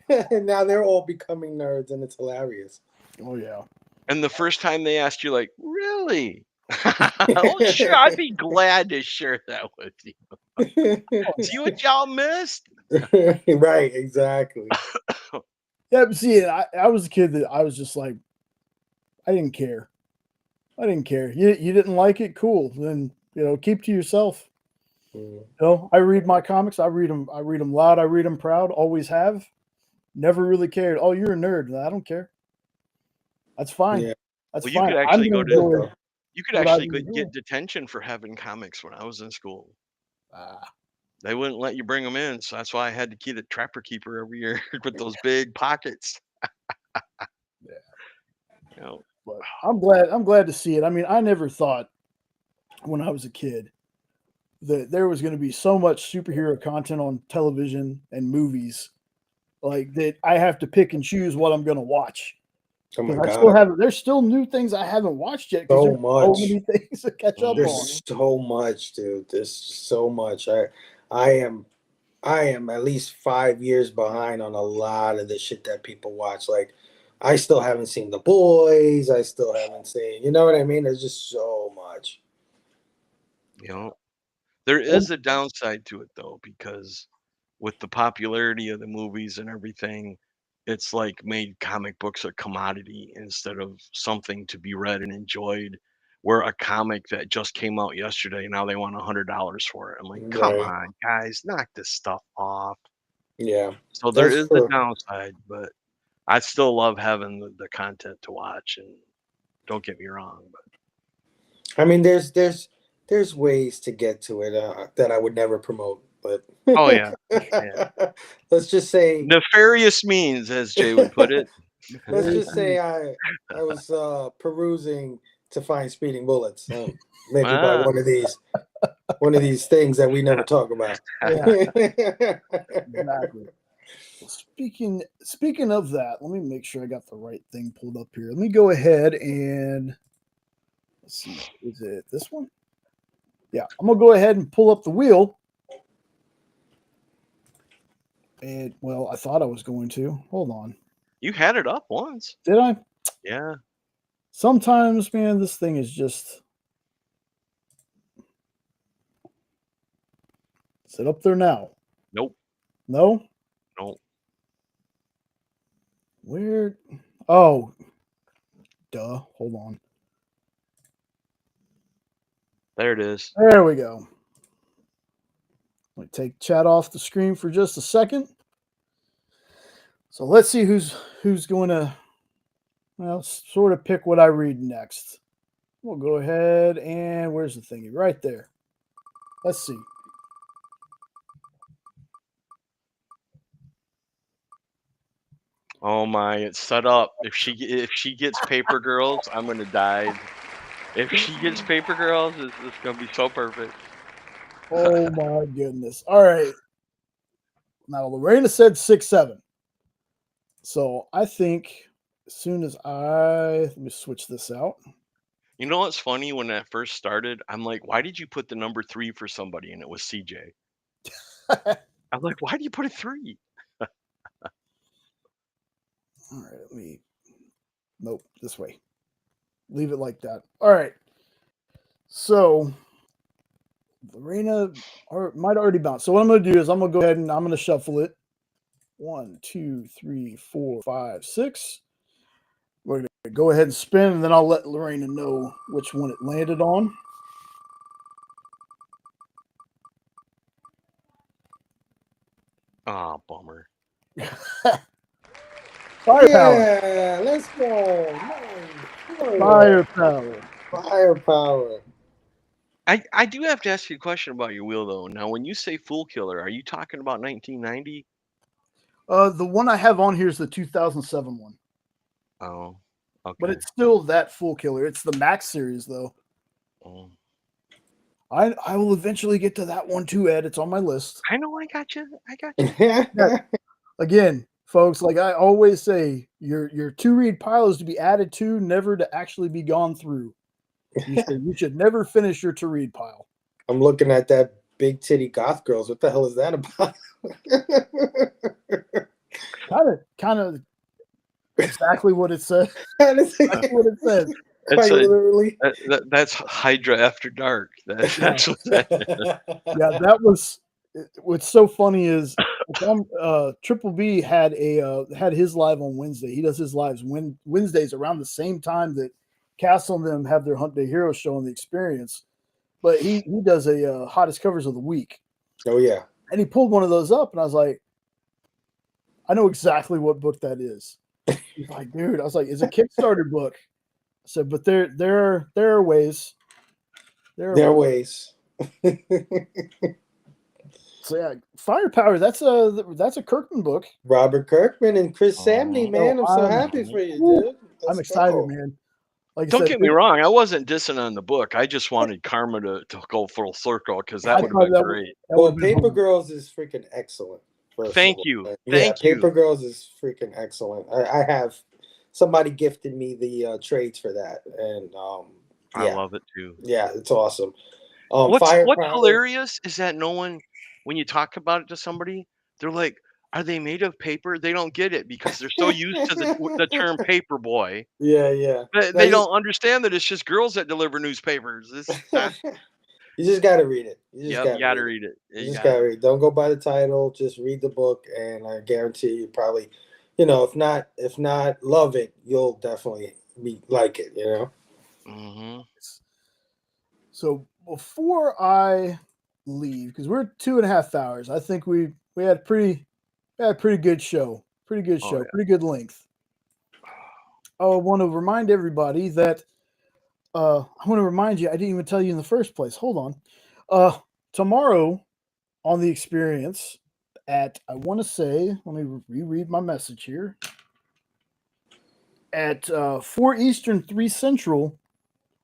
And now they're all becoming nerds, and it's hilarious. Oh yeah. And the first time they asked you, like, really? Oh, sure, I'd be glad to share that with you. See what y'all missed? Right, exactly. Yeah, but see, I was a kid that I was just like, I didn't care. You didn't like it, cool. Then keep to yourself. I read my comics. I read them loud. I read them proud. Always have. Never really cared. Oh, you're a nerd. I don't care. That's fine. Yeah. That's fine. You could actually get detention for having comics when I was in school. They wouldn't let you bring them in, so that's why I had to keep the Trapper Keeper every year with those big pockets. But I'm glad to see it. I mean, I never thought when I was a kid that there was going to be so much superhero content on television and movies, like that I have to pick and choose what I'm going to watch. Oh my Because I still God. haven't. There's still new things I haven't watched yet. Because So there's so much. many things to catch up on. There's so much, dude. There's so much. I am at least 5 years behind on a lot of the shit that people watch. Like, I still haven't seen The Boys. I still haven't seen, you know what I mean? There's just so much. You know, there is a downside to it though, because with the popularity of the movies and everything, it's like made comic books a commodity instead of something to be read and enjoyed. Where a comic that just came out yesterday, now they want $100 for it. I'm like, come Right. on, guys, knock this stuff off. Yeah. So there That's is the true. downside, but I still love having the content to watch. And don't get me wrong, but I mean, there's ways to get to it that I would never promote, but oh yeah, yeah. let's just say Nefarious means, as Jay would put it. let's just say I was perusing to find speeding bullets, maybe by Ah. one of these things that we never talk about. Yeah, exactly. Well, speaking of that, let me make sure I got the right thing pulled up here. Let me go ahead and let's see. Is it this one? Yeah, I'm gonna go ahead and pull up the wheel. And well, I thought I was going to. Hold on. You had it up once. Did I? Yeah. Sometimes, man, this thing is just. Is it up there now? Nope. No? Nope. Where? Oh. Duh. Hold on. There it is. There we go. Let me take chat off the screen for just a second. So let's see who's going to, well, sort of pick what I read next. We'll go ahead and where's the thingy? Right there. Let's see. Oh my, it's set up. If she gets Paper Girls, I'm gonna die. If she gets Paper Girls, it's gonna be so perfect. Oh my goodness. All right. Now Lorena said 6-7. So I think as soon as let me switch this out. You know what's funny? When that first started, I'm like, why did you put the number 3 for somebody? And it was CJ. I'm like, why do you put a 3? All right, nope, this way. Leave it like that. All right. So Lorena might already bounce. So what I'm going to do is I'm going to go ahead and I'm going to shuffle it. 1, 2, 3, 4, 5, 6. We're going to go ahead and spin, and then I'll let Lorena know which one it landed on. Ah, bummer. Firepower. Yeah, let's go. Nice. Firepower. Firepower. I do have to ask you a question about your wheel though. Now, when you say Fool Killer, are you talking about 1990? The one I have on here is the 2007 one. Oh, okay. But it's still that Fool Killer. It's the Max series, though. Oh. I will eventually get to that one too, Ed. It's on my list. I know. I got you. I got you. Yeah. Again, folks, like I always say, your to-read pile is to be added to, never to actually be gone through. You should never finish your to-read pile. I'm looking at that big titty goth girls. What the hell is that about? Kind of exactly what it said. That's what it said. Quite literally. That's Hydra After Dark. That's what that is. Yeah, that was. What's so funny is Triple B had his live on Wednesday. He does his lives Wednesdays around the same time that Castle and them have their Hunt Day Hero show on the Experience. But he does a hottest covers of the week. Oh yeah. And he pulled one of those up, and I was like, I know exactly what book that is. He's like, dude, I was like, it's a Kickstarter book. I said, but there are ways. There are ways. So yeah, Firepower. That's a Kirkman book. Robert Kirkman and Chris Samney, man. I'm so happy for you, dude. I'm excited, man. Like I Don't said, get me wrong. I wasn't dissing on the book. I just wanted Karma to go full circle because that I would have thought been that great. Well, would've been Paper fun. Girls is freaking excellent. First Thank of all. you. Yeah, Thank Paper you. Girls is freaking excellent. I have somebody gifted me the trades for that, and I yeah, love it too. yeah, it's awesome. What's Firepower. hilarious is that no one, when you talk about it to somebody, they're like, "Are they made of paper?" They don't get it because they're so used to the term paper boy. Yeah, yeah. No, They don't understand that it's just girls that deliver newspapers. That's you just got to read it. You just yep. got You to got to read it. read it. You You just got got to to. read. Don't go by the title. Just read the book, and I guarantee you probably, if not love it, you'll definitely like it. You know. Mm-hmm. So before I leave, because we're 2.5 hours, I think we had a pretty good show. Pretty good Oh show. yeah. Pretty good length. I want to remind everybody that I want to remind you, I didn't even tell you in the first place. Hold on. Tomorrow on the experience at, I want to say, let me reread my message here. At 4 Eastern, 3 Central,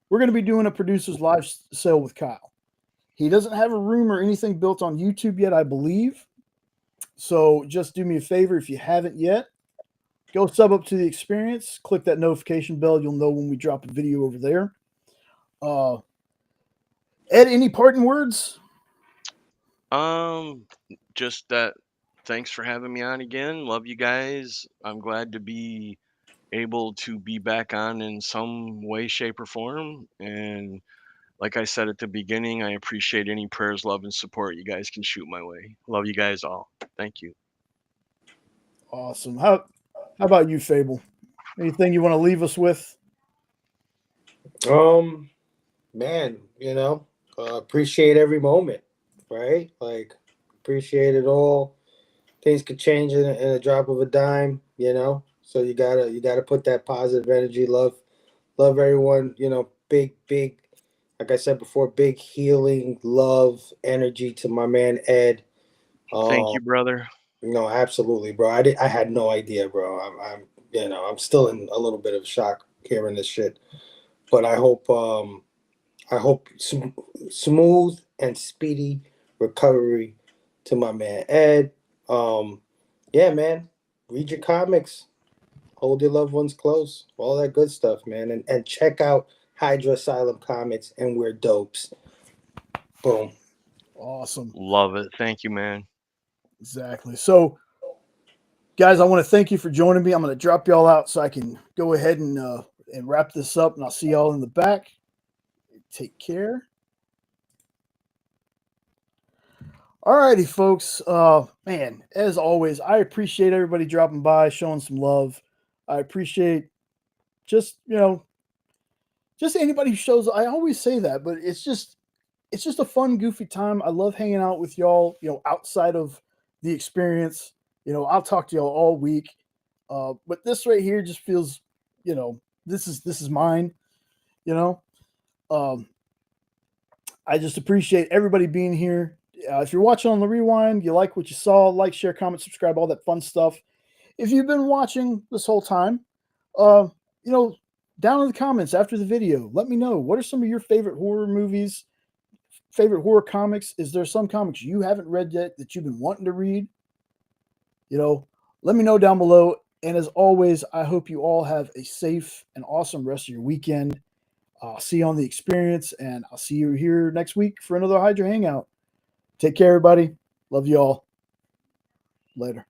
we're going to be doing a producer's live sale with Kyle. He doesn't have a room or anything built on YouTube yet, I believe. So just do me a favor if you haven't yet. Go sub up to the experience. Click that notification bell. You'll know when we drop a video over there. Ed, any parting words? Just that. Thanks for having me on again. Love you guys. I'm glad to be able to be back on in some way, shape, or form. And like I said at the beginning, I appreciate any prayers, love, and support you guys can shoot my way. Love you guys all. Thank you. Awesome. How about you, Phable? Anything you want to leave us with? Man, appreciate every moment, right? Like, appreciate it all. Things could change in a drop of a dime, So you gotta put that positive energy, love everyone, big, like I said before, big healing, love, energy to my man Ed. Thank you, brother. No, absolutely, bro. I had no idea, bro. I'm still in a little bit of shock hearing this shit, but I hope smooth and speedy recovery to my man Ed. Yeah, man. Read your comics. Hold your loved ones close. All that good stuff, man. And check out Hydra Asylum Comics and We're Dopes. Boom. Awesome. Love it. Thank you, man. Exactly. So, guys, I want to thank you for joining me. I'm going to drop y'all out so I can go ahead and wrap this up, and I'll see y'all in the back. Take care. All righty, folks. Man, as always, I appreciate everybody dropping by, showing some love. I appreciate just anybody who shows. I always say that, but it's just a fun, goofy time. I love hanging out with y'all. Outside of the experience, I'll talk to y'all all week. But this right here just feels, this is mine. You know, um, I just appreciate everybody being here. If you're watching on the rewind, you like what you saw, like, share, comment, subscribe, all that fun stuff. If you've been watching this whole time, uh, down in the comments after the video, let me know, what are some of your favorite horror movies, favorite horror comics? Is there some comics you haven't read yet that you've been wanting to read? Let me know down below. And as always, I hope you all have a safe and awesome rest of your weekend. I'll see you on the experience, and I'll see you here next week for another Hydra Hangout. Take care, everybody. Love you all. Later.